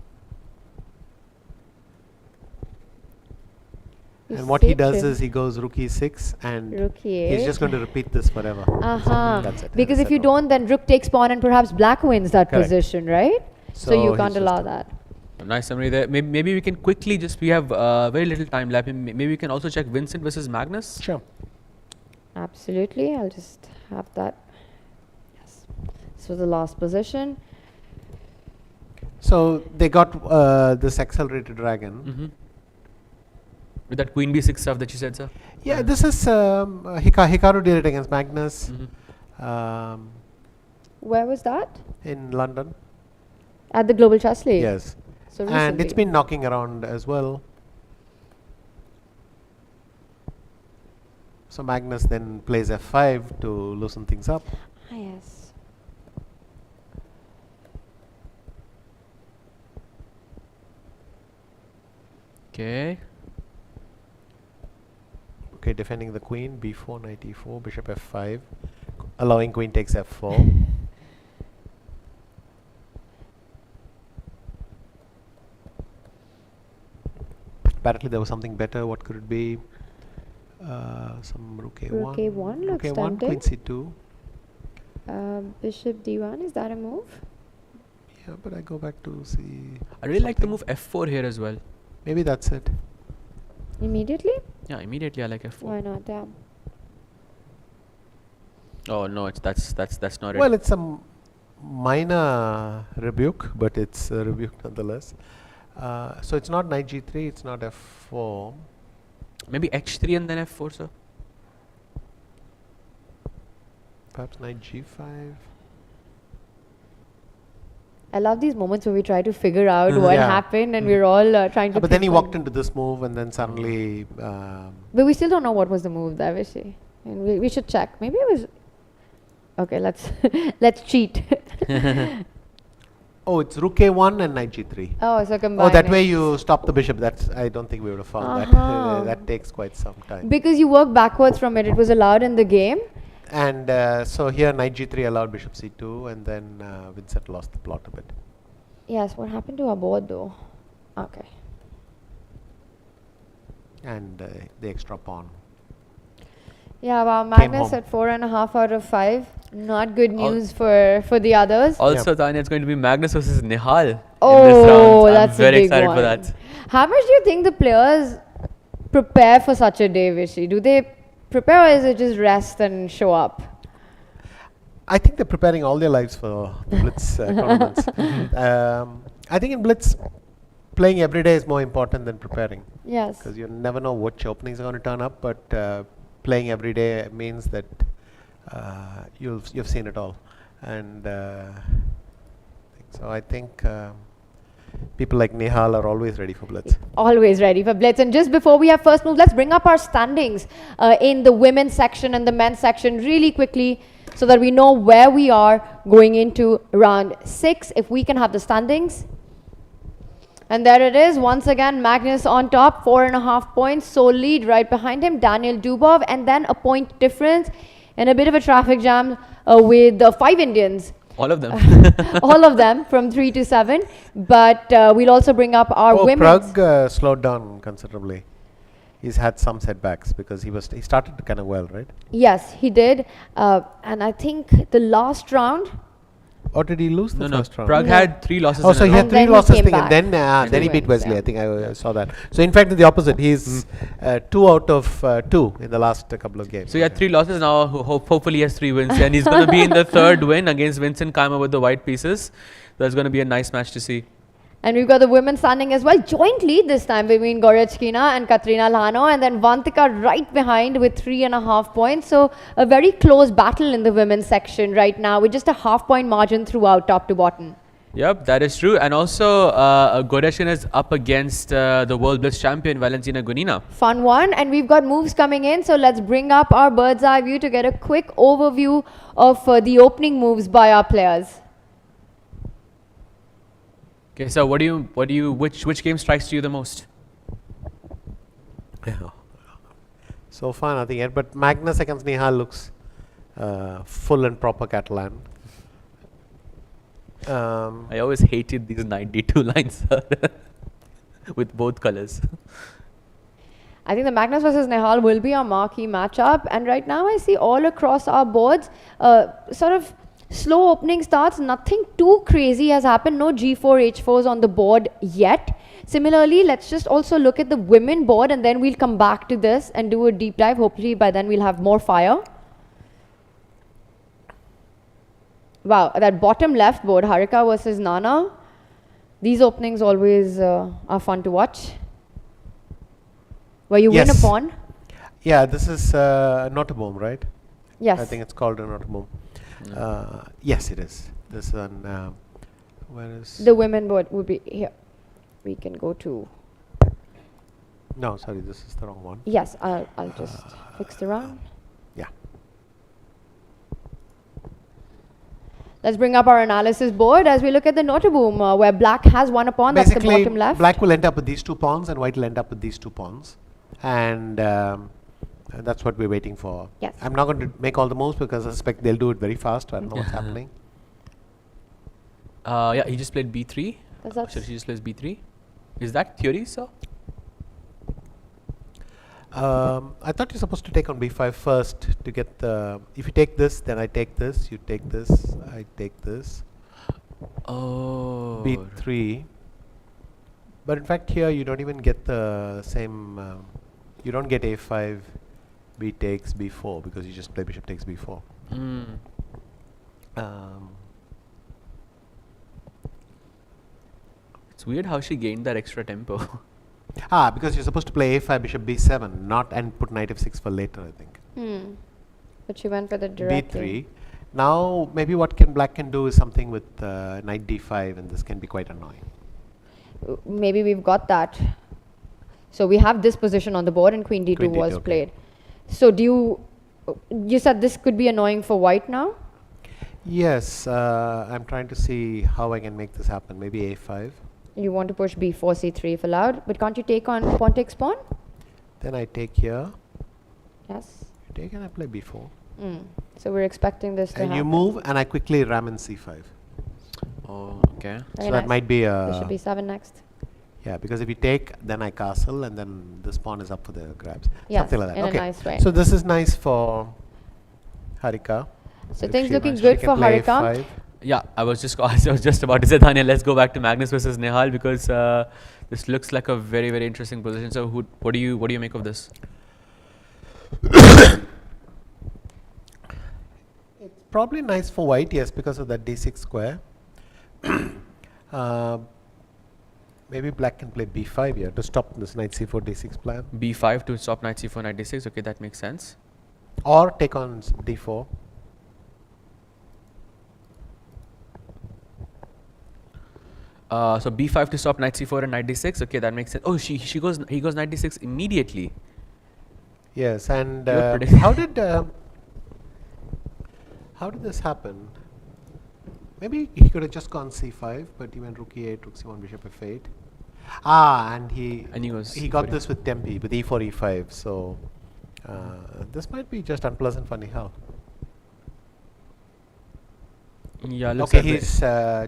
You And what he saved does him. is he goes rook e6, and Rook he's e8. just going to repeat this forever. That's it. Because That's if you it. don't, then rook takes pawn and perhaps black wins that Correct. position, right? So you he's can't just allow a- that. Nice summary there. Maybe we can quickly just. We have very little time left. Maybe we can also check Vincent versus Magnus. Sure. Absolutely. I'll just have that. Yes. This was the last position. So they got this accelerated dragon. With that queen b6 stuff that you said, sir. Yeah, this is Hikaru did it against Magnus Where was that? in London. At the Global Chess League. Yes, So and it's recently. been knocking around as well. So Magnus then plays f5 to loosen things up. Ah, yes. Okay. Okay, defending the queen, b4, knight e4, bishop f5, allowing queen takes f4. Apparently there was something better. What could it be? Some rook a1. Rook a1 Rook looks a1, queen tempting. c2. Bishop d1, is that a move? Yeah, but I go back to see. I really like the something. move f4 here as well. Maybe that's it. Immediately? Yeah, immediately I like f4. Why not? Yeah. Oh no, that's not it. Well, it's a minor rebuke, but it's a rebuke nonetheless. So it's not knight g3, it's not f4. Maybe h3 and then f4, sir. Perhaps knight g5. I love these moments where we try to figure out what Yeah. happened and we're all trying to. But then he pinpoint. walked into this move, and then suddenly. But we still don't know what was the move there, Vishi. And we should check. Maybe it was. Okay, let's let's cheat. Oh, it's rook a1 and knight g3. Oh, so combine. Oh, that way you stop the bishop. That's. I don't think we would have found that. Uh-huh. That takes quite some time. Because you work backwards from it. It was allowed in the game. And so here knight g3 allowed bishop c2, and then Vincent lost the plot a bit. Yes. What happened to our board though? Okay. And the extra pawn. Yeah. Wow. Magnus home. at 4.5 out of 5. Not good news for the others. Also, Tanya, it's going to be Magnus versus Nihal in this Oh, round. that's I'm very a big excited one. for that. How much do you think the players prepare for such a day, Vishi? Do they prepare or is it just rest and show up? I think they're preparing all their lives for the Blitz tournaments. I think in Blitz, playing every day is more important than preparing, Yes. because you never know which openings are going to turn up. But playing every day means that you've seen it all, and so I think people like Nihal are always ready for Blitz. Always ready for Blitz. And just before we have first move, let's bring up our standings in the women's section and the men's section really quickly so that we know where we are going into round 6. If we can have the standings. And there it is. Once again, Magnus on top, 4.5 points. Sole lead right behind him, Daniel Dubov, and then a point difference in a bit of a traffic jam with 5 Indians. All of them. All of them from 3 to 7. But we'll also bring up our women's. Pragg slowed down considerably. He's had some setbacks because he started kind of well, right? Yes, he did. And I think the last round. Or did he lose the No, first round? Pragg No. had 3 losses. Oh, in so a he row. had And 3 then he losses came thing, and back. then he Two beat wins, Wesley. yeah. I think I saw that. So in fact, it's the opposite. He's 2 out of 2 in the last couple of games. So he had 3 losses now. Hopefully he has 3 wins, and he's going to be in the 3rd win against Vincent Keimer with the white pieces. That's going to be a nice match to see. And we've got the women standing as well, jointly this time between Goryachkina and Katrina Lhano, and then Vantika right behind with 3.5 points. So a very close battle in the women's section right now with just a half-point margin throughout, top to bottom. Yep, that is true. And also, Goryachkina is up against the World Blitz champion, Valentina Gunina. Fun one, and we've got moves coming in, so let's bring up our bird's eye view to get a quick overview of the opening moves by our players. Okay, so which game strikes you the most? Yeah. So far, nothing yet. But Magnus against Nihal looks full and proper Catalan. I always hated these 92 lines with both colors. I think the Magnus versus Nehal will be our marquee matchup, and right now I see all across our boards sort of slow opening starts. Nothing too crazy has happened. No G4, H4s on the board yet. Similarly, let's just also look at the women board, and then we'll come back to this and do a deep dive. Hopefully by then we'll have more fire. Wow, that bottom left board, Harika versus Nana. These openings always are fun to watch. Where you win a Yes. pawn. Yeah, this is not a bomb, right? Yes. I think it's called a not a bomb. Yes, it is. This one, where is... The women board would be here. We can go to... No, sorry, this is the wrong one. Yes, I'll just fix the round. Yeah. Let's bring up our analysis board as we look at the Notaboom, where black has won a pawn. That's the Basically, bottom left. black will end up with these 2 pawns and white will end up with these 2 pawns. And that's what we're waiting for. Yes. I'm not going to make all the moves because I suspect they'll do it very fast. I don't know what's happening. Yeah, he just played b3. That's- So she just plays b3. Is that theory, sir? I thought you're supposed to take on b5 first to get the... If you take this, then I take this. You take this, I take this. Oh. b3. But in fact here you don't even get the same... you don't get a5, b takes b4 because you just play bishop takes b4. It's weird how she gained that extra tempo. Because you're supposed to play a5, bishop b7, not and put knight f6 for later, I think. But she went for the direct. b3. Now, maybe what black can do is something with knight d5, and this can be quite annoying. Maybe we've got that. So we have this position on the board, and queen d2 Queen d2, was okay. played. So you said this could be annoying for white now? Yes, I'm trying to see how I can make this happen. Maybe a5. You want to push b4, c3 if allowed, but can't you take on pawn takes pawn? Then I take here. Yes. You take and I play b4. So we're expecting this to And happen. you move, and I quickly ram in c5. Oh, okay. Very So nice. that might be Bishop b7 next. yeah, because if you take, then I castle, and then this pawn is up for the grabs. Yes, Something like that. in a Okay. nice way. So this is nice for Harika. So If things she looking wants, good she for can play Harika. a5. Yeah, I was just about to say, Tanya, let's go back to Magnus versus Nehal because this looks like a very, very interesting position. So what do you make of this? It's probably nice for white, yes, because of that d6 square. Maybe black can play b5 here to stop this knight c4 d6 plan, B5 to stop knight c4, knight d6. Okay, that makes sense. or take on d4. So b5 to stop knight c4 and knight d6. Okay, that makes sense. Oh, he goes knight d6 immediately. Yes, and You're predicting. how did this happen? Maybe he could have just gone c5, but he went rook e8, rook c1, bishop f8. And he got this with tempi, with e4, e5. So this might be just unpleasant for Nihal. Yeah, looks Okay, like he's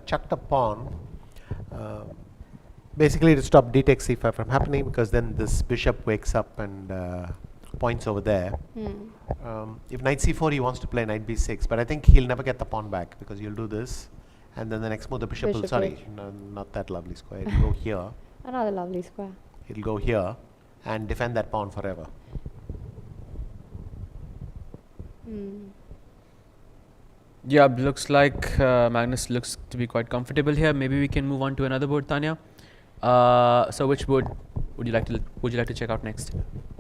chucked a pawn, basically to stop d takes c5 from happening, because then this bishop wakes up and points over there. If knight c4, he wants to play knight b6, but I think he'll never get the pawn back, because you'll do this, and then the next move the bishop will, Bishop sorry, edge. no, not that lovely square, it'll go here, Another lovely square. it'll go here, and defend that pawn forever. Yeah, looks like Magnus looks to be quite comfortable here. Maybe we can move on to another board, Tanya. So which board would you like to check out next?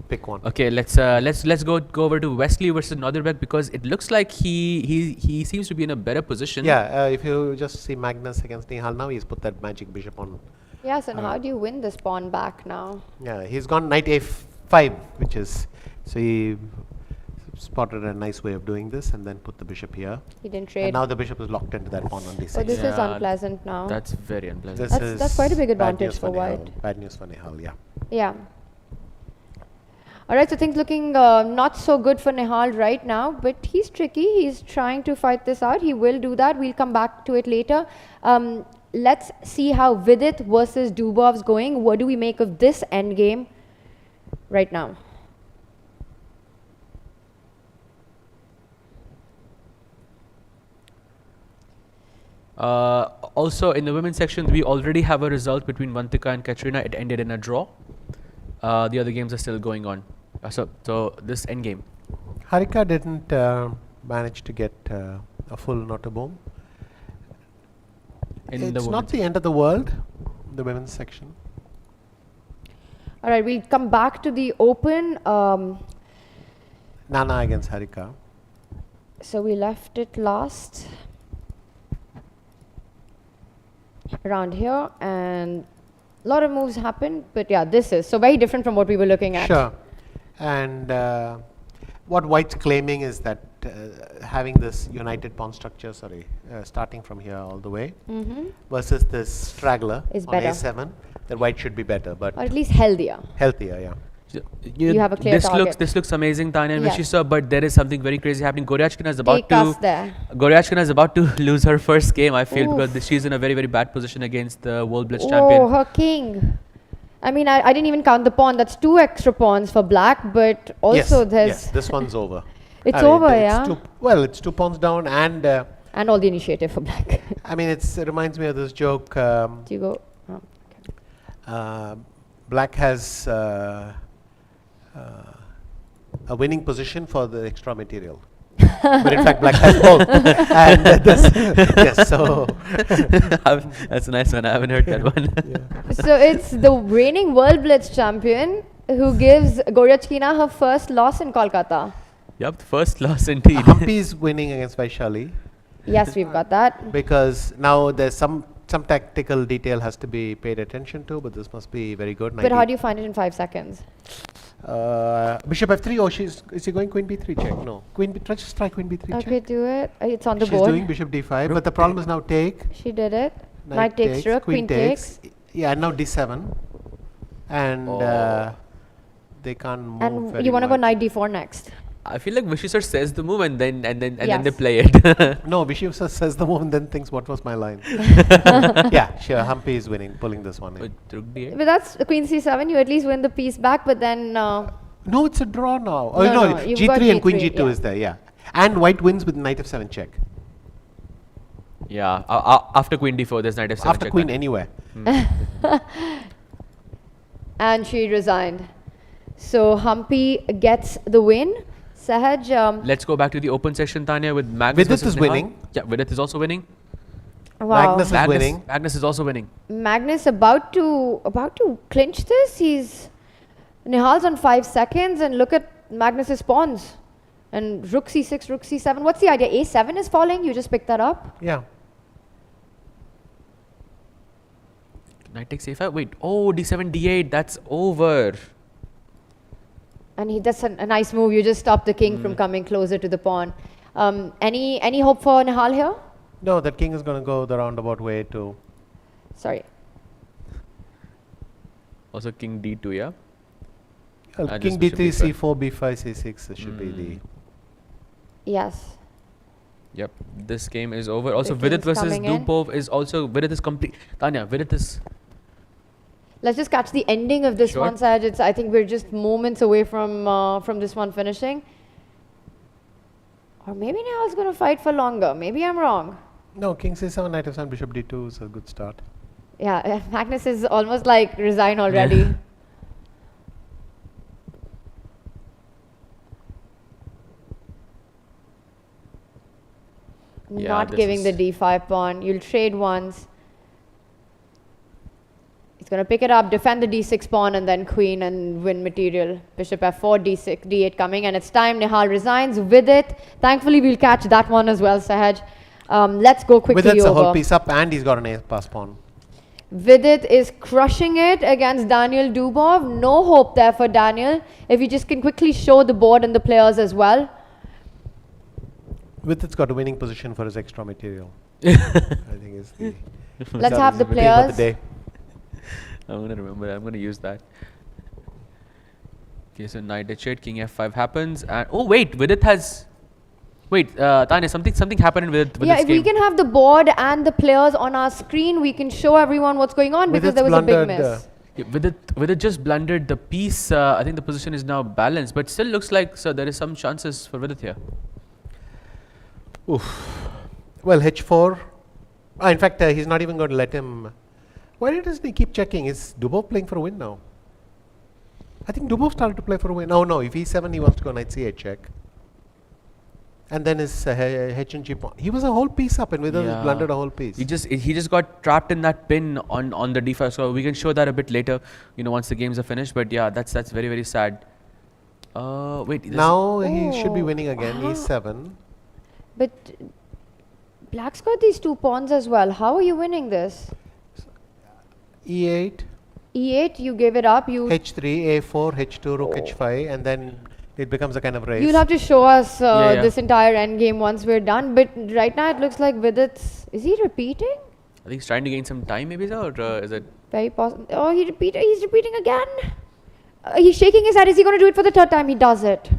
Pick one. Okay, let's go over to Wesley versus Nodirbek because it looks like he seems to be in a better position. Yeah, if you just see Magnus against Nihal now, he's put that magic bishop on. Yes, and how do you win this pawn back now? Yeah, he's gone knight a5, which is, so he spotted a nice way of doing this, and then put the bishop here. He didn't And trade. now the bishop is locked into that pawn on d6. So this is Yeah, unpleasant now. That's very unpleasant. This That's quite a big bad advantage news for Nihal. white. Bad news for Nihal, yeah. Yeah. All right, so things looking not so good for Nihal right now, but he's tricky. He's trying to fight this out. He will do that. We'll come back to it later. Let's see how Vidit versus Dubov's going. What do we make of this endgame right now? Also, in the women's section, we already have a result between Vantika and Katrina. It ended in a draw. The other games are still going on. So this endgame. Harika didn't manage to get a full Notabome. It's not the end of the world, the women's section. All right, we'll come back to the open. Nana against Harika. So we left it last around here, and a lot of moves happened, but yeah, this is so very different from what we were looking at. Sure. And what White's claiming is that having this united pawn structure, starting from here all the way, versus this straggler Is on better. A7, that White should be better, but Or at least healthier. healthier, yeah. You have a clear target. This looks amazing, Tanya and Yes. Vishisa, but there is something very crazy happening. Goryachkina is about Take us there. Goryachkina is about to lose her first game, I feel, Oof. because she's in a very, very bad position against the World Blitz Oh, champion. her king. I mean, I didn't even count the pawn. That's 2 extra pawns for black, but also yes, there's yes, this one's over. It's I mean, over, it's yeah? it's 2 pawns down, and and all the initiative for black. I mean, it reminds me of this joke. Do you go? Oh, okay. Black has a winning position for the extra material. but in fact black has both. And yes, so That's a nice one. I haven't heard that one. So it's the reigning World Blitz champion who gives Goryachkina her first loss in Kolkata. Yep, first loss indeed. Humpy is winning against Vaishali Yes, we've got that. because now there's some tactical detail has to be paid attention to, but this must be very good. But how do you find it in 5 seconds? Bishop f3. Oh, is she going queen b3 check? No, queen b. Just try queen b3 Okay, check. do it. It's on the She's board. doing bishop d5, but the problem is now take. She did it. Knight takes rook, queen takes. Yeah, and now d7, and they can't move. And very you want to go much. knight d4 next. I feel like Vishy sir says the move and then they Yes. play it. No, Vishiv says the move and then thinks, what was my line? Yeah, sure, Humpy is winning, pulling this one in. With rook d8. But that's queen c7. You at least win the piece back, but then No, it's a draw now. Oh, No, no, no, you've got g3 and queen g3, g2 yeah. is there, yeah. And white wins with knight f7 check. Yeah, after queen d4, there's knight f7 After check queen back. anywhere. and she resigned. So Humpy gets the win. Sahaj, Let's go back to the open section, Tanya, with Magnus Vidit versus is Nihal. winning. Yeah, Vidit is also winning. wow. Magnus is winning. Magnus is also winning. Magnus about to clinch this. Nihal's on 5 seconds, and look at Magnus's pawns. And rook c6, rook c7. What's the idea? a7 is falling. You just pick that up. Yeah. Knight takes a5. Wait, oh, d7, d8. That's over. And that's a nice move. You just stop the king from coming closer to the pawn. Any hope for Nihal here? No, that king is going to go the roundabout way to. Sorry. Also, king d2, yeah. Well, Just king bishop d3, d5. c4, b5, c6. This should be the. Yes. Yep, this game is over. Also, The Vidit king's versus coming in. Dupov is also. Vidit is complete. Tanya, Vidit is. Let's just catch the ending of this Sure. one, Sahaj. I think we're just moments away from this one finishing. Or maybe Nihal's going to fight for longer. Maybe I'm wrong. No, king c7, knight f7, bishop d2 is a good start. Yeah, Magnus is almost like resign already. Yeah, Not this giving the is- d5 pawn. You'll trade once. He's going to pick it up, defend the d6 pawn, and then queen and win material. Bishop f4, d6, d8 coming, and it's time. Nihal resigns with it. Thankfully, we'll catch that one as well, Sahaj. Let's go quickly Vidit's a over. whole piece up, and he's got an ace pass pawn. Vidit is crushing it against Daniel Dubov. No hope there for Daniel. If you just can quickly show the board and the players as well. Vidit's got a winning position for his extra material. I think is the. Let's have the game of players. the day. I'm gonna remember that. I'm gonna use that. Okay, so knight h8, king f5 happens, and oh wait, Vidit has. Wait, Tanya, something happened with Yeah, this if game. we can have the board and the players on our screen, we can show everyone what's going on because Vidit's there was a big blundered, miss. Yeah, Vidit just blundered the piece. I think the position is now balanced, but still looks like there is some chances for Vidit here. Oof. Well, h4. In fact, he's not even going to let him. Why doesn't he keep checking? Is Dubov playing for a win now? I think Dubov started to play for a win. Oh no, if e7, he wants to go knight c8 check. And then his h and g pawn. He was a whole piece up, and Vidit has blundered a whole piece. He just got trapped in that pin on the d5. So we can show that a bit later, once the games are finished. But yeah, that's very very sad. Wait. Now he should be Oh, winning again. E7. But Black's got these two pawns as well. How are you winning this? E8, E8, you give it up. H3, A4, H2, Rook H5, and then it becomes a kind of race. You'll have to show us Yeah. this entire endgame once we're done. But right now it looks like Vidit's. Is he repeating? I think he's trying to gain some time, maybe, sir, or is it? Very possible. Oh, he's repeating again. He's shaking his head. Is he going to do it for the third time? He does it.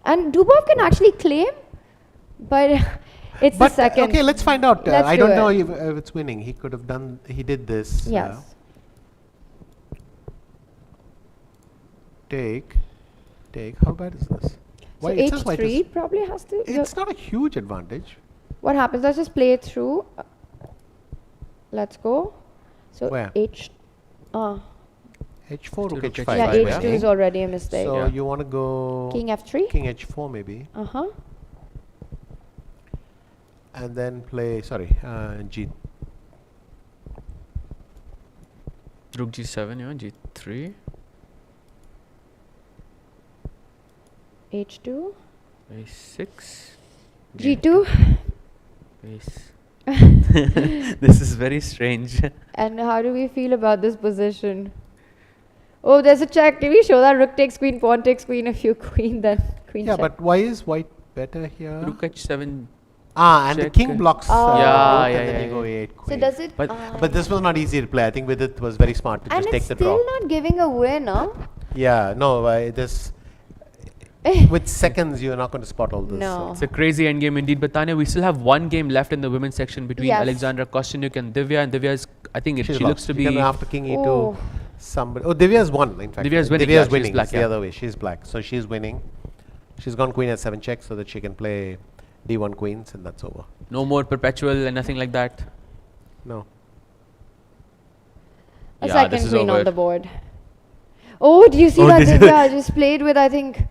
And Dubov can actually claim, but it's the second. Okay, let's find out. Let's I do don't know it. if it's winning. He could have done. He did this. Yes. Take. How bad is this? So It says white is- H3 probably has to. It's not a huge advantage. What happens? Let's just play it through. Let's go. So Where? H. H4, rook Rook H5. H5, Yeah, I'm H2 thinking. is already a mistake. So Yeah. you want to go King F3? King H4 maybe, Uh-huh. and then play. Sorry, G. Rook G7, yeah, G3. H2. A6. G2. Ace. This is very strange. And how do we feel about this position? Oh, there's a check. Can we show that rook takes queen, pawn takes queen, if you queen, then queen Yeah, check. but why is white better here? Rook H7. And the check. king blocks Oh. the Yeah, rook, yeah, and then yeah, you go yeah. A8 So queen. does it... But this was not easy to play. I think with it was very smart to and just take it's the draw. still not giving a win, huh? Yeah, no, this with seconds you're not going to spot all this. No. It's a crazy endgame indeed. But Tanya, we still have one game left in the women's section between Yes. Alexandra Kosteniuk and Divya. And Divya is, I think She's she looks lost. to She can be. after king E2. Oh. Somebody. Oh, Divya's won. In fact, Divya's winning, Divya's yeah, she's winning. black, It's the yeah. other way. She's black, so she's winning. She's gone queen at 7 check so that she can play D1 queens, and that's over. No more perpetual and nothing like that. No. A Yeah, second this is queen over. on the board. Oh, do you see Oh, that this is- Divya just played with, I think,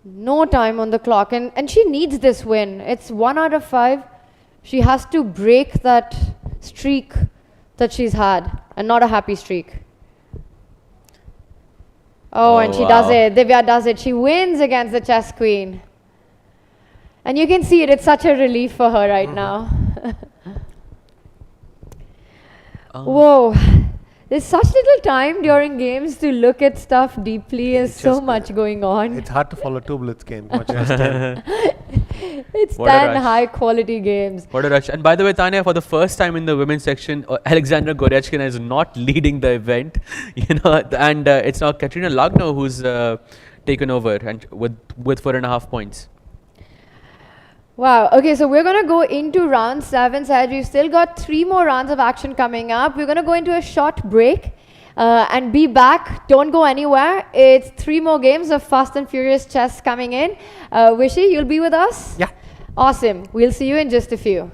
no time on the clock. And she needs this win. It's 1 out of 5. She has to break that streak that she's had, and not a happy streak. Oh, and Oh, she does wow. it. Divya does it. She wins against the chess queen. And you can see it. It's such a relief for her right now. Whoa. There's such little time during games to look at stuff deeply. There's It's so just, much going on. It's hard to follow 2 Blitz games, much less 10. It's What a 10 rush. high quality games. What a rush. And by the way, Tanya, for the first time in the women's section, Aleksandra Goryachkina is not leading the event. And it's now Katrina Lagno who's taken over and with 4.5 points. Wow. Okay, so we're going to go into round 7, Sahaj. We've still got 3 more rounds of action coming up. We're going to go into a short break and be back. Don't go anywhere. It's 3 more games of Fast and Furious chess coming in. Vishy, you'll be with us? Yeah. Awesome. We'll see you in just a few.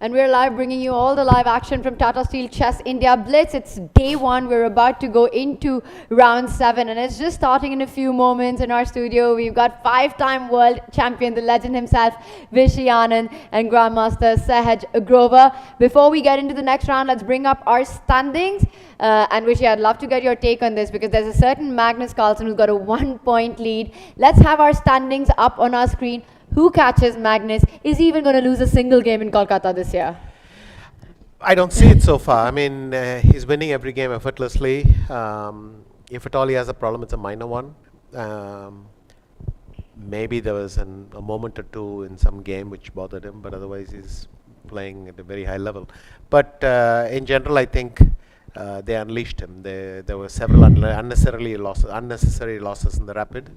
And we're live, bringing you all the live action from Tata Steel Chess India Blitz. It's day one. We're about to go into round 7, and it's just starting in a few moments. In our studio, we've got 5-time world champion, the legend himself, Vishy Anand, and Grandmaster Sahaj Grover. Before we get into the next round, let's bring up our standings. And Vishy, I'd love to get your take on this, because there's a certain Magnus Carlsen who's got a 1-point lead. Let's have our standings up on our screen. Who catches Magnus? Is he even going to lose a single game in Kolkata this year? I don't see it so far. I mean, he's winning every game effortlessly. If at all he has a problem, it's a minor one. Maybe there was a moment or two in some game which bothered him, but otherwise he's playing at a very high level. But in general, I think they unleashed him. There were several unnecessary losses in the rapid.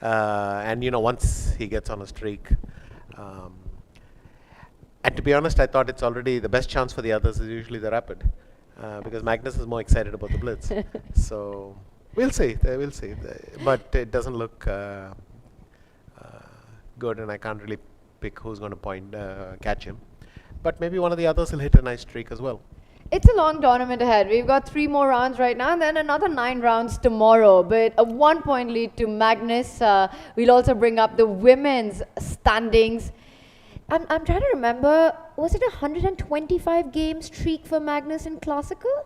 And once he gets on a streak, and to be honest, I thought it's already the best chance for the others is usually the rapid, because Magnus is more excited about the blitz. So we'll see. We'll see. But it doesn't look good, and I can't really pick who's going to catch him. But maybe one of the others will hit a nice streak as well. It's a long tournament ahead. We've got 3 more rounds right now, and then another 9 rounds tomorrow. But a 1-point lead to Magnus. We'll also bring up the women's standings. I'm trying to remember, was it a 125 game streak for Magnus in Classical?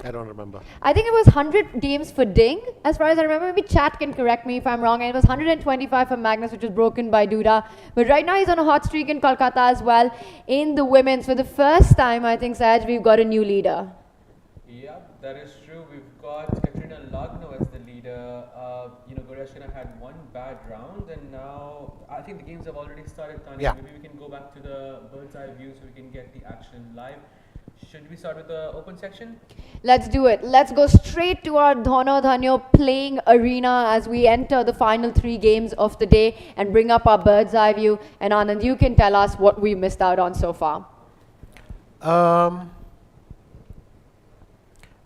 I don't remember. I think it was 100 games for Ding, as far as I remember. Maybe chat can correct me if I'm wrong. And it was 125 for Magnus, which was broken by Duda. But right now he's on a hot streak in Kolkata as well. In the women's, for the first time, I think, Saj, we've got a new leader. Yeah, that is true. We've got Katrina Lagno as the leader. Goryachkina had one bad round, and now I think the games have already started. Tanya, yeah. Maybe we can go back to the bird's eye view so we can get the action live. Should we start with the open section? Let's do it. Let's go straight to our Dhono Dhanyo playing arena as we enter the final 3 games of the day and bring up our bird's eye view. And Anand, you can tell us what we missed out on so far.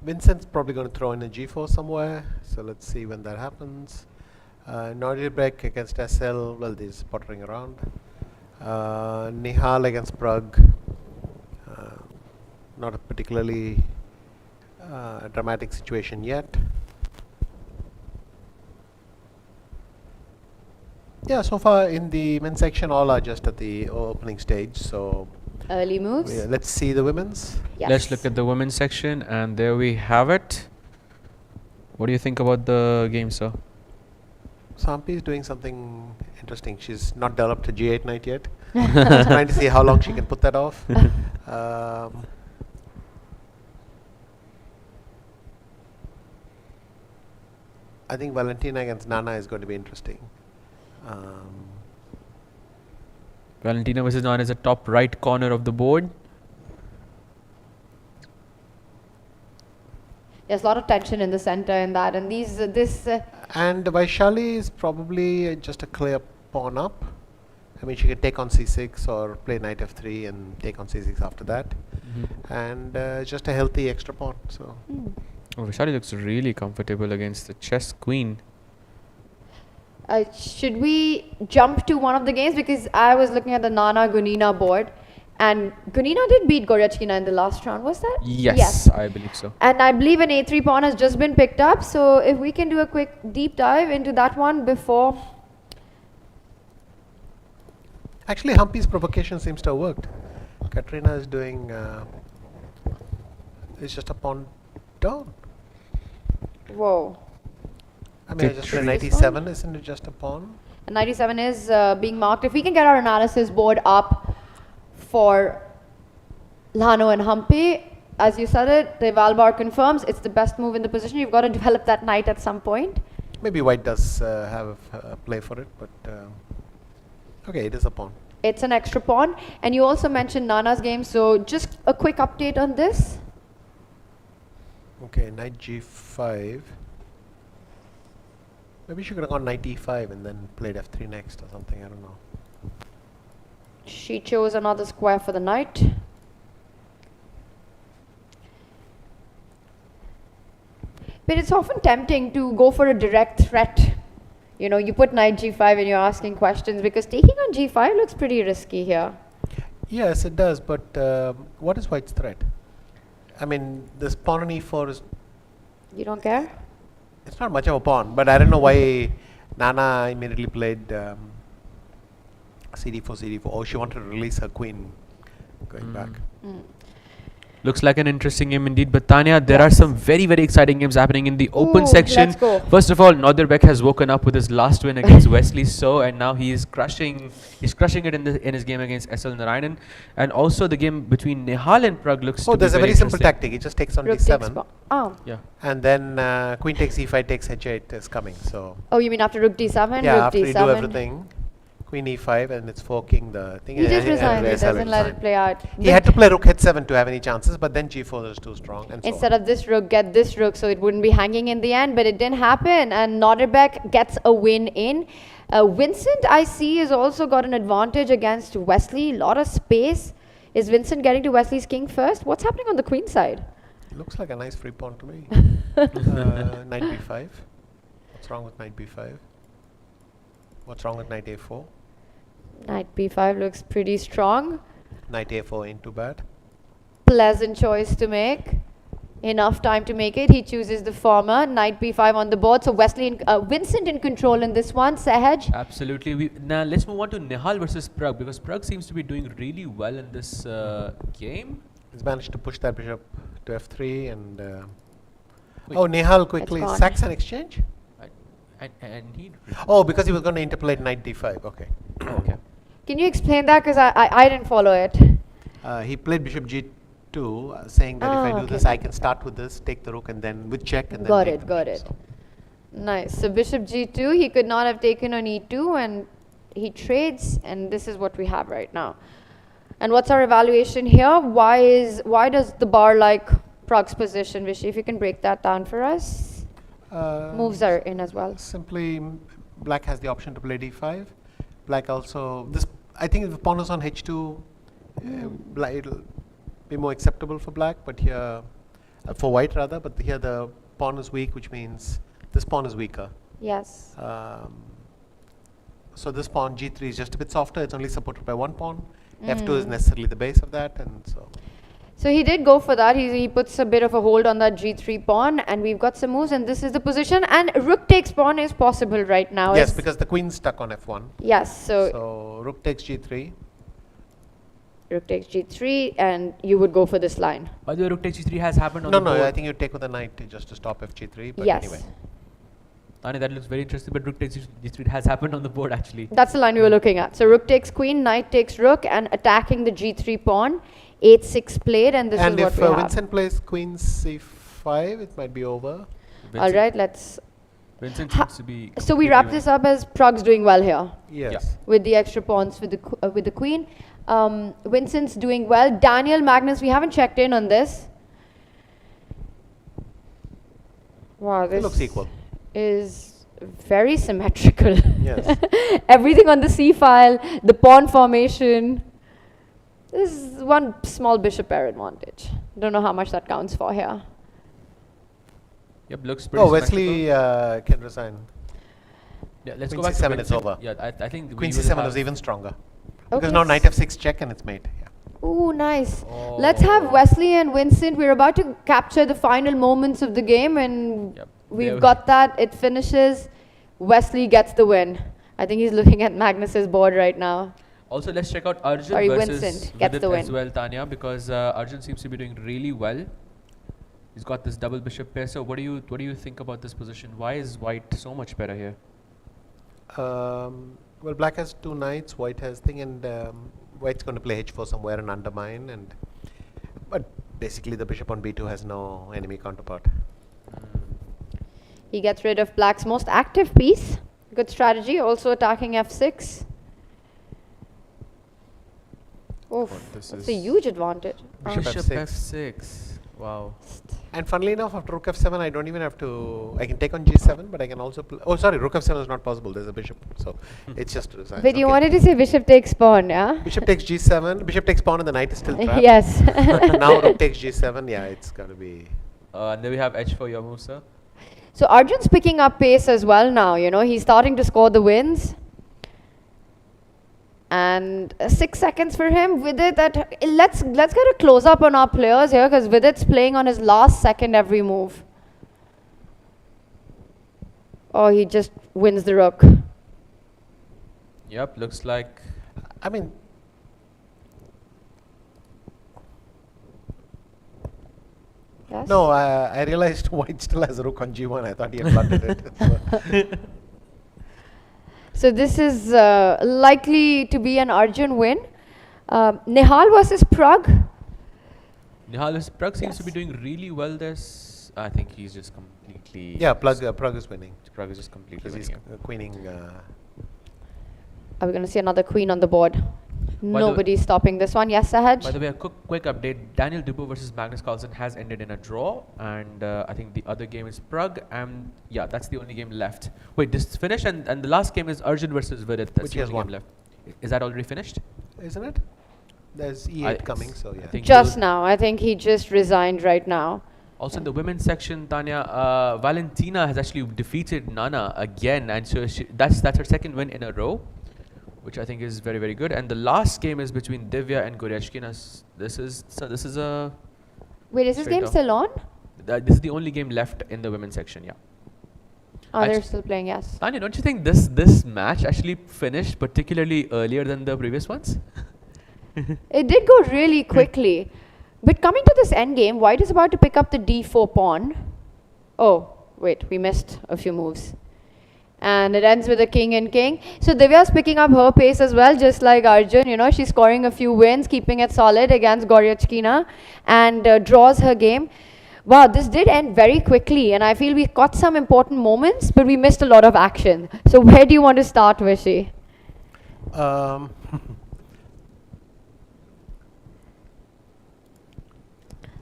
Vincent's probably going to throw in a G4 somewhere, so let's see when that happens. Nodirbek against SL, well, he's pottering around. Nihal against Pragg. Not a particularly dramatic situation yet. Yeah, so far in the men's section, all are just at the opening stage. So Early moves. let's see the women's. Yes. Let's look at the women's section, and there we have it. What do you think about the game, sir? Sampi is doing something interesting. She's not developed a G8 knight yet. Just trying to see how long she can put that off. I think Valentina against Nana is going to be interesting. Valentina versus Nana is the top right corner of the board. There's a lot of tension in the center in that, and And Vaishali is probably just a clear pawn up. I mean, she can take on c6 or play knight f3 and take on c6 after that. And just a healthy extra pawn. So. Oh, Vaishali looks really comfortable against the chess queen. should we jump to one of the games? Because I was looking at the Nana Gunina board, and Gunina did beat Goryachkina in the last round, was that? Yes, I believe so. And I believe an a3 pawn has just been picked up, so if we can do a quick deep dive into that one before. Actually, Humpy's provocation seems to have worked. Katrina is doing, it's just a pawn down. Whoa. I mean, just a 97, isn't it just a pawn? And 97 is being marked. If we can get our analysis board up for Lano and Humpy, as you said it, the Valbar confirms it's the best move in the position. You've got to develop that knight at some point. Maybe White does have a play for it, but okay, it is a pawn. It's an extra pawn. And you also mentioned Nana's game, so just a quick update on this. Okay, knight g5. Maybe she could have gone knight e5 and then played f3 next or something, I don't know. She chose another square for the knight. But it's often tempting to go for a direct threat. You know, you put knight g5 and you're asking questions, because taking on g5 looks pretty risky here. Yes, it does. But what is White's threat? I mean, this pawn on e4 is You don't care? it's not much of a pawn. But I don't know why Nana immediately played CD4, CD4. Oh, she wanted to release her queen going back. Looks like an interesting game indeed. But Tanya, there are some very, very exciting games happening in the open Ooh, section. let's go. First of all, Nodirbek has woken up with his last win against Wesley So, and now he's crushing it in his game against SL Narayanan. And also the game between Nihal and Pragg looks to be There's a very simple interesting. tactic. He just takes on Rook takes d7, pawn. Oh. Yeah. and then queen takes e5 takes h8 is coming. So Oh, you mean after rook d7? yeah, rook after d7. you do everything, queen e5, and it's forking the thing. He just and resigned. He Vaishali doesn't let it resigned. play out. He had to play rook h7 to have any chances, but then g4 is too strong. And Instead of this rook, get this rook, so it wouldn't be hanging in the end, but it didn't happen, and Nodirbek gets a win in. Vincent, I see, has also got an advantage against Wesley. Lot of space. Is Vincent getting to Wesley's king first? What's happening on the queen side? looks like a nice free pawn to me. Knight b5. What's wrong with knight b5? What's wrong with knight a4? Knight b5 looks pretty strong. Knight a4 ain't too bad. Pleasant choice to make. Enough time to make it. He chooses the former. Knight b5 on the board. So Vincent in control in this one. Sehaj. Absolutely. Now let's move on to Nihal versus Pragg, because Pragg seems to be doing really well in this game. He's managed to push that bishop to f3 and Nihal quickly gone. sacks an exchange. And he. Oh, because he was going to interpolate knight d5. Okay. Okay. Can you explain that? Because I didn't follow it. He played bishop g2, saying that if I do okay. this, I can start with this, take the rook, and then with check, and then Got take it, the got bishop. it. Nice. So bishop g2, he could not have taken on e2, and he trades, and this is what we have right now. And what's our evaluation here? Why does the bar like Pragg's position, Vishy? If you can break that down for us. Moves are in as well. Simply, black has the option to play d5. Black also, I think if the pawn is on h2, it'll be more acceptable for black, but here, for white rather, but here the pawn is weak, which means this pawn is weaker. Yes. So this pawn g3 is just a bit softer. It's only supported by one pawn. f2 is necessarily the base of that, and so. So he did go for that. He puts a bit of a hold on that g3 pawn, and we've got some moves, and this is the position. And rook takes pawn is possible right now. Yes, because the queen's stuck on f1. Yes. So rook takes g3. Rook takes g3, and you would go for this line. By the way, rook takes g3 has happened on No, the board. I think you take with a knight just to stop fg3. But Yes. anyway. Tanya, that looks very interesting, but rook takes g3 has happened on the board actually. That's the line we were looking at. So rook takes queen, knight takes rook, and attacking the g3 pawn. 8-6 played, and this is what if we have. Vincent plays queen c5, it might be over. All right, let's. Vincent seems to be. So we wrap this up as Pragg's doing well here Yes. with the extra pawns with the queen. Vincent's doing well. Daniel, Magnus, we haven't checked in on this. Wow, this looks equal. is very symmetrical. Yes. Everything on the C file, the pawn formation. This is one small bishop pair advantage. Don't know how much that counts for here. Yep, looks pretty. Wesley can resign. Yeah, let's Queen go back to c7, it's Vincent. over. Yeah, I think Queen we will c7 have- was even stronger. Okay. Because now knight f6 check and it's mate. Yeah. Ooh, nice. Let's have Wesley and Vincent. We're about to capture the final moments of the game, and Yep. we've There- got that. It finishes. Wesley gets the win. I think he's looking at Magnus's board right now. Also, let's check out Arjun Sorry, versus Vincent gets Vidit the as win. well, Tanya, because Arjun seems to be doing really well. He's got this double bishop pair. So, what do you think about this position? Why is white so much better here? Well, black has two knights, white has thing, and white's going to play h4 somewhere and undermine. But basically, the bishop on b2 has no enemy counterpart. He gets rid of black's most active piece. Good strategy. Also attacking f6. Oof, this that's a is- huge advantage. Bishop Bishop f6. F6. Wow. And funnily enough, after rook f7, I don't even have to. I can take on g7, but I can also. Oh, sorry, rook f7 is not possible. There's a bishop, so it's just resign. But you wanted to say bishop takes pawn, yeah? Bishop takes g7. Bishop takes pawn, and the knight is still trapped. Yes. Now rook takes g7. Yeah, it's got to be. And then we have H for your move, sir. So Arjun's picking up pace as well now, you know. He's starting to score the wins. And 6 seconds for him. Vidit, let's get a close up on our players here because Vidit's playing on his last second every move. Oh, he just wins the rook. Yep, looks like. I mean, Yes. no, I realized White still has a rook on G1. I thought he had blunted it. So this is likely to be an Arjun win. Nihal versus Pragg. Nihal's Pragg seems to be Yes. doing really well this. I think he's just completely. Yeah, Pragg is winning. Pragg is just completely Because winning. he's queening. Are we going to see another queen on the board? the- Nobody's stopping this one. Yes, Sahaj? By the way, a quick update. Daniel Dubois versus Magnus Carlsen has ended in a draw, and I think the other game is Pragg, and yeah, that's the only game left. Wait, this is finished, and the last game is Arjun versus Vidit. That's Which the he has only game won. left. Is that already finished? Isn't it? There's E8 coming, so yeah. I think Just we'll- now. I think he just resigned right now. Also in the women's section, Tanya, Valentina has actually defeated Nana again, and so that's her second win in a row, which I think is very, very good. And the last game is between Divya and Goryachkina. This is a Wait, is this Straight game off. still on? this is the only game left in the women's section. Yeah. Oh, they're Actu- still playing, yes. Tanya, don't you think this match actually finished particularly earlier than the previous ones? It did go really quickly. But coming to this endgame, White is about to pick up the d4 pawn. Oh, wait, we missed a few moves. And it ends with a king and king. So Divya's picking up her pace as well, just like Arjun. You know, she's scoring a few wins, keeping it solid against Goryachkina, and draws her game. Wow, this did end very quickly, and I feel we got some important moments, but we missed a lot of action. So where do you want to start, Vishi?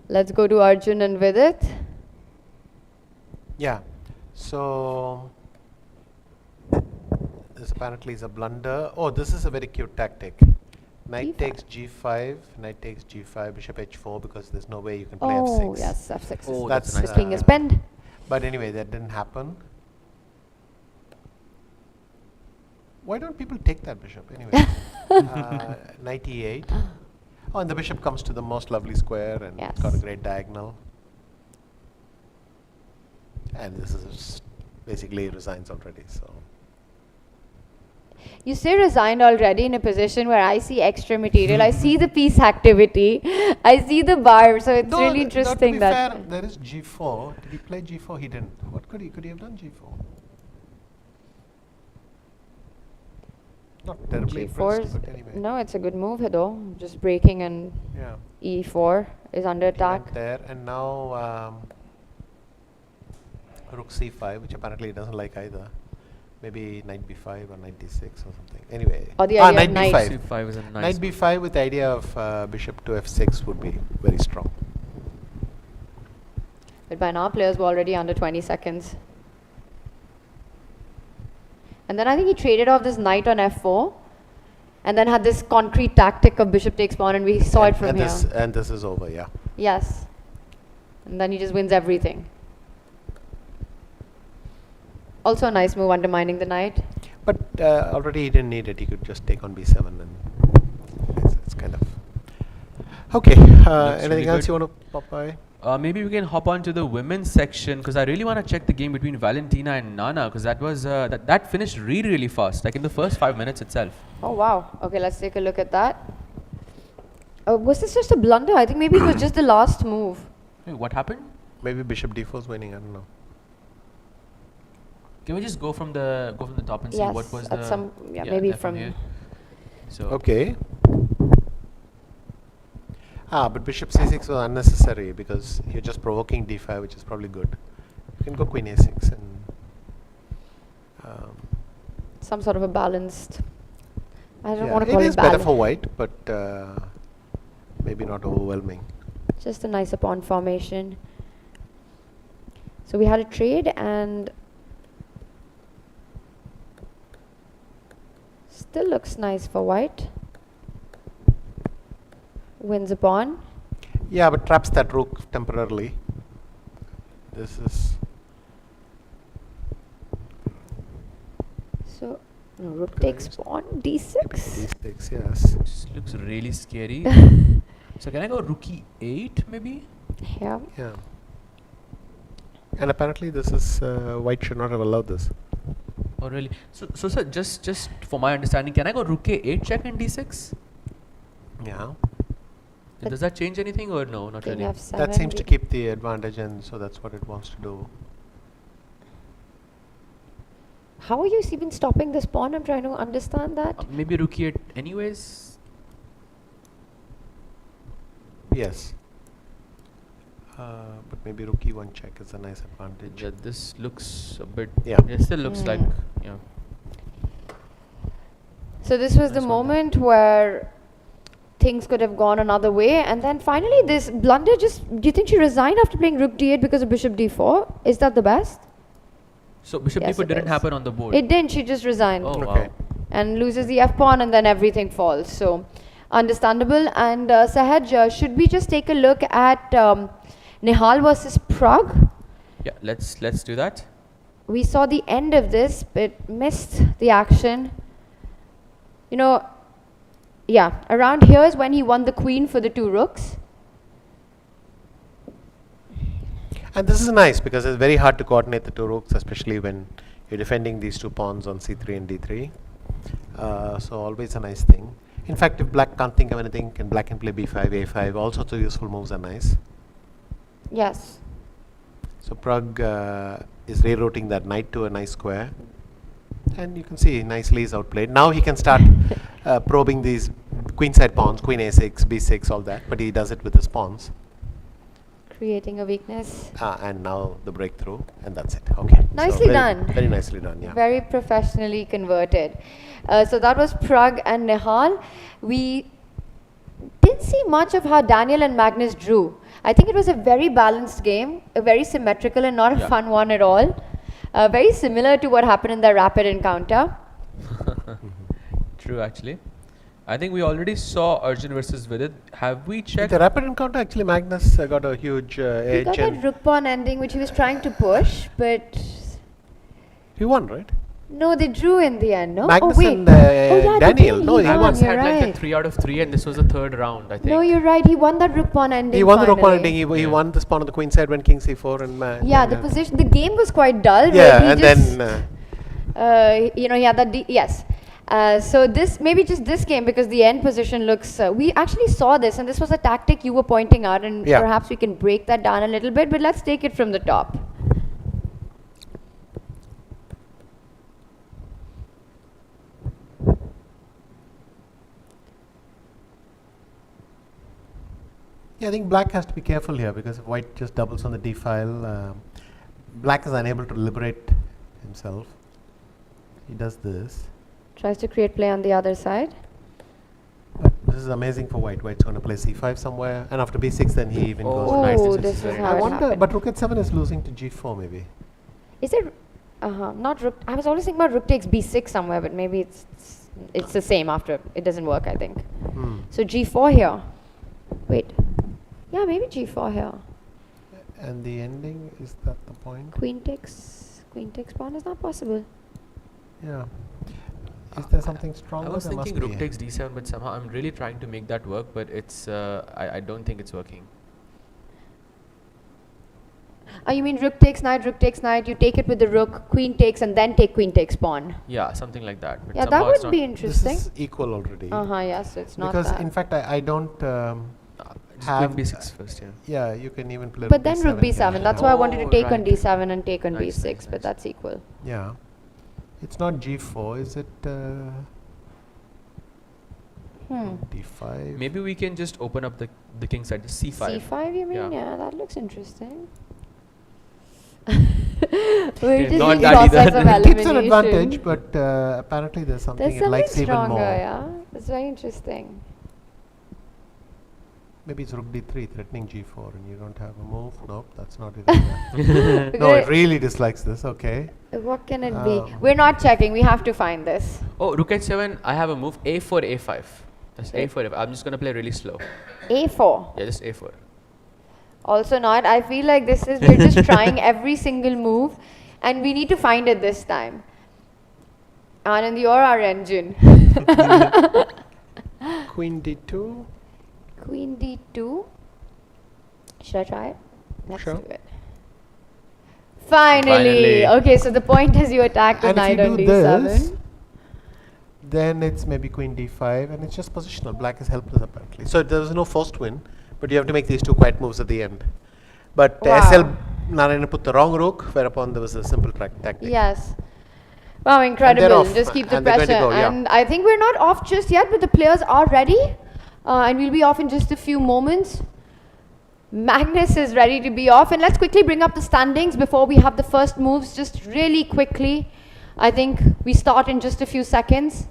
Let's go to Arjun and Vidit. Yeah. So this apparently is a blunder. Oh, this is a very cute tactic. Knight G5. takes G5, knight takes G5, bishop H4 because there's no way you can play Oh, F6. yes, F6. Oh, that's The nice. king is pinned. But anyway, that didn't happen. Why don't people take that bishop anyway? Knight E8. Oh, and the bishop comes to the most lovely square and it's got a Yes. great diagonal. And this is basically resigns already. So You say resigned already in a position where I see extra material. I see the piece activity. I see the bar. So it's really interesting to be that. fair, there is G4. Did he play G4? He didn't. What could he have done G4? Not terribly G4 impressed, is, but anyway. no, it's a good move though. Just breaking, and Yeah. E4 is under He attack. went there, and now Rook C5, which apparently he doesn't like either. Maybe Knight B5 or Knight D6 or something. Anyway, Or the idea of Knight knight. B5. C5 is a nice. Knight B5 with the idea of bishop to F6 would be very strong. But by now, players were already under 20 seconds. And then I think he traded off this knight on F4, and then had this concrete tactic of bishop takes pawn, and we saw it from and here. This is over, yeah. Yes. And then he just wins everything. Also a nice move, undermining the knight. But already he didn't need it. He could just take on B7, and it's kind of okay. Anything really else good. you want to pop by? Maybe we can hop on to the women's section because I really want to check the game between Valentina and Nana because that was that finished really fast, like in the first 5 minutes itself. Oh wow. Okay, let's take a look at that. Was this just a blunder? I think maybe it was just the last move. Wait, what happened? Maybe bishop D4 is winning. I don't know. Can we just go from the top and see what was at the some maybe there from here. So Okay. But bishop C6 was unnecessary because you're just provoking D5, which is probably good. You can go queen A6 and some sort of a balanced. I don't yeah, want to call it it is better balanced. for white, but maybe not overwhelming. Just a nicer pawn formation. So we had a trade and still looks nice for white. Wins a pawn. Yeah, but traps that rook temporarily. This is So Rook takes pawn, d6. D6, yes. This looks really scary. So can I go rook e8 maybe? Yeah. Yeah. And apparently this is, white should not have allowed this. Oh really? So sir, just for my understanding, can I go rook a8 check and d6? Yeah. But Does that change anything or no? Not King really. f7. That seems to keep the advantage, and so that's what it wants to do. How are you even stopping this pawn? I'm trying to understand that. Maybe rook e8 anyways. Yes. But maybe rook e1 check is a nice advantage. Yeah, this looks a bit. Yeah. It still looks like yeah. So this was the Nice one. moment where things could have gone another way, and then finally this blunder just. Do you think she resigned after playing rook d8 because of bishop d4? Is that the best? So bishop Yes, d4 it didn't is. happen on the board. It didn't. She just resigned. Oh Okay. wow. And loses the f pawn, and then everything falls. So understandable. And Sahaj, should we just take a look at Nihal versus Pragg? Yeah, let's do that. We saw the end of this, but missed the action. You know, yeah, around here is when he won the queen for the 2 rooks. And this is nice because it's very hard to coordinate the 2 rooks, especially when you're defending these 2 pawns on c3 and d3. So always a nice thing. In fact, if black can't think of anything, black can play b5, a5. All sorts of useful moves are nice. Yes. So Pragg is rerouting that knight to a nice square. And you can see nicely is outplayed. Now he can start probing these queenside pawns, queen a6, b6, all that. But he does it with his pawns. Creating a weakness. And now the breakthrough, and that's it. Okay. So Nicely done. Very nicely done, yeah. Very professionally converted. So that was Pragg and Nihal. We didn't see much of how Daniel and Magnus drew. I think it was a very balanced game, a very symmetrical and not a Yeah. fun one at all. Very similar to what happened in the rapid encounter. True actually. I think we already saw Arjun versus Vidit. Have we In checked? the rapid encounter, actually, Magnus got a huge He edge, got that and rook pawn ending which he was trying to push, but he won, right? no, they drew in the end, no? Magnus oh wait. and yeah, they Daniel. did. No, he won, won. you're Had like right. a 3 out of 3, and this was the 3rd round. I think. No, you're right. He won that rook pawn ending. He won the rook pawn finally. ending. He Yeah. won this pawn on the queen side when king c4 and Yeah, the position, the game was quite dull. but Yeah, he and just, then you know, he had that. Yes. So this maybe just this game because the end position looks. We actually saw this, and this was a tactic you were pointing out, and Yeah. perhaps we can break that down a little bit. But let's take it from the top. yeah, I think black has to be careful here because if white just doubles on the d file, black is unable to liberate himself. He does this. Tries to create play on the other side. But this is amazing for white. White's going to play c5 somewhere, and after b6, then he even Oh, goes. nice. Oh, This is this is very how I it wonder, happened. but rook h7 is losing to g4 maybe. Is it? Not rook. I was always thinking about rook takes b6 somewhere, but maybe it's the same after. It doesn't work, I think. Hmm. So g4 here. Wait. Yeah, maybe g4 here. And the ending, is that the point? Queen takes pawn is not possible. Yeah. Is there something stronger? I was There must thinking rook be. takes d7, but somehow I'm really trying to make that work, but it's I don't think it's working. Oh, you mean rook takes knight, you take it with the rook, queen takes, and then take queen takes pawn. Yeah, something like that. But Yeah, that somehow it's would not- be This interesting. is equal already. Yes, it's not Because that. in fact, I don't. Just have- queen b6 first, yeah. Yeah, you can even play. But then rook here. b7. That's why I wanted to Oh, take on right. d7 and take on Nice, b6, nice, but nice. that's equal. Yeah. It's not g4, is it? d5. Maybe we can just open up the king side, just c5. c5, you mean? Yeah. Yeah, that looks interesting. We're just not in that either. process of It keeps an elimination. advantage, but apparently there's something There's it something likes even stronger, more. yeah. It's very interesting. Maybe it's rook d3 threatening g4 and you don't have a move. Nope, that's not it. either. No, it really dislikes this. Okay. What can it be? Um, We're not checking. We have to find this. Oh, rook h7, I have a move, a4, a5. Just Okay. a4, a5. I'm just going to play really slow. A4. Yeah, just a4. Also not. I feel like this is, we're just trying every single move and we need to find it this time. Anand, you're our engine. Queen d2. Queen d2. Should I try it? Let's Sure. do it. Finally. Okay, so the point is you attack with And knight if on you do d7. this, then it's maybe queen d5, and it's just positional. Black is helpless apparently. So there was no forced win, but you have to make these two quiet moves at the end. But Wow. SL Narayana put the wrong rook, whereupon there was a simple tactic. Yes. Wow, incredible. off, Just keep the and they're going to pressure. go, yeah. And I think we're not off just yet, but the players are ready. And we'll be off in just a few moments. Magnus is ready to be off. And let's quickly bring up the standings before we have the first moves, just really quickly. I think we start in just a few seconds.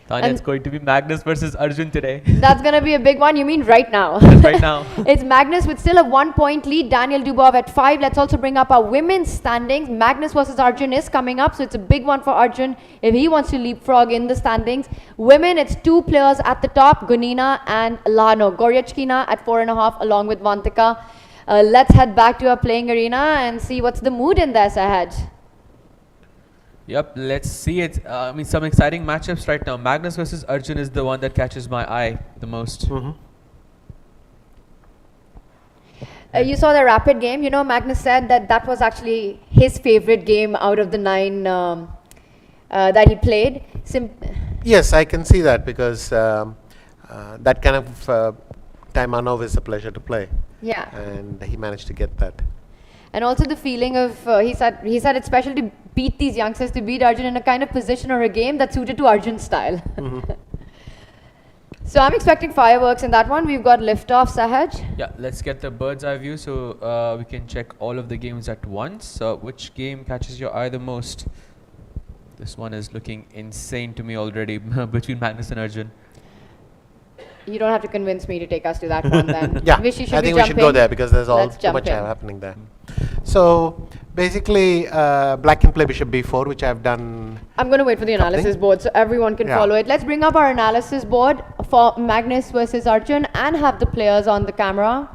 Tanya, And- it's going to be Magnus versus Arjun today. That's going to be a big one. You mean right now? Right now. It's Magnus with still a 1-point lead. Daniel Dubov at 5. Let's also bring up our women's standings. Magnus versus Arjun is coming up, so it's a big one for Arjun if he wants to leapfrog in the standings. Women, it's 2 players at the top, Gunina and Lano. Goryachkina at 4.5 along with Vantika. Let's head back to our playing arena and see what's the mood in this ahead. Yep, let's see it. I mean, some exciting matchups right now. Magnus versus Arjun is the one that catches my eye the most. You saw the rapid game. You know, Magnus said that that was actually his favorite game out of the 9 that he played. Yes, I can see that because that kind of Taimanov is a pleasure to play, Yeah. and he managed to get that. And also the feeling of, he said it's special to beat these youngsters, to beat Arjun in a kind of position or a game that's suited to Arjun's style. So I'm expecting fireworks in that one. We've got liftoff, Sahaj. Yeah, let's get the bird's eye view so we can check all of the games at once. Which game catches your eye the most? This one is looking insane to me already between Magnus and Arjun. You don't have to convince me to take us to that one then. Yeah, Wish you should I be think we should go jumping. there because there's Let's too jump much in. happening there. So basically, black can play bishop b4, which I've done. I'm going to wait for the analysis board so everyone can Yeah. follow it. Let's bring up our analysis board for Magnus versus Arjun and have the players on the camera.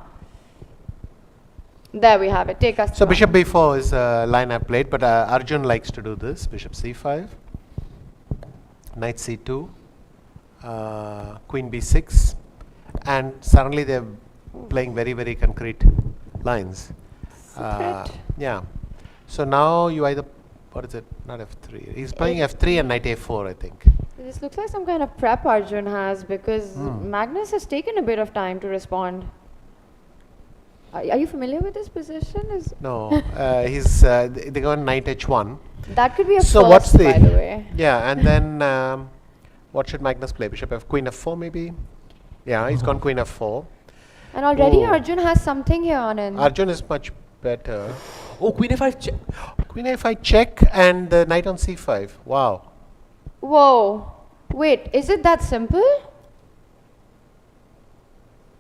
There we have it. Take us So to bishop b4 is a line I've played, but Arjun likes to do this. Bishop c5, knight c2, queen b6, and suddenly they're playing very, very concrete lines. Yeah. So now you either, what is it? Not f3. He's playing f3 and knight a4, I think. This looks like some kind of prep Arjun has because Magnus has taken a bit of time to respond. Are you familiar with this position? No, they go on knight h1. That could be a So first, what's the, by the way. yeah, and then what should Magnus play? Bishop f, queen f4 maybe? Yeah, he's gone queen f4. And already Oh. Arjun has something here on him. Arjun is much better. Oh, queen f5 check. Queen a5 check and the knight on c5. Wow. Whoa. Wait, is it that simple?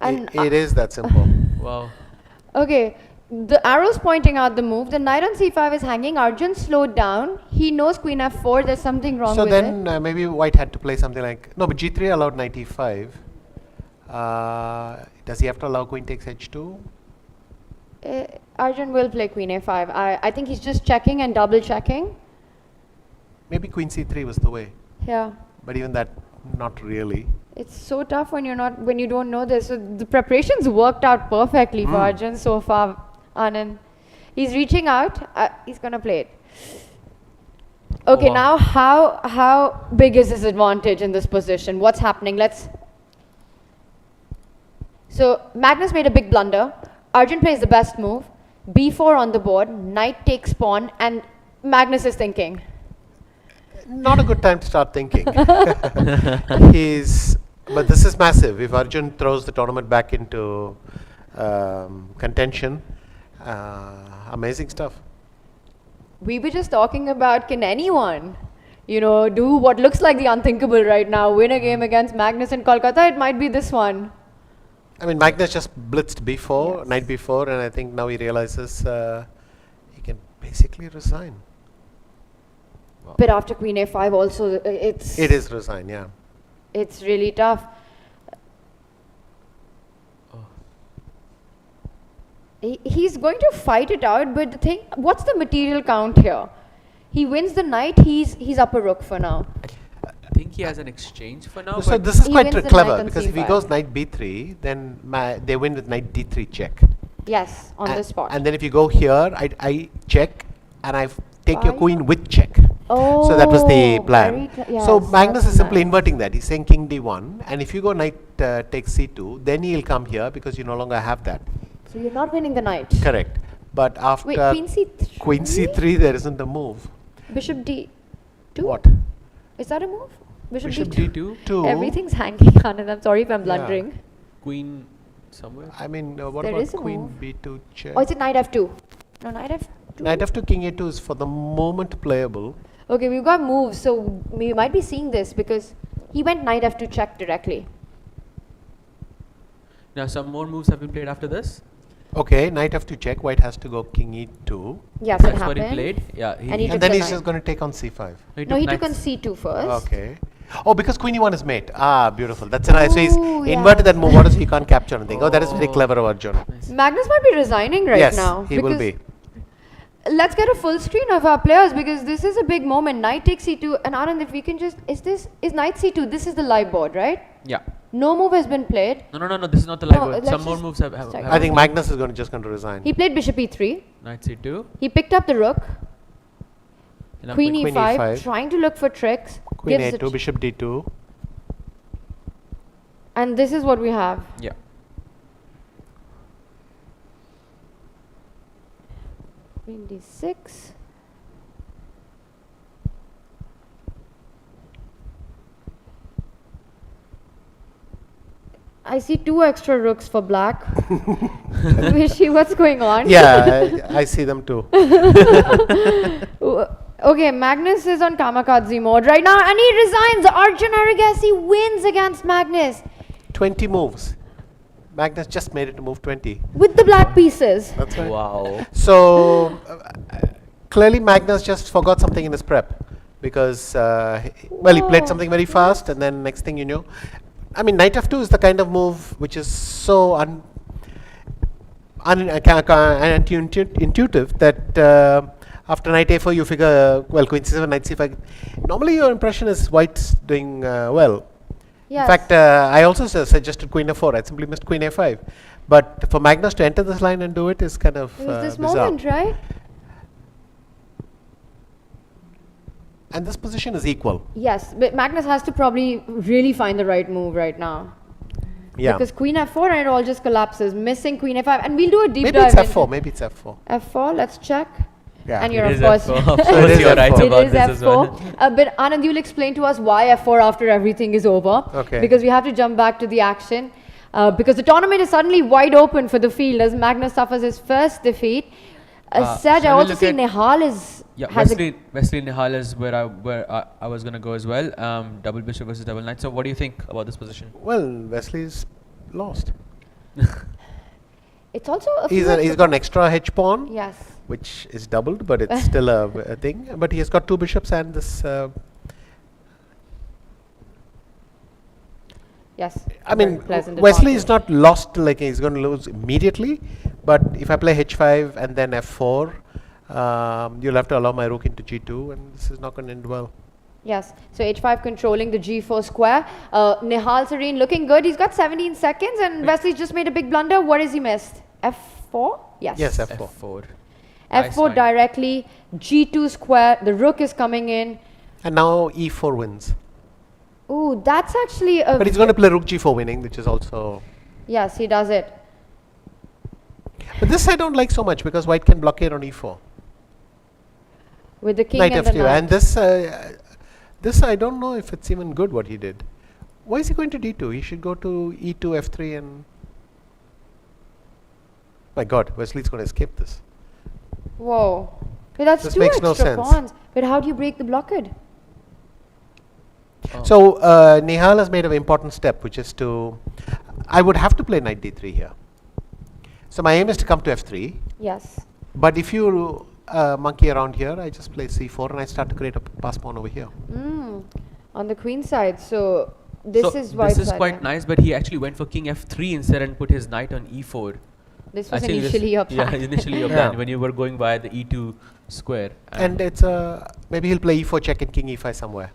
And It is that simple. Wow. okay, the arrow's pointing out the move. The knight on c5 is hanging. Arjun slowed down. He knows queen f4. There's something wrong So with then it. maybe white had to play something like, no, but g3 allowed knight e5. Does he have to allow queen takes h2? Arjun will play queen a5. I think he's just checking and double checking. Maybe queen c3 was the way, Yeah. but even that, not really. It's so tough when you don't know this. So the preparations worked out perfectly for Arjun so far, Anand. He's reaching out. He's gonna play it. Okay, Wow. now how big is his advantage in this position? What's happening? So Magnus made a big blunder. Arjun plays the best move. b4 on the board. Knight takes pawn, and Magnus is thinking. Not a good time to start thinking. But this is massive. If Arjun throws the tournament back into contention, amazing stuff. We were just talking about, can anyone, do what looks like the unthinkable right now, win a game against Magnus in Kolkata? It might be this one. I mean, Magnus just blitzed b4, knight b4, and I think now he realizes he can basically resign. But after queen a5 also, It is resign, yeah. it's really tough. He's going to fight it out, but what's the material count here? he wins the knight, he's up a rook for now. I think he has an exchange for now. So but this is He quite wins the knight clever on because if he c5. goes knight b3, then they win with knight d3 check. Yes, on the spot. And then if you go here, I check and I take your Why queen not? with check. So that was the Oh, plan. So yes, Magnus that's is simply nice. inverting that. He's saying king d1, and if you go knight takes c2, then he'll come here because you no longer have that. So you're not winning the knight. Correct. But after Wait, queen c3? queen c3, there isn't a move. Bishop d2? What? Is that a move? Bishop, Bishop d2? d2. Everything's hanging, Anand. I'm sorry if I'm blundering. queen somewhere. I mean, what There about is a queen move. b2 check? Or is it knight f2? No, knight f2. Knight f2, king a2 is for the moment playable. Okay, we've got moves, so we might be seeing this because he went knight f2 check directly. Now some more moves have been played after this. Okay, knight f2 check. White has to go king e2. Yes, it That's happened. what he played. Yeah. And he took And then the he's knight. just going to take on c5. No, he took on knights. c2 first. Okay. Oh, because queen e1 is mate. Ah, beautiful. That's a nice. So he's Ooh, inverted yes. that move. What is he can't capture anything? Oh, that is very Oh. clever of Arjun. Magnus might be resigning right yes, now. he will because be. Let's get a full screen of our players because this is a big moment. Knight takes c2, and Anand, if we can just is knight c2? This is the live board, right? Yeah. No move has been played. No. This is not the live No, board. let's Some more just moves have. check. I think Magnus is just going to resign. He played bishop e3. Knight c2. He picked up the rook. And now Queen queen e5, e5. trying to look for tricks. Queen gives a2, it- bishop d2. And this is what we have. Yeah. Queen d6. I see 2 extra rooks for black. Vishy, what's going on? Yeah, I see them too. Okay, Magnus is on kamikaze mode right now and he resigns. Arjun Erigaisi wins against Magnus 20 moves. Magnus just made it to move 20. with the black pieces. That's right. Wow. So clearly Magnus just forgot something in his prep because well, he played Whoa. something very fast, and then next thing you know, I mean, knight f2 is the kind of move which is so intuitive that after knight a4 you figure, well, queen c7, knight c5. Normally your impression is white's doing well. Yes. In fact, I also suggested queen f4. I simply missed queen a5. But for Magnus to enter this line and do it is kind of It was this bizarre. moment, right? And this position is equal. Yes, but Magnus has to probably really find the right move right now. Yeah. Because queen f4 and it all just collapses. Missing queen f5. And we'll do a deep Maybe dive it's into f4. Maybe it's f4. f4, let's check. Yeah. And you're It of is course, F4. Of It course, is you're right F4. about it is this as well. f4. But Anand, you'll explain to us why f4 after everything is over. Okay. Because we have to jump back to the action. Because the tournament is suddenly wide open for the field as Magnus suffers his first defeat. Saj, I shall we also look see at- Nehal is Yeah, has Wesley Nehal is where I was gonna go as well. Double bishop versus double knight. So what do you think about this position? Well, Wesley's lost. it's also a He's got an extra hedge pawn, yes. which is doubled, but it's still a thing. But he has got 2 bishops and this. Yes. I very mean, pleasant Wesley is advantage. not lost like he's going to lose immediately. But if I play h5 and then f4, you'll have to allow my rook into g2, and this is not going to end well. Yes. So h5 controlling the g4 square. Nehal Serene looking good. He's got 17 seconds and Wesley's just made a big blunder. What has he missed? f4? Yes. Yes, f4. F4. f4 Nice line. directly. g2 square. The rook is coming in. And now e4 wins. Ooh, that's actually a... But he's going to play rook g4 winning, which is also. Yes, he does it. But this I don't like so much because white can blockade on e4. With the king Knight and the f2. knight. And this I don't know if it's even good what he did. Why is he going to d2? He should go to e2, f3 and. My god, Wesley's going to escape this. Whoa. But that's This 2 makes extra no sense. pawns. But how do you break the blockade? Oh. So Nehal has made an important step, which is to. I would have to play knight d3 here. So my aim is to come to f3. Yes. But if you monkey around here, I just play c4 and I start to create a pass pawn over here. On the queen side. So this So is white this is side, quite right? nice, but he actually went for king f3 instead and put his knight on e4. This was Actually, initially your Yeah, plan. initially your plan when you were going via the e2 square. And it's maybe he'll play e4 check and king e5 somewhere.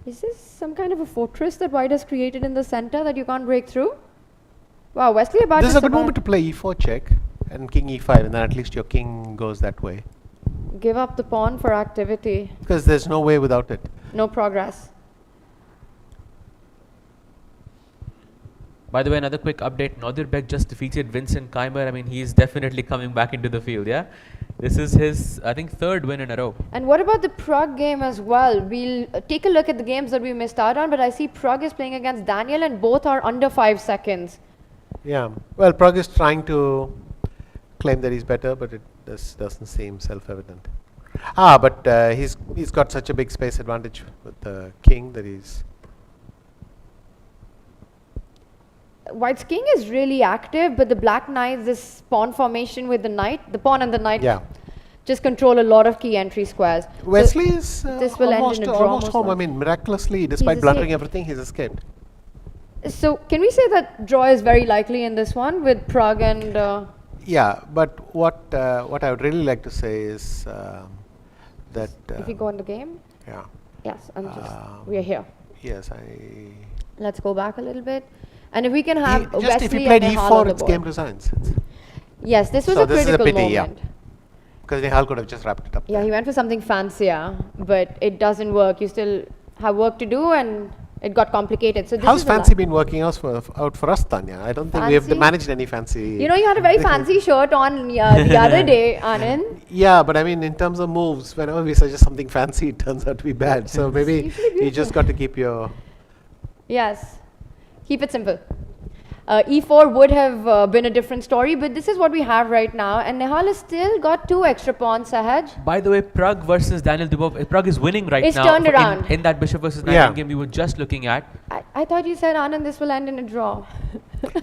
Is this some kind of a fortress that White has created in the center that you can't break through? Wow, Wesley about This is to a good survive. moment to play e4 check and king e5, and then at least your king goes that way. Give up the pawn for activity. Because there's no way without it. No progress. By the way, another quick update. Nodirbek just defeated Vincent Keimer. I mean, he's definitely coming back into the field, yeah? This is his, I think, third win in a row. And what about the Pragg game as well? We'll take a look at the games that we missed out on, but I see Pragg is playing against Daniel and both are under 5 seconds. Yeah. Well, Pragg is trying to claim that he's better, but it doesn't seem self-evident. But he's got such a big space advantage with the king that he's... White's king is really active, but the black knight, this pawn formation with the knight, the pawn and the knight just control a lot of key entry squares. Wesley is this will end almost, in a draw almost most home. I likely. mean, miraculously, despite He's blundering escaped. everything, he's escaped. So can we say that draw is very likely in this one with Pragg and... Yeah, but what I would really like to say is that... if we go in the game? Yeah. Yes, we are here. Yes, Let's go back a little bit. And if we can have just Wesley if he played and Nehal on e4, the it's board. game resigns. Yes, this was So a this is a critical pity, yeah. moment. Because Nehal could have just wrapped it up. Yeah, he went for something fancier, but it doesn't work. You still have work to do and it got complicated. So this How's is the fancy been working out for us, Tanya? I don't think we have Fancy? managed any fancy... You know, you had a very fancy shirt on the other day, Anand. Yeah, but I mean, in terms of moves, whenever we suggest something fancy, it turns out to be bad. So maybe usually you just got to keep your... Yes, keep it simple. E4 would have been a different story, but this is what we have right now. And Nehal has still got 2 extra pawns, Sahaj. By the way, Pragg versus Daniel Dubov. Pragg is winning right It's now. turned around. In that bishop versus knight Yeah. game we were just looking at. I thought you said, Anand, this will end in a draw.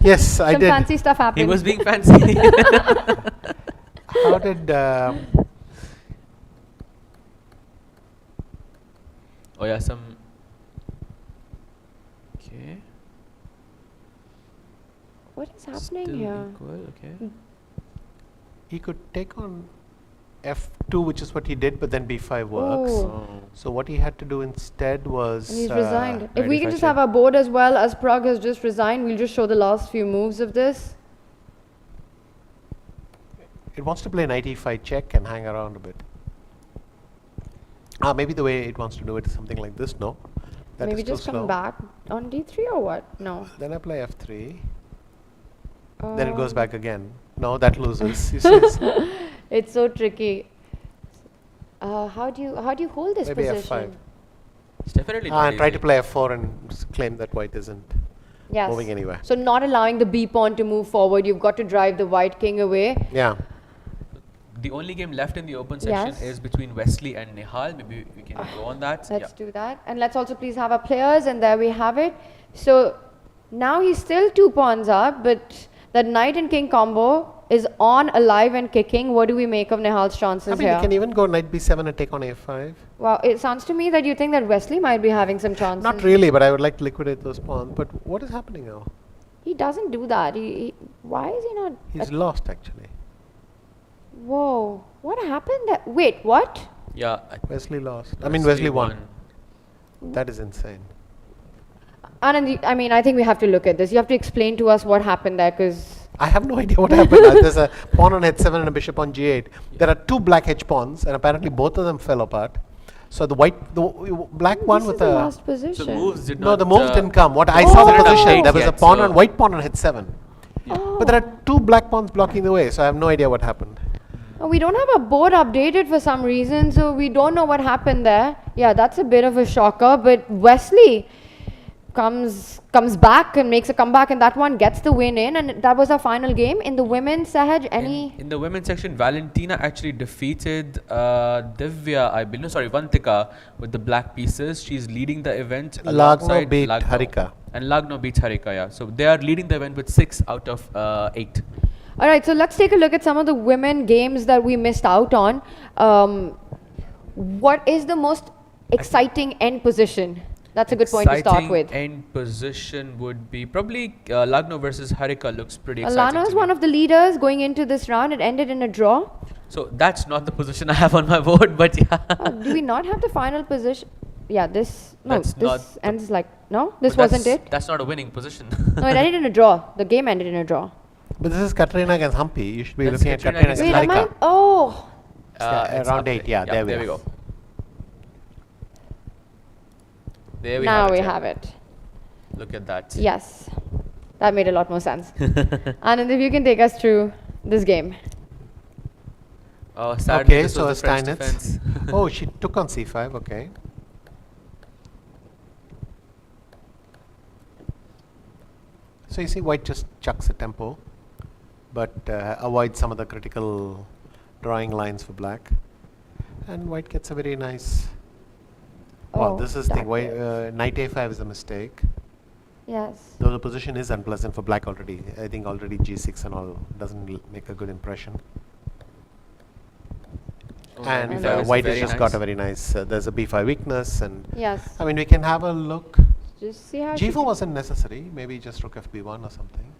Yes, I Some did. fancy stuff happened. He was being fancy. How did... Oh yeah, some... Okay. What is happening Still here? equal, okay. he could take on f2, which is what he did, but then b5 works. Oh. So what he had to do instead was... And he's resigned. If Right, we if can I just check. have our board as well as Pragg has just resigned, we'll just show the last few moves of this. It wants to play knight e5 check and hang around a bit. Maybe the way it wants to do it is something like this, no? That Maybe is too just come slow. back on d3 or what? No. Then I play f3. Then it goes back again. No, that loses. You see, It's so tricky. How do you hold this maybe position? f5. It's definitely not And try easy. to play f4 and claim that white isn't Yes. moving anywhere. So not allowing the b pawn to move forward. You've got to drive the white king away. Yeah. The only game left in the open section Yes. is between Wesley and Nehal. Maybe we can go on that. Let's do that. And let's also please have our players, and there we have it. So now he's still 2 pawns up, but that knight and king combo is on, alive and kicking. What do we make of Nehal's chances I mean, here? you can even go knight b7 and take on a5. Wow, it sounds to me that you think that Wesley might be having some chances. Not really, but I would like to liquidate those pawns. But what is happening now? He doesn't do that. Why is he not? He's lost, actually. Whoa, what happened? Wait, what? Yeah. Wesley lost. I mean, Wesley won. That is insane. Anand, I mean, I think we have to look at this. You have to explain to us what happened there, because I have no idea what happened. There's a pawn on h7 and a bishop on g8. There are 2 black h pawns, and apparently both of them fell apart. So the black one this with is the a... last position. The moves did No, not... the moves didn't come. What I Oh. saw the Considered position, update there was a yet, pawn so- on white pawn on h7. Oh. But there are 2 black pawns blocking the way, so I have no idea what happened. Oh, we don't have a board updated for some reason, so we don't know what happened there. Yeah, that's a bit of a shocker, but Wesley comes back and makes a comeback, and that one gets the win in, and that was our final game. In the women's, Sahaj, In the women's section, Valentina actually defeated Divya, I believe, no, sorry, Vantika with the black pieces. She's leading the event. Lagno alongside beat Lagno. Harika. And Lagno beats Harika, yeah. So they are leading the event with 6 out of 8. All right, so let's take a look at some of the women games that we missed out on. What is the most exciting end position? That's a good point to start with. End position would be probably Lagno versus Harika looks pretty exciting. Lagno is one of the leaders going into this round. It ended in a draw. So that's not the position I have on my board, but yeah. Do we not have the final position? Yeah, this That's ends like this But wasn't it. That's not a winning position. No, it ended in a draw. The game ended in a draw. But this is Katrina against Humpy. You should be That's looking at Katrina Katrina against against Wait, am Harika. I? Oh, It's round up 8, yeah, there we go. There we now have we it. have it. Look at that. Yes, that made a lot more sense. Anand, if you can take us through this game. Oh, sadly, Okay, this so was the French Steinitz. defense. Oh, she took on c5, okay. So you see white just chucks a tempo, but avoids some of the critical drawing lines for black. And white gets a very nice... Wow, this is the that white, is- knight a5 is a mistake. Yes. Though the position is unpleasant for black already. I think already g6 and all doesn't make a good impression. Oh, And B5 is white very has just got a very nice, there's a b5 weakness, and Yes. I mean we can have a look. Just see how she g4 wasn't necessary, maybe just rook fb1 or something.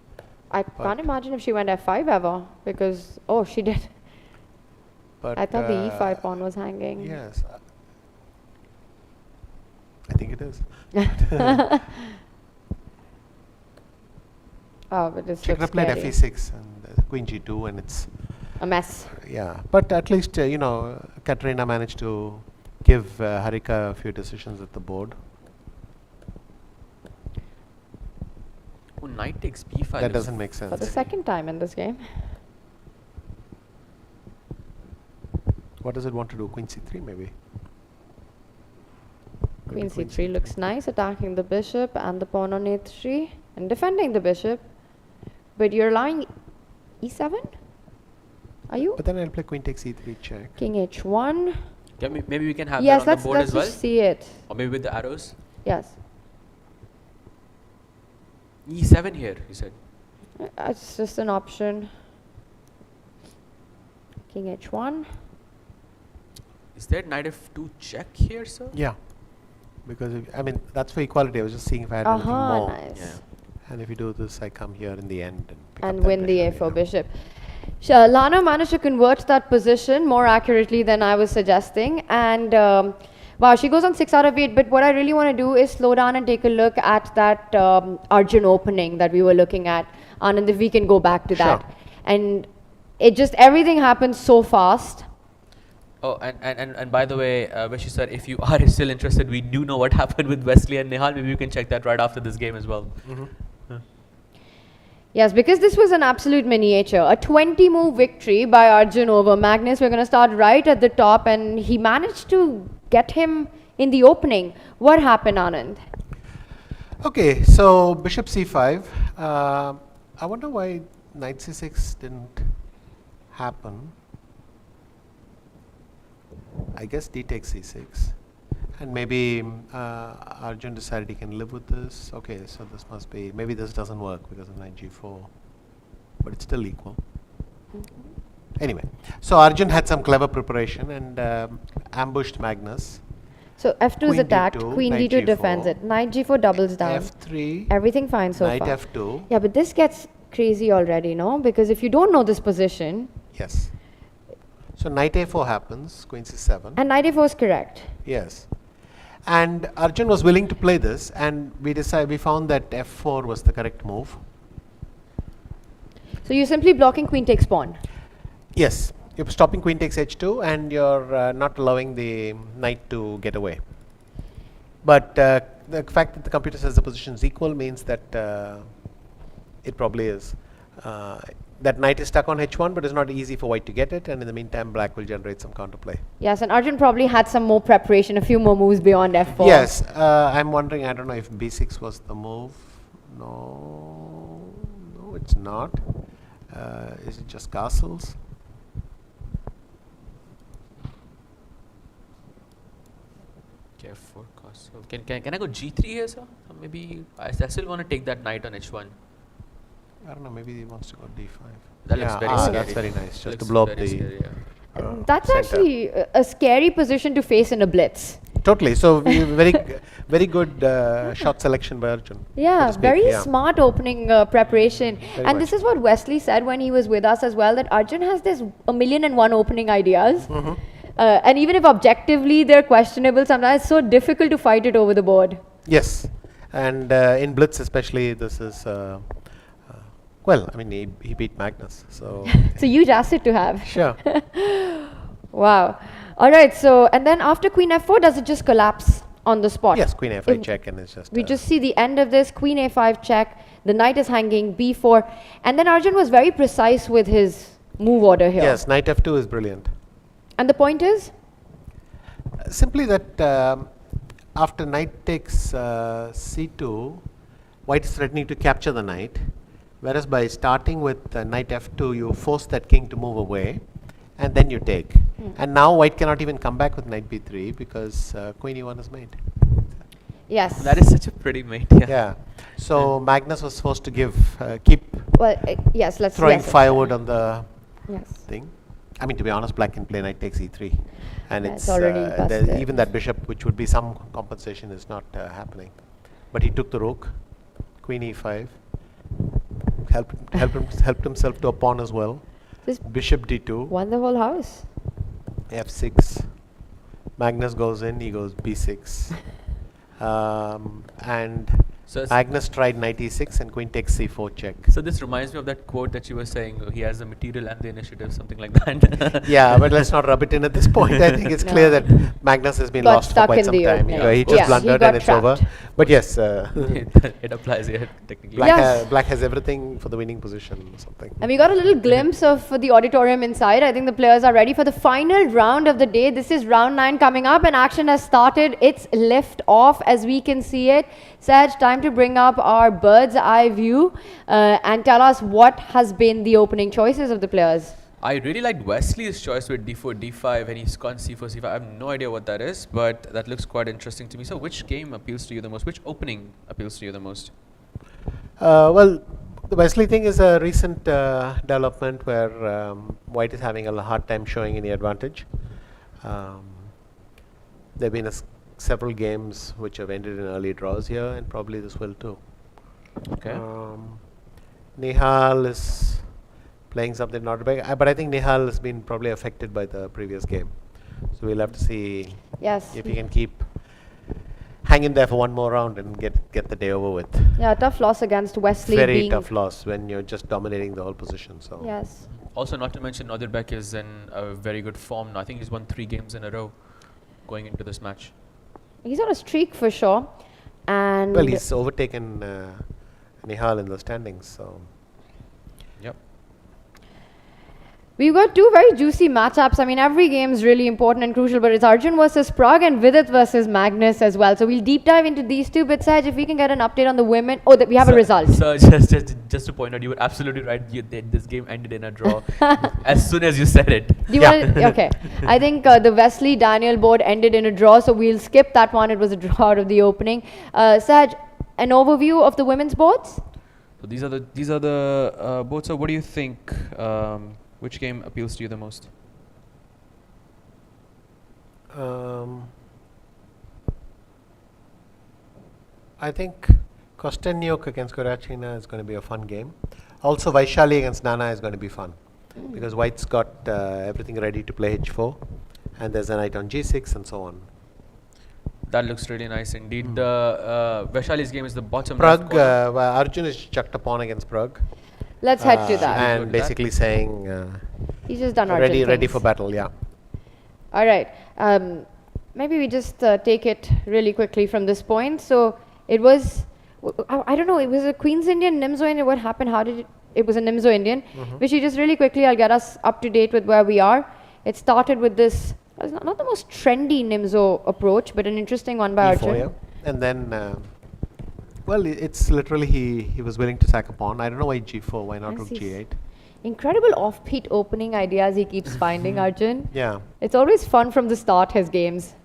I but- can't imagine if she went f5 ever because she did. But I thought the e5 pawn was hanging. Yes. I think it is. Oh, but this She could looks have played scary. fe6 and queen g2 and it's, A mess. yeah. But at least, Katerina managed to give Harika a few decisions at the board. Oh, knight takes b5. That looks doesn't make sense. For the second time in this game. What does it want to do? Queen c3 maybe? Queen c3 looks nice, attacking the bishop and the pawn on a3 and defending the bishop. But you're allowing e7? Are you? But then I'll play queen takes e3 check. King h1. Maybe we can have Yes, that on the board let's as well. just see it. Or maybe with the arrows. Yes. e7 here, you said. It's just an option. King h1. Is there knight f2 check here, sir? Yeah. Because, I mean, that's for equality. I was just seeing if I had anything more. Nice. Yeah. And if you do this, I come here in the end and pick And up that win the bishop, a4 bishop. Lano managed to convert that position more accurately than I was suggesting. And wow, she goes on 6 out of 8. But what I really want to do is slow down and take a look at that Arjun opening that we were looking at. Anand, if we can go back to Sure. that. And it just, everything happens so fast. Oh, and by the way, Vaishali sir, if you are still interested, we do know what happened with Wesley and Nihal. Maybe you can check that right after this game as well. Yes, because this was an absolute miniature. A 20-move victory by Arjun over Magnus. We're going to start right at the top, and he managed to get him in the opening. What happened, Anand? Okay, so bishop c5. I wonder why knight c6 didn't happen. I guess d takes c6. And maybe Arjun decided he can live with this. Okay, so this must be, maybe this doesn't work because of knight g4. But it's still equal. Anyway, so Arjun had some clever preparation and ambushed Magnus. So f2 is Queen attacked, d2, queen knight d2 defends g4, it, knight g4 doubles down. f3, Everything fine so knight far. f2. Yeah, but this gets crazy already, no? Because if you don't know this position, Yes. So knight a4 happens, queen c7. and knight a4 is correct. Yes. And Arjun was willing to play this, and we found that f4 was the correct move. So you're simply blocking queen takes pawn. Yes, you're stopping queen takes h2, and you're not allowing the knight to get away. But the fact that the computer says the position is equal means that it probably is. That knight is stuck on h1, but it's not easy for white to get it, and in the meantime, black will generate some counterplay. Yes, and Arjun probably had some more preparation, a few more moves beyond f4. Yes, I'm wondering, I don't know if b6 was the move. No, it's not. Is it just castles? Okay, f4 castle. Can I go g3 here, sir? Or maybe I still want to take that knight on h1. I don't know, maybe he wants to go d5. That looks very scary. That's very nice, just to Looks blow up very the scary, yeah. That's center. actually a scary position to face in a blitz. Totally. So we very very good shot selection by Arjun. so Yeah, to speak, very yeah. smart opening preparation. Very And much. this is what Wesley said when he was with us as well, that Arjun has this 1,000,001 opening ideas. And even if objectively they're questionable, sometimes it's so difficult to fight it over the board. Yes, and in Blitz especially, this is well. I mean, he beat Magnus, so It's a huge asset to have. sure. Wow. All right, so, and then after Queen F4, does it just collapse on the spot? Yes, Queen A5 If check, and it's just We just see the end of this, Queen A5 check, the knight is hanging, B4, and then Arjun was very precise with his move order here. yes. Knight F2 is brilliant. And the point is? Simply that after knight takes C2, white is threatening to capture the knight, whereas by starting with knight F2, you force that king to move away, and then you take. And now white cannot even come back with knight B3 because Queen E1 is made. Yes. That is such a pretty mate. Yeah. Yeah. So Magnus was forced to keep Well, yes, let's throwing yes, firewood on the Yes. thing. I mean, to be honest, black can play knight takes E3, and Yeah, it's it's already busted. even that bishop, which would be some compensation, is not happening. But he took the rook, Queen E5, helped himself to a pawn as well. This Bishop D2, won the whole house. F6. Magnus goes in, he goes B6, and So, Magnus tried knight E6 and Queen takes C4 check. so this reminds me of that quote that you were saying. He has the material and the initiative, something like that. Yeah, but let's not rub it in at this point. I think it's clear that Magnus has been Got lost for stuck quite in some the time. opening. He Yeah, just he blundered got and it's over. trapped. But yes, It applies here technically. black, Yes. black has everything for the winning position or something. And we got a little glimpse of the auditorium inside. I think the players are ready for the final round of the day. This is round 9 coming up and action has started. It's lift off as we can see it. Saj, time to bring up our bird's eye view and tell us what has been the opening choices of the players. I really liked Wesley's choice with d4, d5, and he's gone c4, c5. I have no idea what that is, but that looks quite interesting to me. So which game appeals to you the most? Which opening appeals to you the most? Well, the Wesley thing is a recent development where white is having a hard time showing any advantage. There have been several games which have ended in early draws here, and probably this will too. Okay. Nihal is playing something not big, but I think Nihal has been probably affected by the previous game. So we'll have to see Yes. if he can keep hanging there for one more round and get the day over with. Yeah, tough loss against Wesley. Very being tough loss when you're just dominating the whole position. So Yes. Also, not to mention, Nodirbek is in a very good form now. I think he's won 3 games in a row going into this match. He's on a streak for sure. And well, he's overtaken Nihal in the standings. So Yep. we've got 2 very juicy matchups. I mean, every game is really important and crucial, but it's Arjun versus Pragg and Vidit versus Magnus as well. So we'll deep dive into these 2 bits. Saj, if we can get an update on the women. Oh, that we have a result. So just to point out, you were absolutely right. This game ended in a draw as soon as you said it. Do you Yeah. want to, okay. I think the Wesley Daniel board ended in a draw, so we'll skip that one. It was a draw out of the opening. Saj, an overview of the women's boards? So these are the boards. So what do you think? Which game appeals to you the most? I think Kosteniuk against Goryachkina is going to be a fun game. Also, Vaishali against Nana is going to be fun because white's got everything ready to play H4, and there's a knight on G6 and so on. That looks really nice indeed. Vaishali's game is the bottom Pragg, left corner. well, Arjun is chucked a pawn against Pragg. Let's head to that. And Good with basically saying He's just done ready Arjun ready things. for battle, yeah. All right. Maybe we just take it really quickly from this point. So it was, I don't know, it was a Queen's Indian, Nimzo Indian. What happened? How did it? It was a Nimzo Indian. Vishy, just really quickly, I'll get us up to date with where we are. It started with this, it's not the most trendy Nimzo approach, but an interesting one by E4, Arjun. yeah. And then, well, it's literally he was willing to sack a pawn. I don't know why G4, why not Yes, rook he's- G8? Incredible offbeat opening ideas he keeps finding, Arjun. Yeah. It's always fun from the start, his games.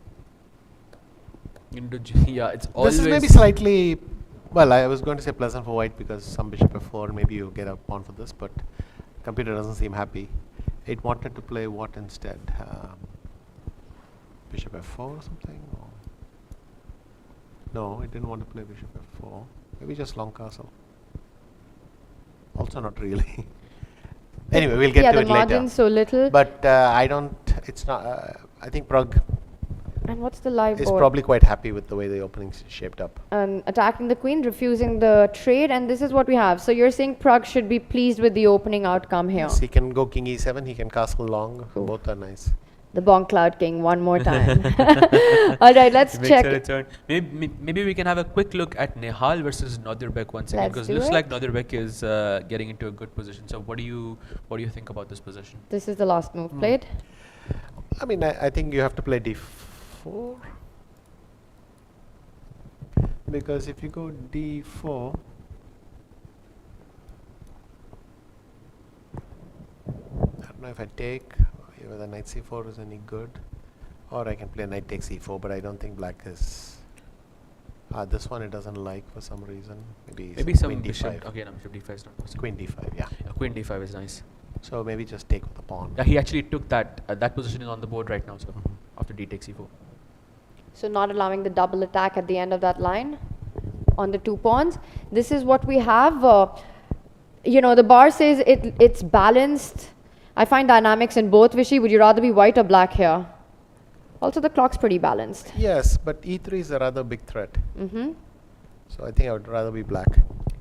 Yeah, it's always. This is maybe slightly, well, I was going to say pleasant for white because some bishop f4, maybe you get a pawn for this, but computer doesn't seem happy. It wanted to play what instead? Bishop f4 or something? Or No, it didn't want to play bishop f4. Maybe just long castle. Also not really. Anyway, we'll get Yeah, to the it later. margin's so little. But I don't. It's not. I think Pragg And what's the live is board? probably quite happy with the way the opening's shaped up. And attacking the queen, refusing the trade, and this is what we have. So you're saying Pragg should be pleased with the opening outcome here. Yes, he can go king e7. He can castle long. Ooh. Both are nice. The Bonk Cloud King one more time. All right, let's It makes check. a return. Maybe we can have a quick look at Nehal versus Nodirbek once again, Let's because do looks it. like Nodirbek is getting into a good position. So what do you think about this position? This is the last move played. I mean, I think you have to play d4. Because if you go d4, I don't know if I take, whether knight c4 is any good, or I can play knight takes e4, but I don't think black is. This one it doesn't like for some reason. Maybe some queen bishop. d5. Okay, no, bishop d5 is not possible. Queen d5, yeah. Yeah, queen d5 is nice. So maybe just take with the pawn. Yeah, he actually took that. That position is on the board right now. So after d takes e4. So not allowing the double attack at the end of that line on the 2 pawns. This is what we have. You know, the bar says it's balanced. I find dynamics in both. Vishy, would you rather be white or black here? Also, the clock's pretty balanced. Yes, but e3 is a rather big threat. Mm-hmm. So I think I would rather be black.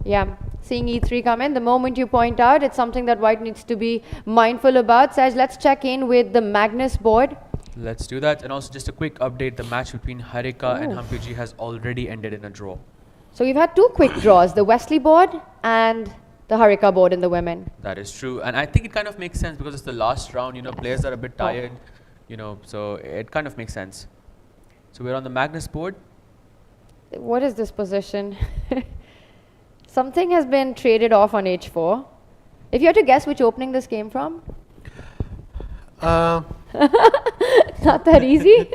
Yeah, seeing e3 come in, the moment you point out, it's something that white needs to be mindful about. Saj, let's check in with the Magnus board. Let's do that. And also just a quick update, the match between Harika and Ooh. Humpy has already ended in a draw. So we've had 2 quick draws, the Wesley board and the Harika board in the women. That is true. And I think it kind of makes sense because it's the last round, you know, players are a bit tired, you know, so it kind of makes sense. So we're on the Magnus board. What is this position? Something has been traded off on h4. If you had to guess which opening this came from? Uh, Not that easy.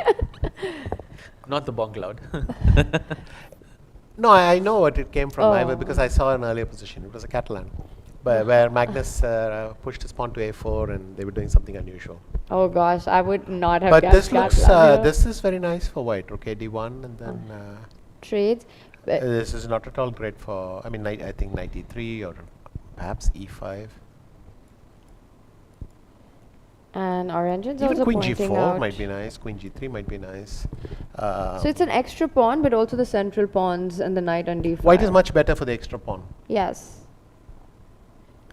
Not the Bonk Cloud. No, I know what it came from Oh. because I saw an earlier position. It was a Catalan, where Magnus pushed his pawn to a4 and they were doing something unusual. Oh gosh, I would not have But guessed this looks, Catalan here. this is very nice for white. Okay, d1 and then Trades. this is not at all great for, I mean, I think knight e3 or perhaps e5. And our engine's Even also queen pointing g4 out. might be nice, queen g3 might be nice. So it's an extra pawn, but also the central pawns and the knight on d5. White is much better for the extra pawn. Yes.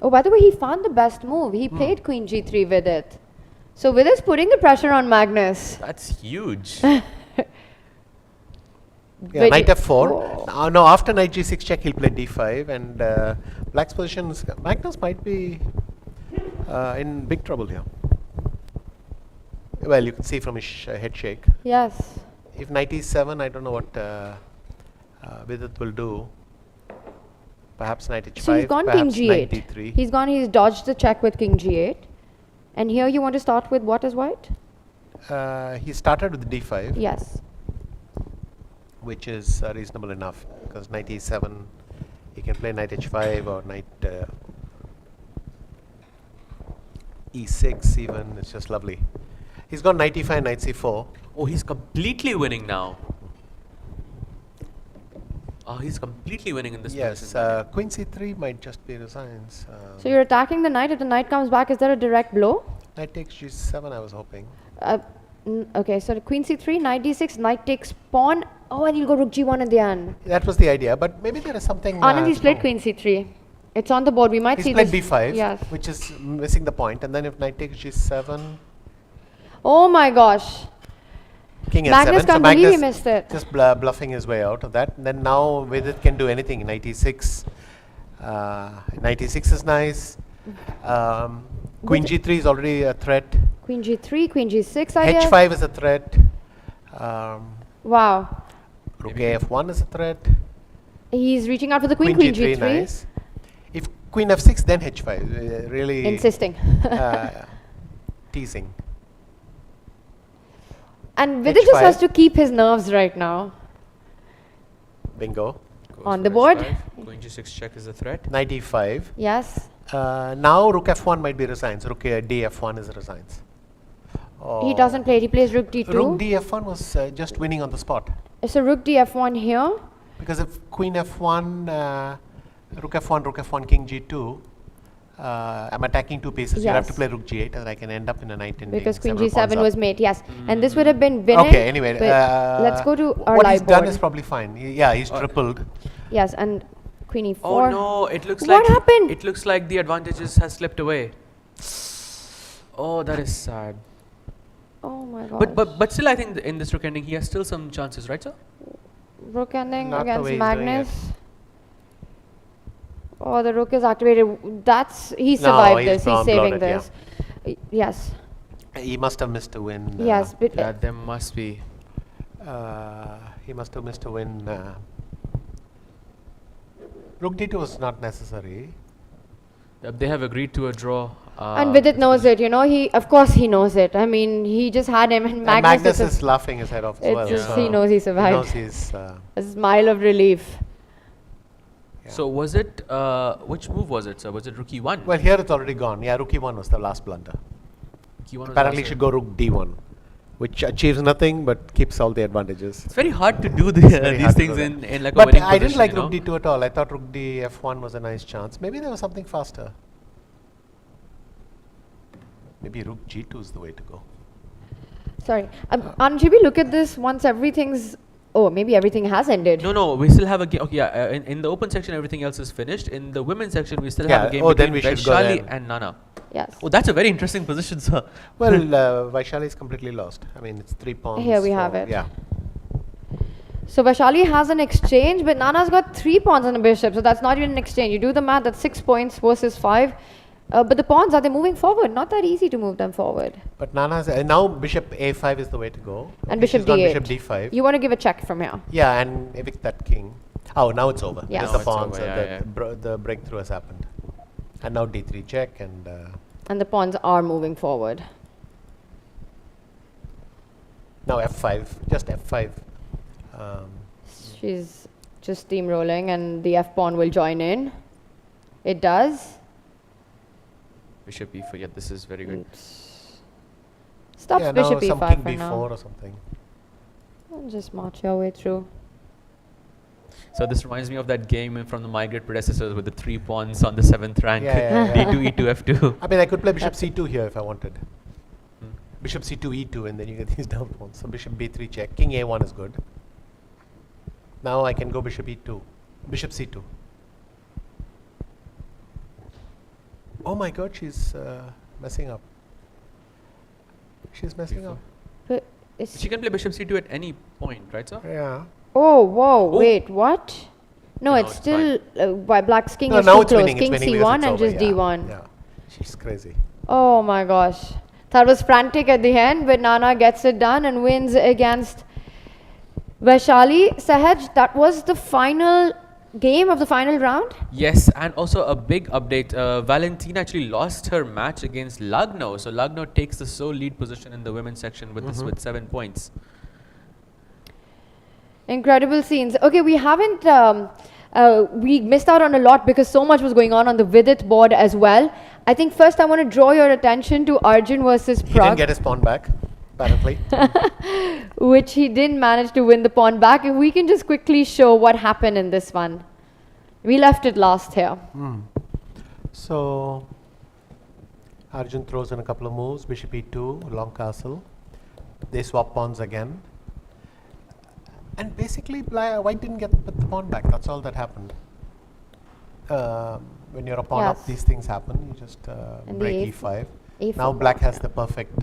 Oh, by the way, he found the best move. He played queen g3 with it. So with this putting the pressure on Magnus. That's huge. Yeah, But knight y- f4. Oh. No, after knight g6 check, he'll play d5, and black's position is, Magnus might be in big trouble here. Well, you can see from his head shake. Yes. If knight e7, I don't know what Vidit will do. Perhaps knight h5. So he's gone king perhaps knight g8. d3. He's dodged the check with king g8. And here you want to start with what as white? He started with d5, Yes. which is reasonable enough because knight e7, he can play knight h5 or knight e6 even. It's just lovely. He's got knight e5, knight c4. Oh, he's completely winning now. Oh, he's completely winning in this Yes, position. queen c3 might just be resigns. So you're attacking the knight. If the knight comes back, is there a direct blow? Knight takes g7, I was hoping. Okay, so the queen c3, knight d6, knight takes pawn. Oh, and you'll go rook g1 at the end. That was the idea, but maybe there is something. Anand, he's played no. queen c3. It's on the board. We might He's see played this. b5, Yes. which is missing the point, and then if knight takes g7, Oh my gosh. king Magnus s7. can't believe he missed it. Just bluffing his way out of that. And then now Vidit can do anything. Knight e6. Knight e6 is nice. Queen g3 is already a threat. Queen g3, queen g6, I guess. h5 is a threat. Wow. Rook af1 is a threat. He's reaching out for the queen, queen g3. nice. If queen f6, then h5. Really Insisting. teasing. And Vidit just H5. has to keep his nerves right now. Bingo. Goes on for the board. h5. Queen g6 check is a threat. Knight e5. Yes. Now rook f1 might be resigns. Rook df1 is resigns. He doesn't play it. He plays rook d2. Rook df1 was just winning on the spot. So rook df1 here. Because if queen f1, rook f1, king g2, I'm attacking two pieces. You have to Yes. play rook g8 and I can end up in a knight ending. Because queen several pawns g7 up. was mate, yes. And this would have been winning. Okay, anyway. but let's go to our what he's live done board. is probably fine. Yeah, he's tripled. Yes, and queen e4. Oh no, it looks What like happened? it looks like the advantages has slipped away. Oh, that is sad. Oh my god. But still, I think in this rook ending, he has still some chances, right, sir? Rook ending Not the against way he's doing Magnus. Oh, the rook is activated. He No, survived he's this. He's bomb saving blooded, yeah. this. Yes. He must have missed a win. Yes, but Yeah, there must be. He must have missed a win. Rook d2 was not necessary. They have agreed to a draw. and Vidit knows it, you know. Of course he knows it. I mean, he just had him, and And Magnus, Magnus is is laughing his head off as it's well. just- so he knows he survived. knows he's, a smile of relief. yeah. So was it which move was it, sir? Was it rook e1? Well, here it's already gone. Yeah, rook e1 was the last blunder. E1 was Apparently, also- should go rook d1, which achieves nothing but keeps all the advantages. It's very hard to do very these hard to things do in like a But winning I didn't position, like you know? rook d2 at all. I thought rook df1 was a nice chance. Maybe there was something faster. Maybe rook g2 is the way to go. Sorry. Should we look at this once everything's... Oh, maybe everything has ended. No, we still have a game. Okay, yeah, in the open section, everything else is finished. In the women's section, we still have Yeah, a game oh, then between we should go Vaishali there. and Nana. Yes. Oh, that's a very interesting position, sir. Well, Vaishali is completely lost. I mean, it's 3 pawns. Here we for- have it. Yeah. So Vaishali has an exchange, but Nana's got 3 pawns on the bishop, so that's not even an exchange. You do the math, that's 6 points versus 5. But the pawns, are they moving forward? Not that easy to move them forward. But Nana's now bishop a5 is the way to go. And She's bishop gone d8. Bishop d5. You want to give a check from here. Yeah, and evict that king. Oh, now it's over. Yeah. Because Now the it's pawns, over, yeah, the breakthrough has happened. And now d3 check and And the pawns are moving forward. now f5, just f5. She's just steamrolling, and the f pawn will join in. It does. Bishop e4. Yeah, this is very good. Stops yeah, bishop now some e5 king for b4 now. or something. And just march your way through. So this reminds me of that game from the migrate predecessors with the 3 pawns on the 7th rank. Yeah, yeah, d2, e2, f2. I mean, I could play bishop c2 here if I wanted. Bishop c2, e2, and then you get these down pawns. So bishop b3 check. King a1 is good. Now I can go bishop e2. Bishop c2. Oh my god, she's messing up. She's messing up. But it's She can play bishop c2 at any point, right, sir? Yeah. oh, whoa, Oh. wait, what? No, No, it's it's still why black's king No, is now too it's close. winning. King It's winning because c1 it's and over, just yeah, d1. Yeah. She's crazy. Oh my gosh. That was frantic at the end, but Nana gets it done and wins against Vaishali. Sahaj, that was the final game of the final round? Yes, and also a big update. Valentina actually lost her match against Lagno. So Lagno takes the sole lead position in the women's section with this with 7 points. Incredible scenes. Okay, we haven't, we missed out on a lot because so much was going on the Vidit board as well. I think first I want to draw your attention to Arjun versus He didn't Pragg, get his pawn back, apparently. which he didn't manage to win the pawn back. If we can just quickly show what happened in this one. We left it last here. So Arjun throws in a couple of moves. Bishop e2, long castle. They swap pawns again. And basically, White didn't get the pawn back. That's all that happened. When you're a pawn up, Yes. these things happen. You just And the break a4 e5. Now Black has the perfect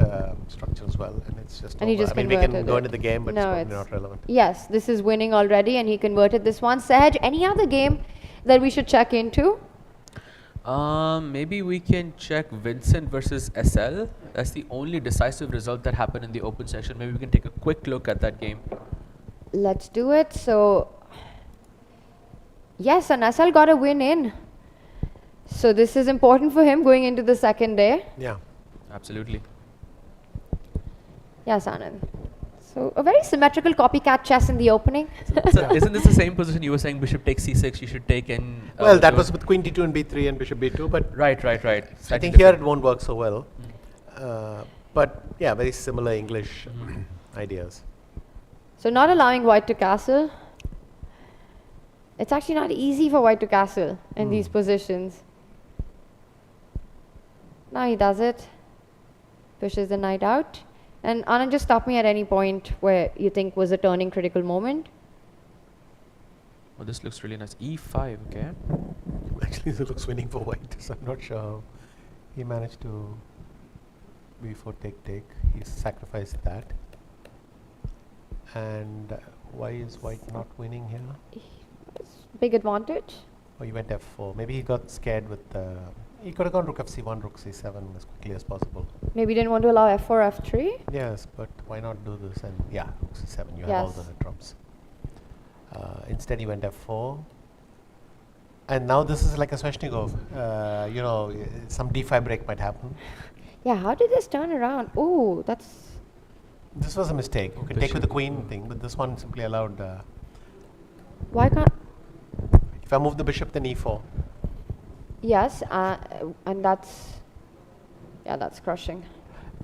structure as well, and it's just. And he over. just I mean, we can converted go it. into the game, but No, it's probably it's- not relevant. Yes, this is winning already, and he converted this one. Sahaj, any other game that we should check into? Maybe we can check Vincent versus SL. That's the only decisive result that happened in the open section. Maybe we can take a quick look at that game. Let's do it. So, yes, and SL got a win in. So this is important for him going into the second day. Yeah. Absolutely. Yes, Anand. So a very symmetrical copycat chess in the opening. So isn't this the same position you were saying bishop takes c6, you should take in... Well, that was with queen d2 and b3 and bishop b2, but Right. I Slightly think here it different. won't work so well. But yeah, very similar English ideas. So not allowing white to castle. It's actually not easy for white to castle in these positions. Now he does it. Pushes the knight out. And Anand, just stop me at any point where you think was a turning critical moment. Oh, this looks really nice. E5, okay. Actually, this looks winning for white, so I'm not sure how he managed to b4 take. He sacrificed that. And why is white not winning here? Big advantage. Oh, he went f4. Maybe he got scared with he could have gone rook f c1, rook c7 as quickly as possible. Maybe didn't want to allow f4, f3. Yes, but why not do this? And yeah, rook c7, you have all Yes. the trumps. Instead, he went f4. And now this is like a Sveshnikov. You know, some d5 break might happen. Yeah, how did this turn around? Oh, that's... This was a mistake. You can take with the queen thing, but this one simply allowed. Why can't... If I move the bishop, then e4. Yes, and that's... Yeah, that's crushing.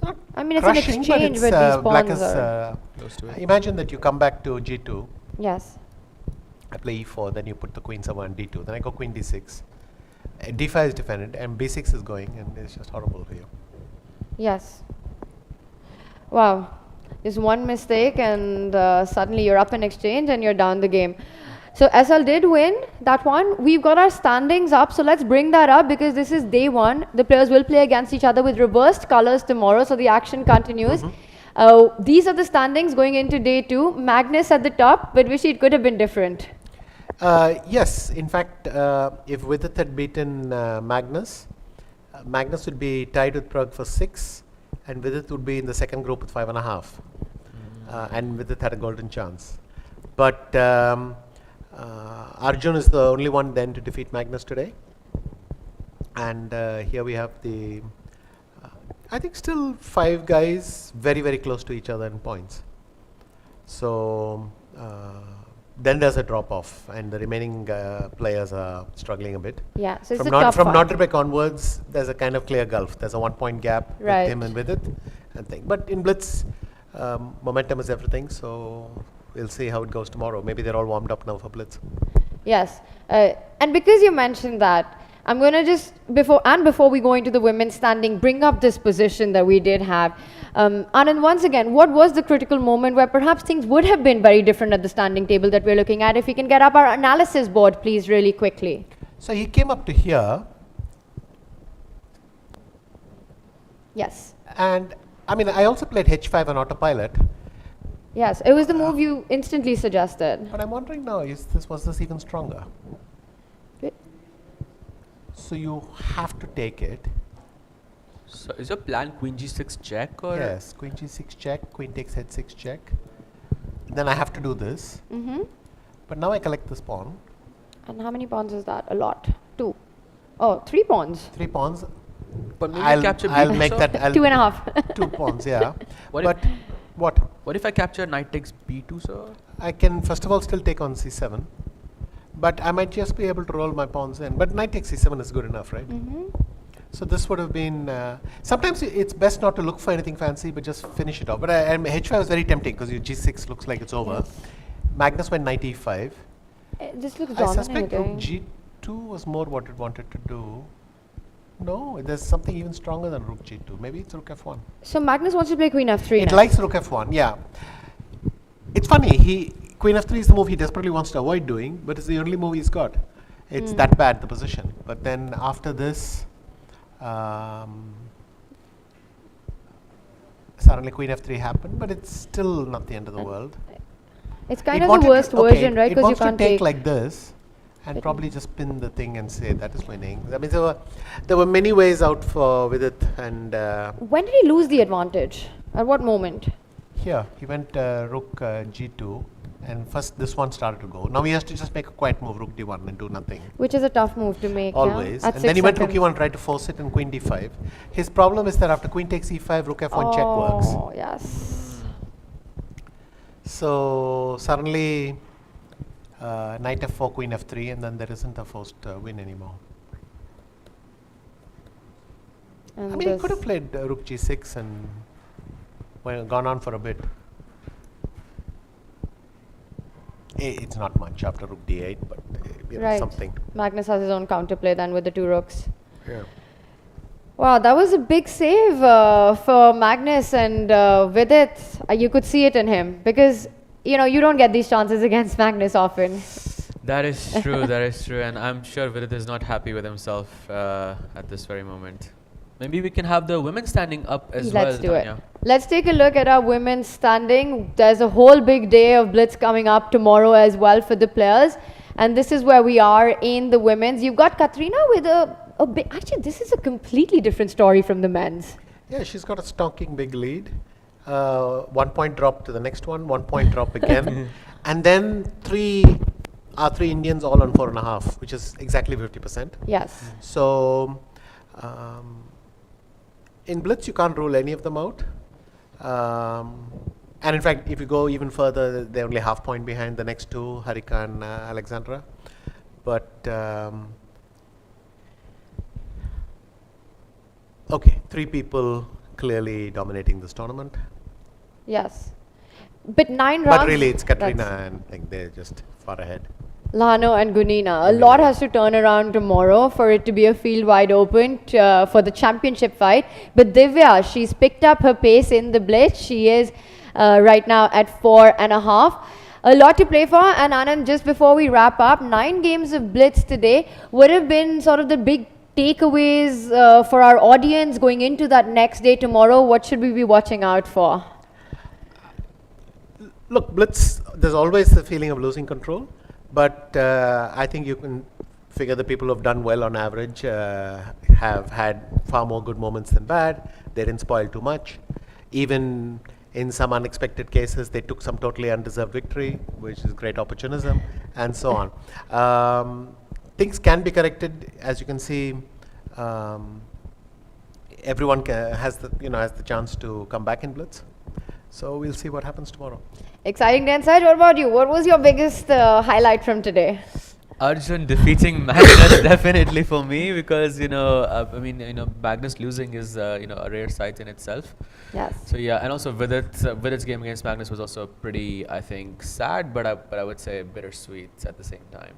Not I mean, it's an crushing, but exchange it's, with these black pawns is, are... Close to it. imagine that you come back to g2. Yes. I play e4, then you put the queen somewhere on d2. Then I go queen d6. d5 is defended, and b6 is going, and it's just horrible for you. Yes. Wow. Just one mistake and suddenly you're up in exchange and you're down the game. So SL did win that one. We've got our standings up, so let's bring that up because this is day one. The players will play against each other with reversed colors tomorrow, so the action continues. These are the standings going into day two. Magnus at the top, but wish it could have been different. Yes, in fact, if Vidit had beaten Magnus, Magnus would be tied with Pragg for 6, and Vidit would be in the second group with 5.5. And Vidit had a golden chance. But Arjun is the only one then to defeat Magnus today. And here we have the, I think still 5 guys very, very close to each other in points. So then there's a drop off, and the remaining players are struggling a bit. Yeah, so it's From, a tough from one. Nodirbek onwards, there's a kind of clear gulf. There's a 1 point gap Right. with him and with it. And thing. But in Blitz, momentum is everything. So we'll see how it goes tomorrow. Maybe they're all warmed up now for Blitz. Yes, and because you mentioned that, I'm going to just, before we go into the women's standing, bring up this position that we did have. Anand, once again, what was the critical moment where perhaps things would have been very different at the standing table that we're looking at? If we can get up our analysis board, please, really quickly. So he came up to here, Yes. and I mean, I also played h5 on autopilot, Yes, it was the move you instantly suggested. but I'm wondering now, was this even stronger? So you have to take it. So is your plan queen g6 check or? Yes, queen g6 check, queen takes h6 check. Then I have to do this. But now I collect this pawn. And how many pawns is that? A lot. 2. Oh, 3 pawns. 3 pawns. But maybe I'll, capture I'll b2, make so? that. 2.5. 2 pawns, yeah. What But if, what? what if I capture knight takes b2, sir? I can first of all still take on c7. But I might just be able to roll my pawns in. But knight takes c7 is good enough, right? So this would have been, sometimes it's best not to look for anything fancy, but just finish it off. But h5 was very tempting because your g6 looks like it's over. Yes. Magnus went knight e5. This looks I suspect rook dominating. g2 was more what it wanted to do. No, there's something even stronger than rook g2. Maybe it's rook f1. So Magnus wants to play queen f3 It now. likes rook f1, yeah. It's funny, queen f3 is the move he desperately wants to avoid doing, but it's the only move he's got. It's that bad, the position. But then after this, suddenly queen f3 happened, but it's still not the end of the world. It's kind of the worst version, right? It Because you wants to can't take take... like this and probably just pin the thing and say that is winning. I mean, there were many ways out for Vidit, and When did he lose the advantage? At what moment? here he went rook g2, and first this one started to go. Now he has to just make a quiet move, rook d1, and do nothing. Which is a tough move to make. Always. Yeah? At And 6 then he went rook seconds. e1, tried to force it, and queen d5. His problem is that after queen takes e5, rook f1 check works. Oh, yes. So suddenly knight f4, queen f3, and then there isn't a forced win anymore. And I mean, he this- could have played rook g6 and gone on for a bit. It's not much after rook d8, but Right. something. Magnus has his own counterplay then with the 2 rooks. Yeah. Wow, that was a big save for Magnus, and with it, you could see it in him because you don't get these chances against Magnus often. That is true. That is true, and I'm sure Vidit is not happy with himself at this very moment. Maybe we can have the women standing up as well. Let's do it. Dhanya. Let's take a look at our women's standing. There's a whole big day of Blitz coming up tomorrow as well for the players, and this is where we are in the women's. You've got Katrina with a big. Actually, this is a completely different story from the men's. Yeah, she's got a stonking big lead. 1 point drop to the next one, 1 point drop again, and then three Indians all on 4.5, which is exactly 50%. Yes. So in Blitz, you can't rule any of them out. And in fact, if you go even further, they're only half point behind the next two, Harika and Alexandra. But okay, 3 people clearly dominating this tournament. Yes. But 9 rounds. But really, it's Katrina, that's- and I think they're just far ahead. Lano and Gunina. A lot has to turn around tomorrow for it to be a field wide open for the championship fight. But Divya, she's picked up her pace in the Blitz. She is right now at 4.5. A lot to play for. And Anand, just before we wrap up, 9 games of Blitz today would have been sort of the big takeaways for our audience going into that next day tomorrow. What should we be watching out for? Look, Blitz, there's always the feeling of losing control. But I think you can figure the people who have done well on average have had far more good moments than bad. They didn't spoil too much. Even in some unexpected cases, they took some totally undeserved victory, which is great opportunism, and so on. Things can be corrected. As you can see, everyone has the chance to come back in Blitz. So we'll see what happens tomorrow. Exciting day inside. What about you? What was your biggest highlight from today? Arjun defeating Magnus definitely for me because Magnus losing is a rare sight in itself. Yes. So yeah, and also Vidit's game against Magnus was also pretty, I think, sad, but I would say bittersweet at the same time.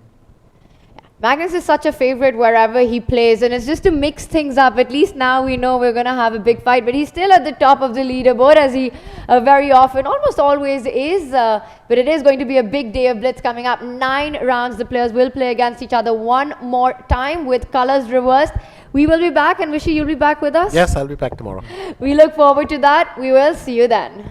Magnus is such a favorite wherever he plays, and it's just to mix things up. At least now we know we're going to have a big fight, but he's still at the top of the leaderboard, as he very often, almost always is. But it is going to be a big day of Blitz coming up. 9 rounds. The players will play against each other one more time with colors reversed. We will be back, and Vishy, you'll be back with us? Yes, I'll be back tomorrow. We look forward to that. We will see you then.